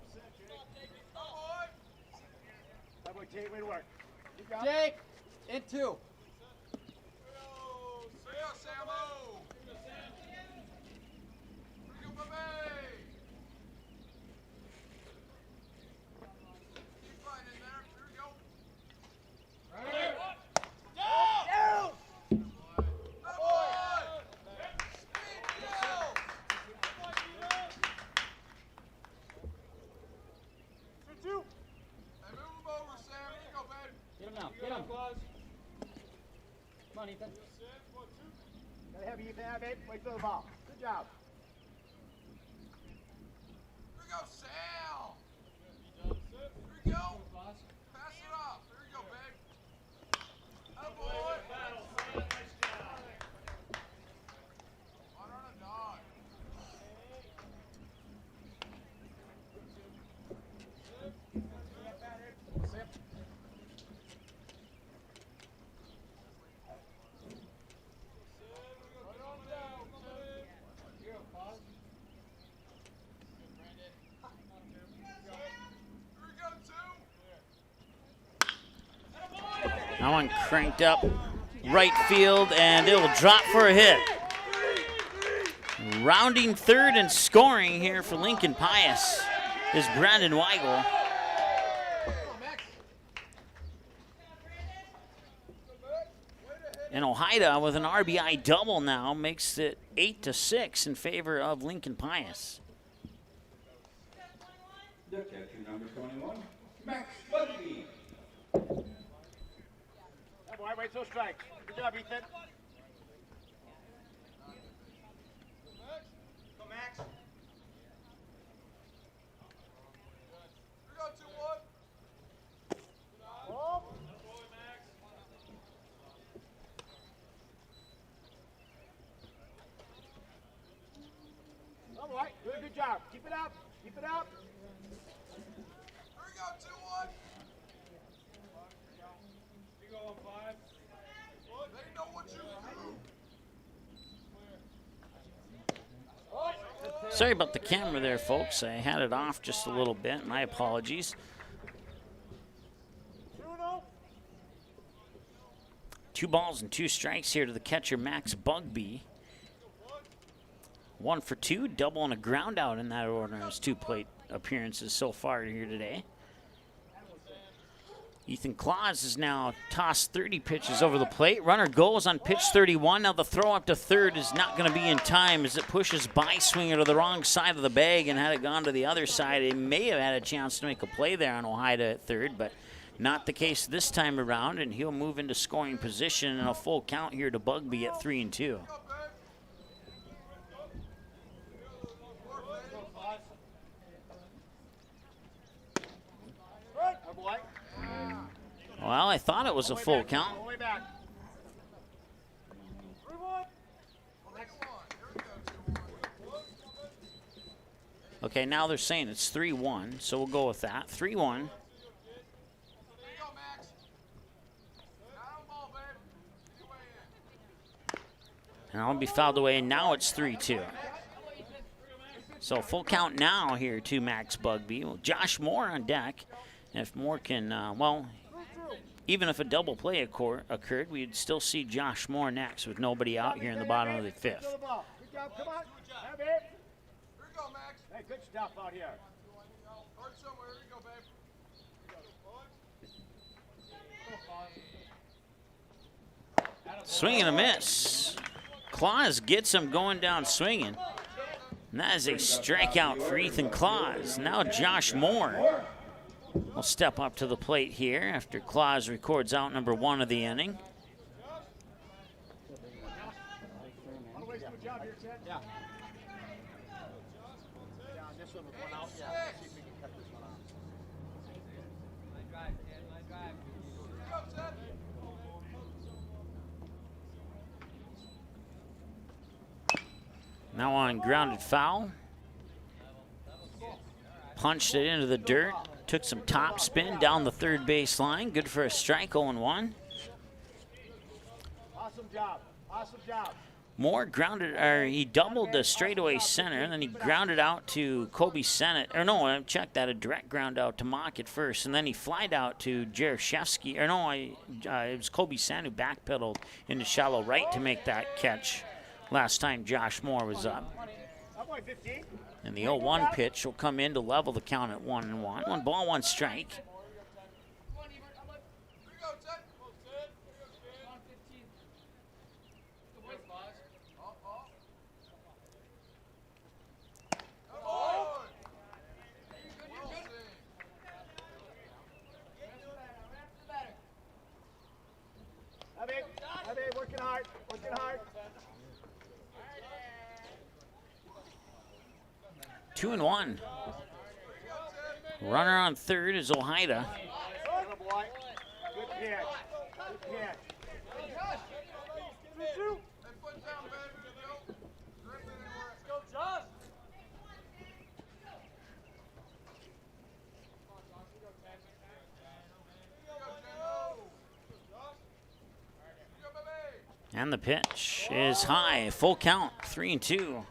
That boy, Jake, way to work. Jake, in 2. Get him. Come on, Ethan. Gotta have Ethan, have it. Wait for the ball. Good job. Here we go, Sal. Here we go. Pass it off. Here we go, babe. Oh, boy. One on a dog. That one cranked up right field, and it'll drop for a hit. Rounding third and scoring here for Lincoln Pius is Brandon Weigel. And Ojeda with an RBI double now makes it 8-6 in favor of Lincoln Pius. The catcher, number 21, Max Budby. Boy, wait till strike. Good job, Ethan. Go, Max. Here we go, 2-1. Oh. All right, do a good job. Keep it up. Keep it up. Here we go, 2-1. You go on 5. They know what you do. Sorry about the camera there, folks. I had it off just a little bit. My apologies. 2 balls and 2 strikes here to the catcher, Max Bugby. 1 for 2, double and a ground out in that order in his 2 plate appearances so far here today. Ethan Claus has now tossed 30 pitches over the plate. Runner goes on pitch 31. Now the throw up to third is not going to be in time as it pushes by swinger to the wrong side of the bag, and had it gone to the other side, it may have had a chance to make a play there on Ojeda at third, but not the case this time around, and he'll move into scoring position in a full count here to Bugby at 3-2. Well, I thought it was a full count. Okay, now they're saying it's 3-1, so we'll go with that. 3-1. And I'll be fouled away, and now it's 3-2. So full count now here to Max Bugby. Well, Josh Moore on deck. And if Moore can, well, even if a double play occurred, we'd still see Josh Moore next with nobody out here in the bottom of the 5th. Good job, come on. Have it. Here we go, Max. Hey, good stuff out here. Hard somewhere. Here you go, babe. Swing and a miss. Claus gets him going down swinging. And that is a strikeout for Ethan Claus. Now Josh Moore will step up to the plate here after Claus records out number 1 of the inning. Now on grounded foul. Punched it into the dirt. Took some top spin down the third base line. Good for a strike, 0-1. Awesome job. Awesome job. Moore grounded, or he doubled the straightaway center, and then he grounded out to Kobe Sennett. Or no, check that, a direct ground out to Mock at first, and then he flied out to Jerichoski. Or no, it was Kobe Sennett who backpedaled into shallow right to make that catch last time Josh Moore was up. boy, 15. And the 0-1 pitch will come in to level the count at 1-1. 1 ball, 1 strike. Working hard, working hard. 2-1. Runner on third is Ojeda. Good catch. Good catch. Go, Josh! And the pitch is high. Full count. 3-2.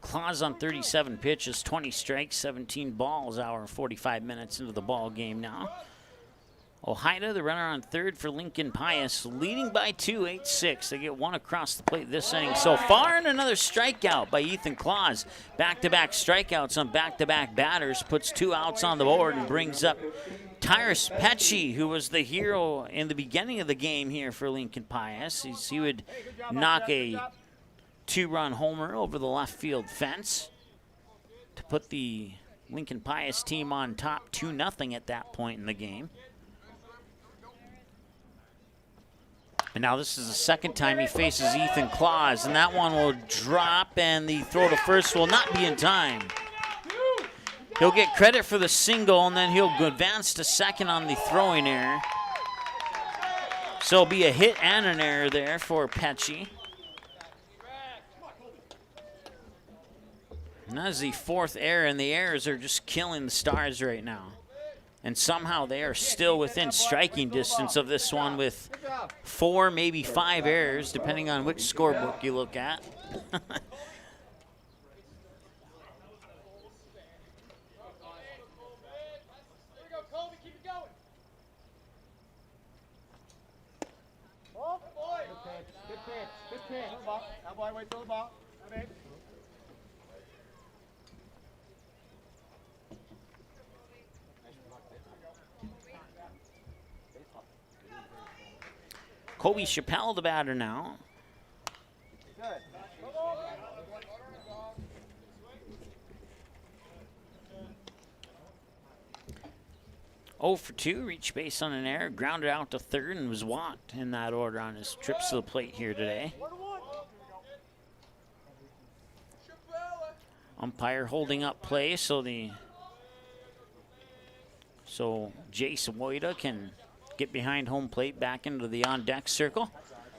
Claus on 37 pitches, 20 strikes, 17 balls. Hour 45 minutes into the ball game now. Ojeda, the runner on third for Lincoln Pius, leading by 2, 8-6. They get one across the plate this inning so far, and another strikeout by Ethan Claus. Back-to-back strikeouts on back-to-back batters, puts 2 outs on the board and brings up Tyrus Pesci, who was the hero in the beginning of the game here for Lincoln Pius. He would knock a 2-run homer over the left field fence to put the Lincoln Pius team on top 2-0 at that point in the game. And now this is the second time he faces Ethan Claus, and that one will drop, and the throw to first will not be in time. He'll get credit for the single, and then he'll advance to second on the throwing error. So it'll be a hit and an error there for Pesci. And that is the 4th error, and the errors are just killing the Stars right now. And somehow they are still within striking distance of this one with 4, maybe 5 errors, depending on which scorebook you look at. That boy, wait till the ball. Kobe Chappelle, the batter now. Good. 0 for 2, reached base on an error, grounded out to third, and was walked in that order on his trips to the plate here today. Umpire holding up play so Jason Woida can get behind home plate back into the on-deck circle.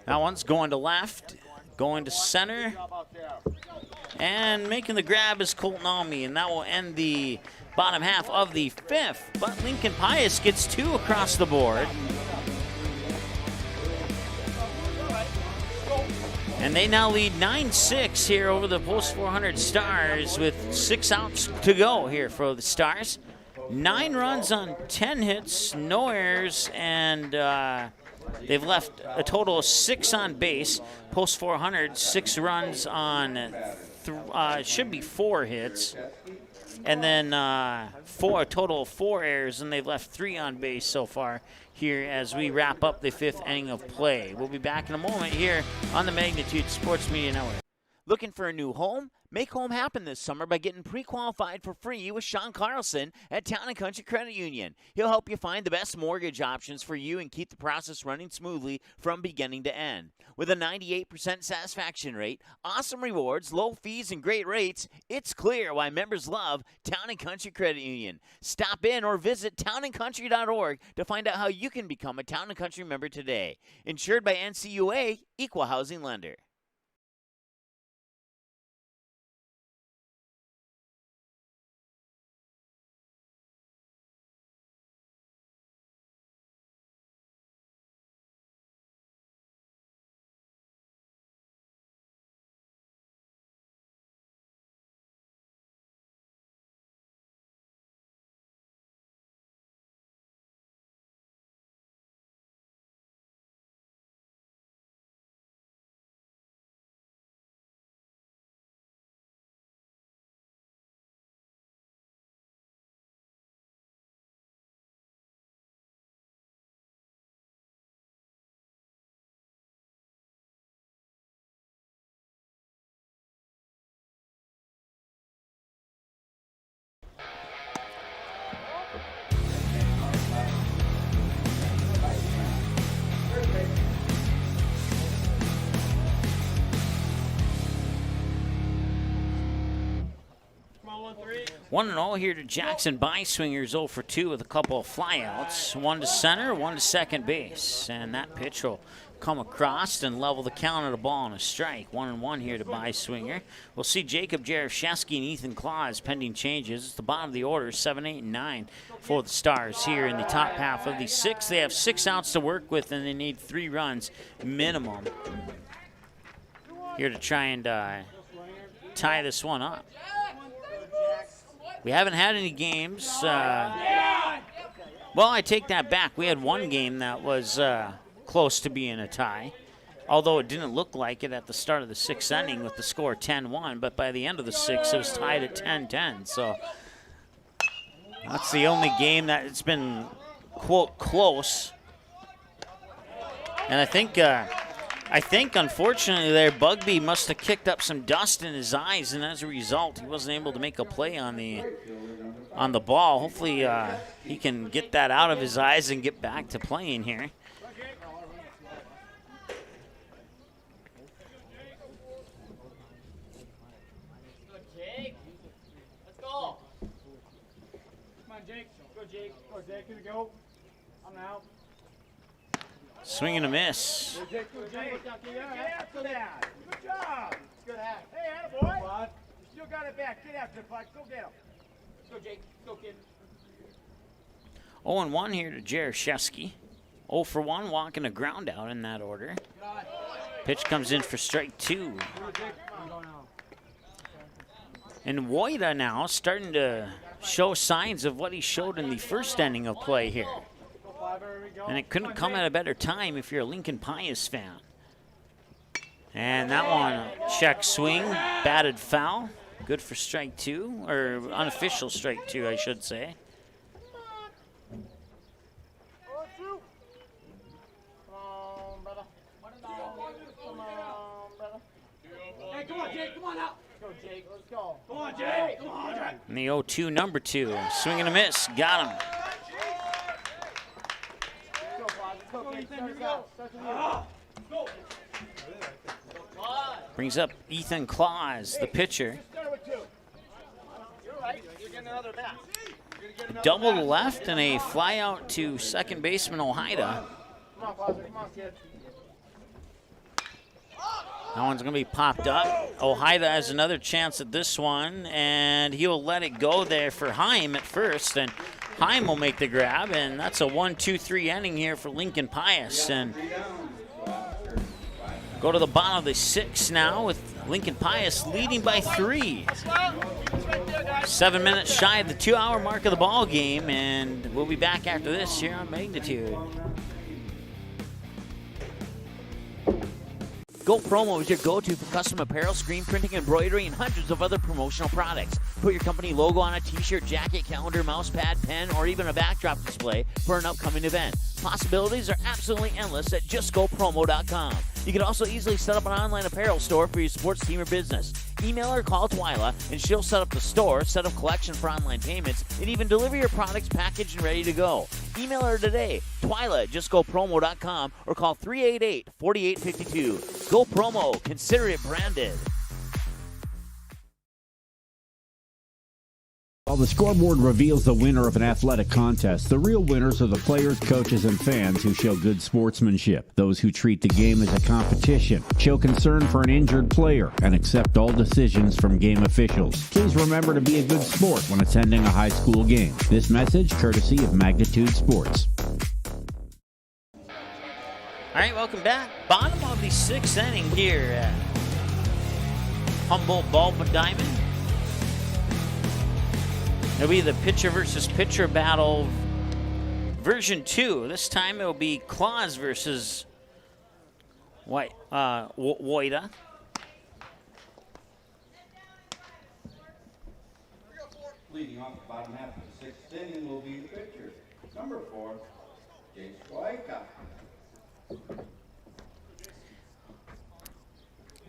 That one's going to left, going to center, and making the grab is Colton Almy, and that will end the bottom half of the 5th. But Lincoln Pius gets 2 across the board. And they now lead 9-6 here over the Post 400 Stars with 6 outs to go here for the Stars. 9 runs on 10 hits, no errors, and they've left a total of 6 on base. Post 400, 6 runs on, should be 4 hits. And then a total of 4 errors, and they've left 3 on base so far here as we wrap up the 5th inning of play. We'll be back in a moment here on the Magnitude Sports Media Network. Looking for a new home? Make home happen this summer by getting pre-qualified for free with Sean Carlson at Town & Country Credit Union. He'll help you find the best mortgage options for you and keep the process running smoothly from beginning to end. With a 98% satisfaction rate, awesome rewards, low fees, and great rates, it's clear why members love Town & Country Credit Union. Stop in or visit townandcountry.org to find out how you can become a Town & Country member today. Insured by NCUA, Equal Housing Lender. 1-0 here to Jackson. Byswingers 0 for 2 with a couple of flyouts. One to center, one to second base. And that pitch will come across and level the count of the ball on a strike. 1-1 here to Byswinger. We'll see Jacob Jerichoski and Ethan Claus pending changes. It's the bottom of the order, 7, 8, and 9 for the Stars here in the top half of the 6th. They have 6 outs to work with, and they need 3 runs minimum here to try and tie this one up. We haven't had any games. Well, I take that back. We had one game that was close to being a tie, although it didn't look like it at the start of the 6th inning with the score 10-1, but by the end of the 6th, it was tied at 10-10. So that's the only game that it's been, quote, close. And I think, unfortunately, there, Bugby must have kicked up some dust in his eyes, and as a result, he wasn't able to make a play on the ball. Hopefully, he can get that out of his eyes and get back to playing here. Go. I'm out. Swing and a miss. Go, Jake. Get after that. Good job. Good hat. Hey, attaboy. You still got it back. Get after it, Bud. Go get him. Go, Jake. Go, kid. 0-1 here to Jerichoski. 0 for 1, walking a ground out in that order. Pitch comes in for strike 2. And Woida now starting to show signs of what he showed in the first inning of play here. And it couldn't come at a better time if you're a Lincoln Pius fan. And that one, check swing, batted foul. Good for strike 2, or unofficial strike 2, I should say. Hey, come on, Jake. Come on out. Let's go, Jake. Let's go. Come on, Jake. Come on, Jake. And the 0-2, number 2. Swing and a miss. Got him. Brings up Ethan Claus, the pitcher. Double left and a fly out to second baseman Ojeda. That one's going to be popped up. Ojeda has another chance at this one, and he'll let it go there for Heim at first, and Heim will make the grab, and that's a 1-2-3 inning here for Lincoln Pius. And go to the bottom of the 6th now with Lincoln Pius leading by 3. 7 minutes shy of the 2-hour mark of the ball game, and we'll be back after this here on Magnitude. Go Promo is your go-to for custom apparel, screen printing, embroidery, and hundreds of other promotional products. Put your company logo on a t-shirt, jacket, calendar, mouse pad, pen, or even a backdrop display for an upcoming event. Possibilities are absolutely endless at justgopromo.com. You can also easily set up an online apparel store for your sports team or business. Email or call Twyla, and she'll set up the store, set up collection for online payments, and even deliver your products packaged and ready to go. Email her today, Twyla at justgopromo.com, or call 388-4852. Go Promo. Consider it branded. While the scoreboard reveals the winner of an athletic contest, the real winners are the players, coaches, and fans who show good sportsmanship. Those who treat the game as a competition, show concern for an injured player, and accept all decisions from game officials. Please remember to be a good sport when attending a high school game. This message courtesy of Magnitude Sports. All right, welcome back. Bottom of the 6th inning here at Humboldt Ball Diamond. It'll be the pitcher versus pitcher battle version 2. This time it'll be Claus versus Woida. Leading off the bottom half of the 6th inning will be the pitcher, number 4, Jerichoski.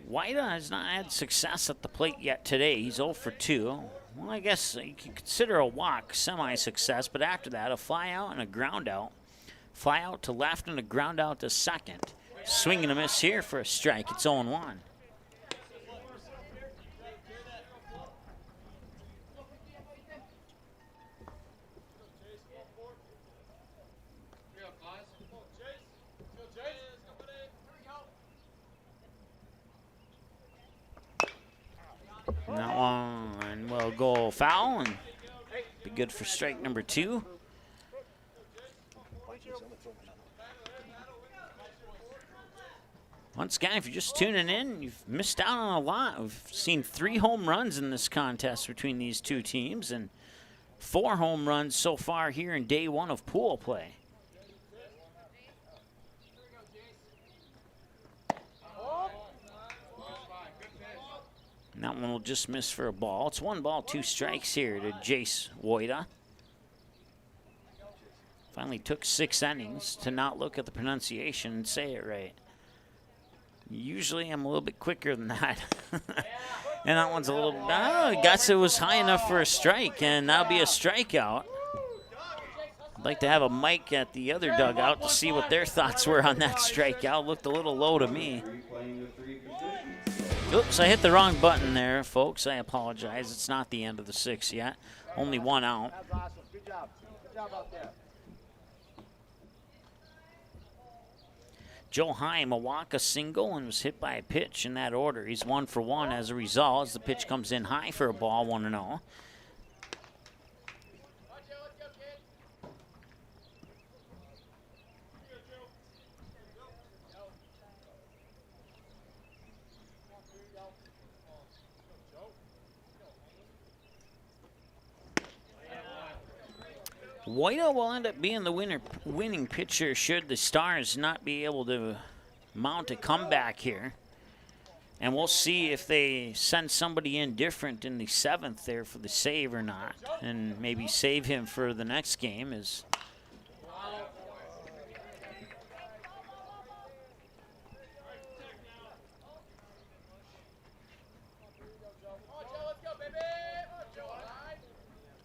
Woida has not had success at the plate yet today. He's 0 for 2. Well, I guess you can consider a walk semi-success, but after that, a fly out and a ground out. Fly out to left and a ground out to second. Swing and a miss here for a strike. It's 0-1. foul and be good for strike number 2. Once again, if you're just tuning in, you've missed out on a lot. We've seen 3 home runs in this contest between these two teams and 4 home runs so far here in day 1 of pool play. And that one will just miss for a ball. It's 1 ball, 2 strikes here to Jace Wojda. Finally took 6 innings to not look at the pronunciation and say it right. Usually I'm a little bit quicker than that. And that one's a little, I guess it was high enough for a strike, and that'll be a strikeout. I'd like to have a mic at the other dugout to see what their thoughts were on that strikeout. Looked a little low to me. Oops, I hit the wrong button there, folks. I apologize. It's not the end of the 6th yet. Only 1 out. That's awesome. Good job. Good job out there. Joe Heim, a walk, a single, and was hit by a pitch in that order. He's 1 for 1 as a result as the pitch comes in high for a ball, 1-0. Wojda will end up being the winning pitcher should the Stars not be able to mount a comeback here. And we'll see if they send somebody in different in the 7th there for the save or not. And maybe save him for the next game. As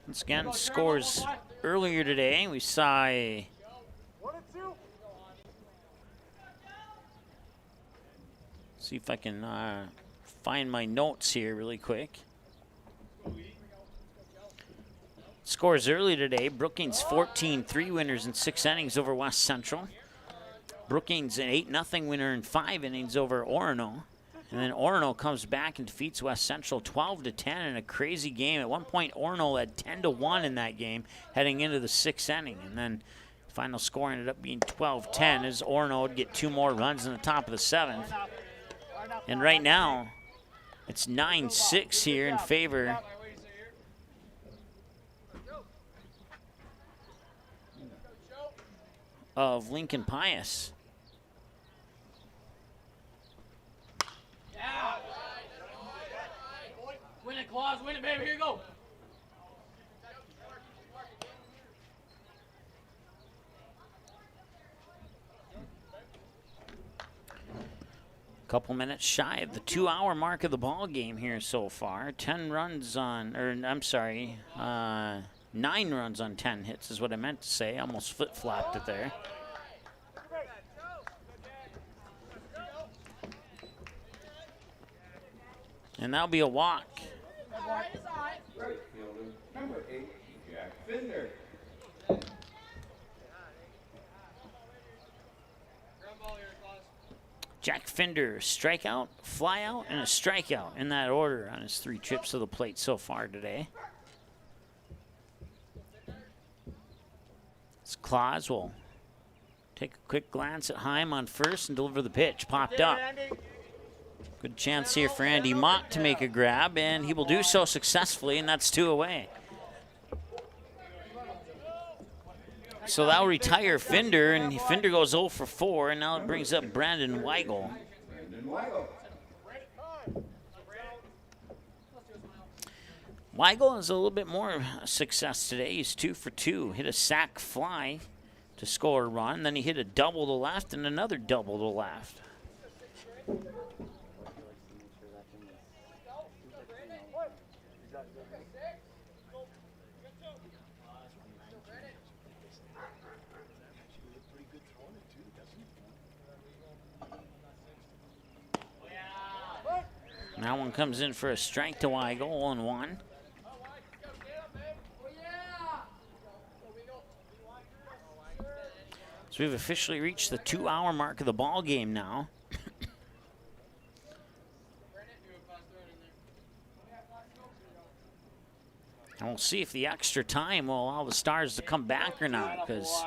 once again, scores earlier today. We saw a see if I can find my notes here really quick. Scores early today. Brookings 14-3 winners in 6 innings over West Central. Brookings an 8-0 winner in 5 innings over Orono. And then Orono comes back and defeats West Central 12-10 in a crazy game. At one point, Orono had 10-1 in that game heading into the 6th inning. And then the final score ended up being 12-10 as Orono would get 2 more runs in the top of the 7th. And right now, it's 9-6 here in favor of Lincoln Pius. Win it, Claus. Win it, baby. Here you go. Couple minutes shy of the 2-hour mark of the ball game here so far. 10 runs on, or I'm sorry, 9 runs on 10 hits is what I meant to say. Almost flip-flopped it there. And that'll be a walk. Right fielder, number 8, Jack Fender. Jack Fender, strikeout, flyout, and a strikeout in that order on his 3 trips to the plate so far today. As Claus will take a quick glance at Heim on first and deliver the pitch. Popped up. Good chance here for Andy Mott to make a grab, and he will do so successfully, and that's 2 away. So that'll retire Fender, and Fender goes 0 for 4, and now it brings up Brandon Weigel. Weigel has a little bit more success today. He's 2 for 2. Hit a sac fly to score a run, then he hit a double to left and another double to left. That one comes in for a strike to Weigel, 0-1. So we've officially reached the 2-hour mark of the ball game now. And we'll see if the extra time will allow the Stars to come back or not, because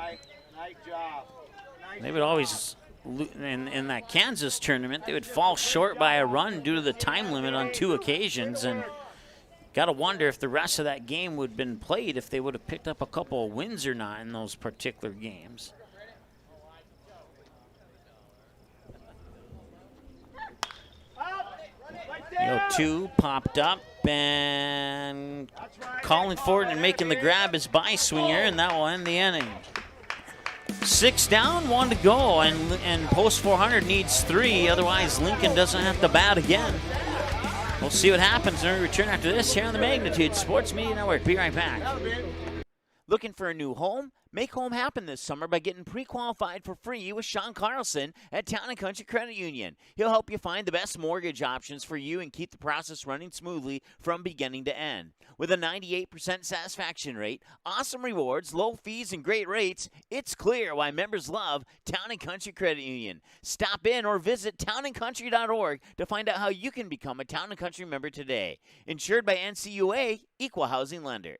they would always, in that Kansas tournament, they would fall short by a run due to the time limit on 2 occasions. And got to wonder if the rest of that game would have been played, if they would have picked up a couple of wins or not in those particular games. Two popped up, and calling for it and making the grab is By-Swinger, and that will end the inning. 6 down, 1 to go, and post 400 needs 3, otherwise Lincoln doesn't have to bat again. We'll see what happens when we return after this here on the Magnitude Sports Media Network. Be right back. Looking for a new home? Make home happen this summer by getting pre-qualified for free with Sean Carlson at Town & Country Credit Union. He'll help you find the best mortgage options for you and keep the process running smoothly from beginning to end. With a 98% satisfaction rate, awesome rewards, low fees, and great rates, it's clear why members love Town & Country Credit Union. Stop in or visit townandcountry.org to find out how you can become a Town & Country member today. Insured by NCUA, Equal Housing Lender.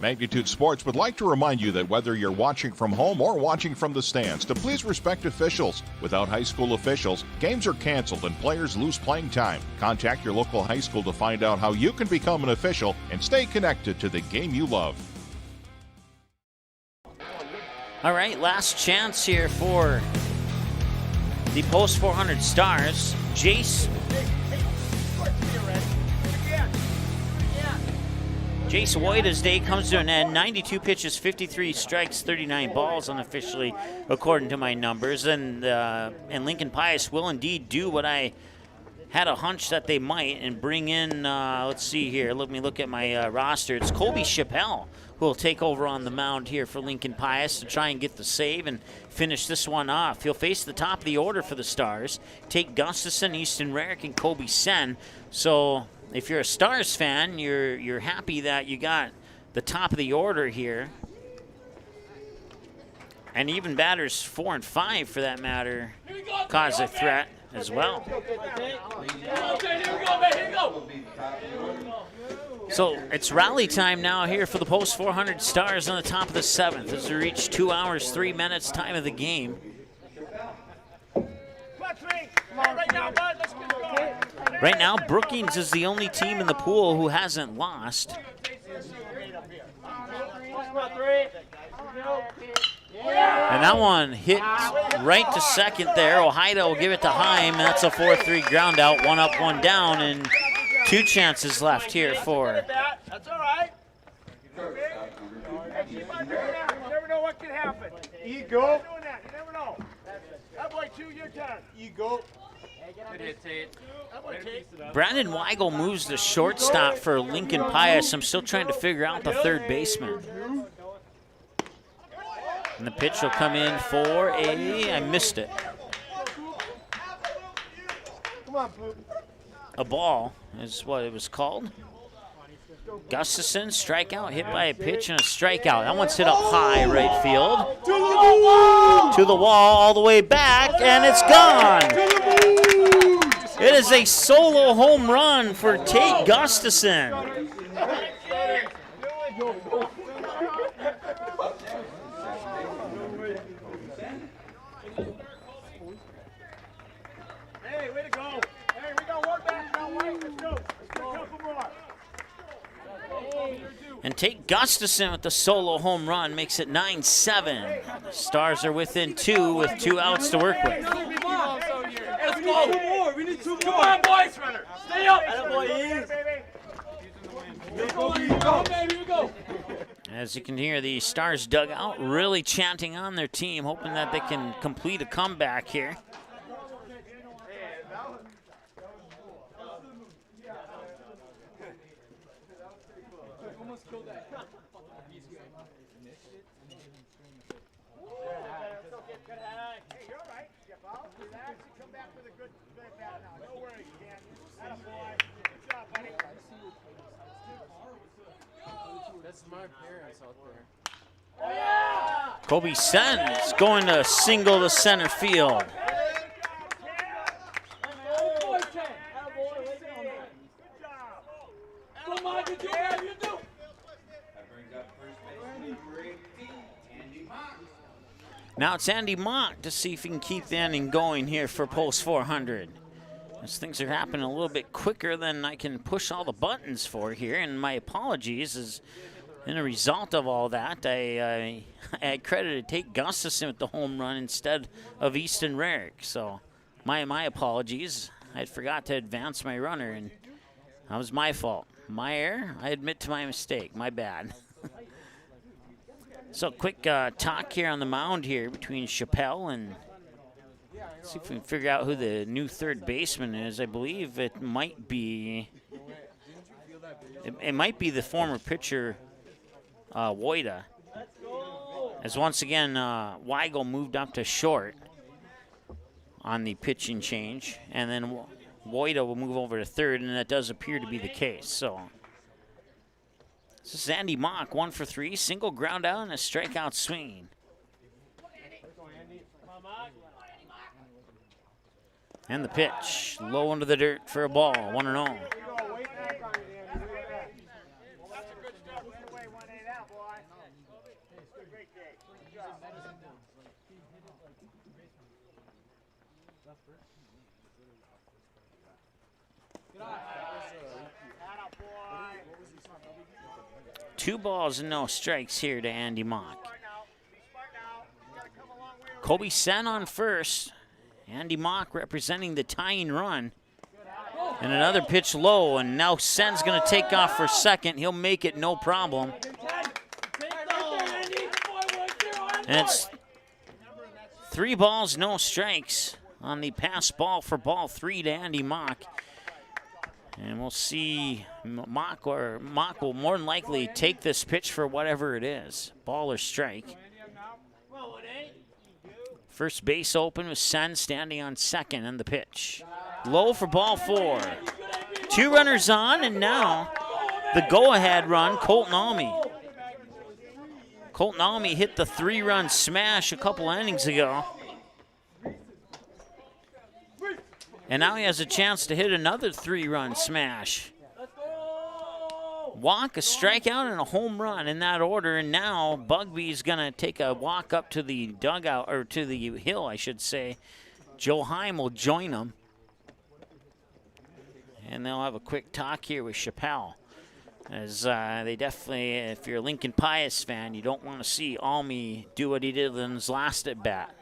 Magnitude Sports would like to remind you that whether you're watching from home or watching from the stands, to please respect officials. Without high school officials, games are canceled and players lose playing time. Contact your local high school to find out how you can become an official and stay connected to the game you love. All right, last chance here for the post 400 Stars. Jace White's day comes to an end. 92 pitches, 53 strikes, 39 balls unofficially, according to my numbers. And Lincoln Pius will indeed do what I had a hunch that they might and bring in, let's see here, let me look at my roster. It's Colby Chappelle who will take over on the mound here for Lincoln Pius to try and get the save and finish this one off. He'll face the top of the order for the Stars. Take Gustafson, Easton Rarick, and Kobe Sen. So if you're a Stars fan, you're happy that you got the top of the order here. And even batters 4 and 5, for that matter, cause a threat as well. So it's rally time now here for the post 400 Stars on the top of the 7th as we reach 2 hours, 3 minutes time of the game. Right now, Brookings is the only team in the pool who hasn't lost. And that one hit right to second there. Ojeda will give it to Heim, and that's a 4-3 ground out. 1 up, 1 down, and 2 chances left here for. That's all right. You never know what can happen. Ego. Doing that. You never know. That boy, 2, your turn. Ego. Brandon Weigel moves the shortstop for Lincoln Pius. I'm still trying to figure out the third baseman. And the pitch will come in for I missed it. A ball is what it was called. Gustafson, strikeout, hit by a pitch and a strikeout. That one's hit up high right field. To the wall, all the way back, and it's gone. It is a solo home run for Tate Gustafson. Hey, way to go. Hey, we got one back now, White. Let's go. Let's go a couple more. And Tate Gustafson with the solo home run makes it 9-7. Stars are within 2 with 2 outs to work with. Let's go. 2 more. We need 2 more. Come on, boys. Stay up. Go, baby. Go. As you can hear, the Stars dugout really chanting on their team, hoping that they can complete a comeback here. Kobe Sen's going to single to center field. Now it's Andy Mock to see if he can keep the inning going here for Post 400. As things are happening a little bit quicker than I can push all the buttons for here, and my apologies as in a result of all that, I had credited Tate Gustafson with the home run instead of Easton Rarick. So my apologies. I forgot to advance my runner, and that was my fault. My error. I admit to my mistake. My bad. So quick talk here on the mound here between Chappelle and see if we can figure out who the new third baseman is. I believe it might be it might be the former pitcher Woida. As once again Weigel moved up to short on the pitching change, and then Woida will move over to third, and that does appear to be the case. So this is Andy Mock, 1 for 3, single ground out and a strikeout swing. And the pitch, low into the dirt for a ball, 1-0. Two balls and no strikes here to Andy Mock. Kobe Sen on first. Andy Mock representing the tying run. And another pitch low, and now Sen's going to take off for second. He'll make it no problem. And it's 3 balls, no strikes on the pass ball for ball 3 to Andy Mock. And we'll see Mock will more than likely take this pitch for whatever it is, ball or strike. First base open with Sen standing on second, and the pitch. Low for ball 4. 2 runners on, and now the go-ahead run, Colton Almy. Colton Almy hit the 3-run smash a couple innings ago. And now he has a chance to hit another 3-run smash. Walk, a strikeout, and a home run in that order. And now Bugby's going to take a walk up to the dugout, or to the hill, I should say. Joe Heim will join him. And they'll have a quick talk here with Chappelle. As they definitely, if you're a Lincoln Pius fan, you don't want to see Almy do what he did in his last at bat.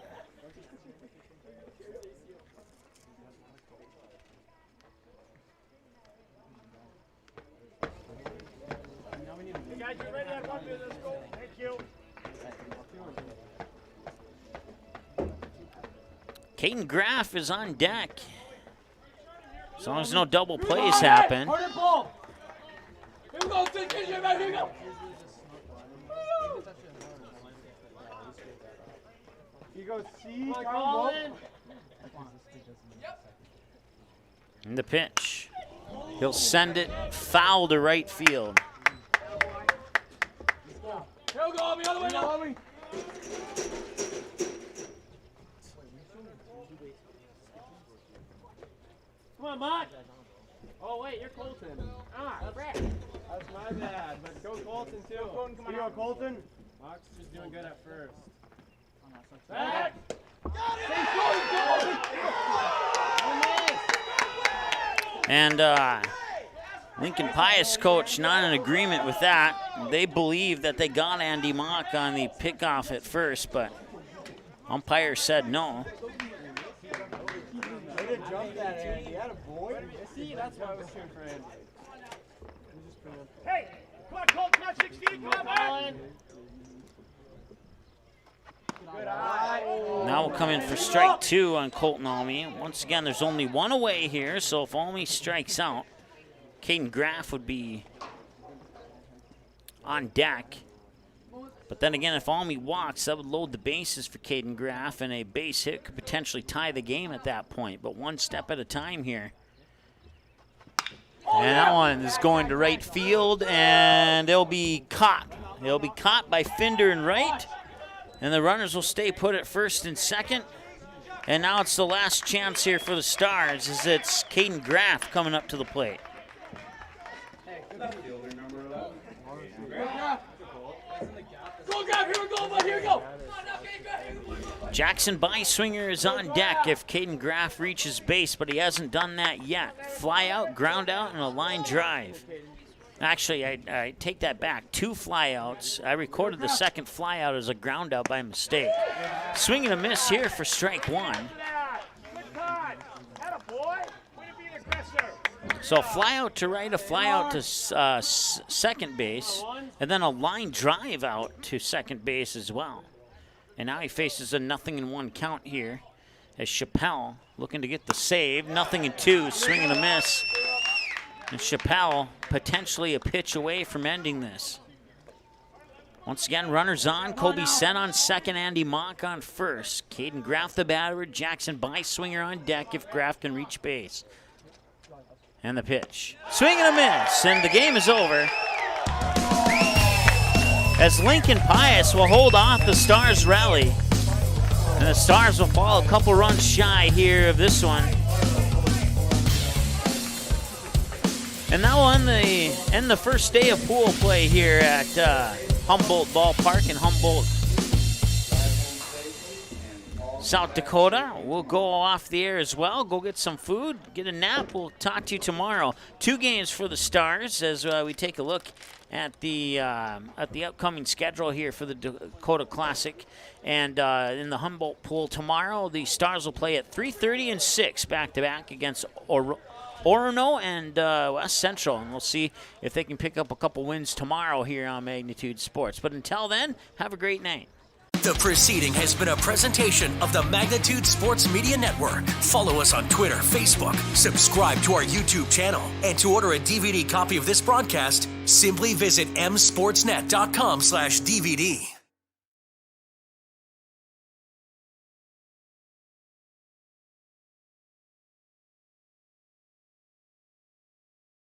Kaden Graf is on deck. As long as no double plays happen. Here we go, here we go. You go see, And the pitch. He'll send it foul to right field. Here we go, the other way now. Come on, Mark. Oh, wait, you're Colton. Brett. That's my bad, but go Colton, too. You go, Colton. Mark's just doing good at first. Back. And Lincoln Pius coach not in agreement with that. They believe that they got Andy Mock on the pickoff at first, but umpire said no. They didn't jump that, Andy. Had a void. See, that's why I was cheering for Andy. Hey, come on, Colton, not 16. Come on, man. Good eye. Now we'll come in for strike 2 on Colton Almy. Once again, there's only 1 away here, so if Almy strikes out, Kaden Graf would be on deck. But then again, if Almy walks, that would load the bases for Kaden Graf, and a base hit could potentially tie the game at that point. But one step at a time here. And that one is going to right field, and they'll be caught. They'll be caught by Finder and right, and the runners will stay put at first and second. And now it's the last chance here for the Stars, as it's Kaden Graf coming up to the plate. Go, Graf, here we go, bud, here we go. Come on now, Kaden Graf, here we go. Jackson Byswinger is on deck if Kaden Graf reaches base, but he hasn't done that yet. Fly out, ground out, and a line drive. Actually, I take that back. 2 flyouts. I recorded the second flyout as a ground out by mistake. Swing and a miss here for strike 1. So a fly out to right, a fly out to second base, and then a line drive out to second base as well. And now he faces a 0-1 count here as Chappelle looking to get the save. 0-2, swing and a miss. And Chappelle potentially a pitch away from ending this. Once again, runners on. Kobe Sen on second, Andy Mock on first. Kaden Graf the batter, Jackson Byswinger on deck if Graf can reach base. And the pitch. Swing and a miss, and the game is over. As Lincoln Pius will hold off the Stars rally. And the Stars will fall a couple runs shy here of this one. And that will end the first day of pool play here at Humboldt Ballpark in Humboldt, South Dakota. We'll go off the air as well, go get some food, get a nap. We'll talk to you tomorrow. 2 games for the Stars as we take a look at the upcoming schedule here for the Dakota Classic. And in the Humboldt pool tomorrow, the Stars will play at 3:30 and 6 back-to-back against Orono and West Central. And we'll see if they can pick up a couple wins tomorrow here on Magnitude Sports. But until then, have a great night. The proceeding has been a presentation of the Magnitude Sports Media Network. Follow us on Twitter, Facebook, subscribe to our YouTube channel, and to order a DVD copy of this broadcast, simply visit msportsnet.com/DVD.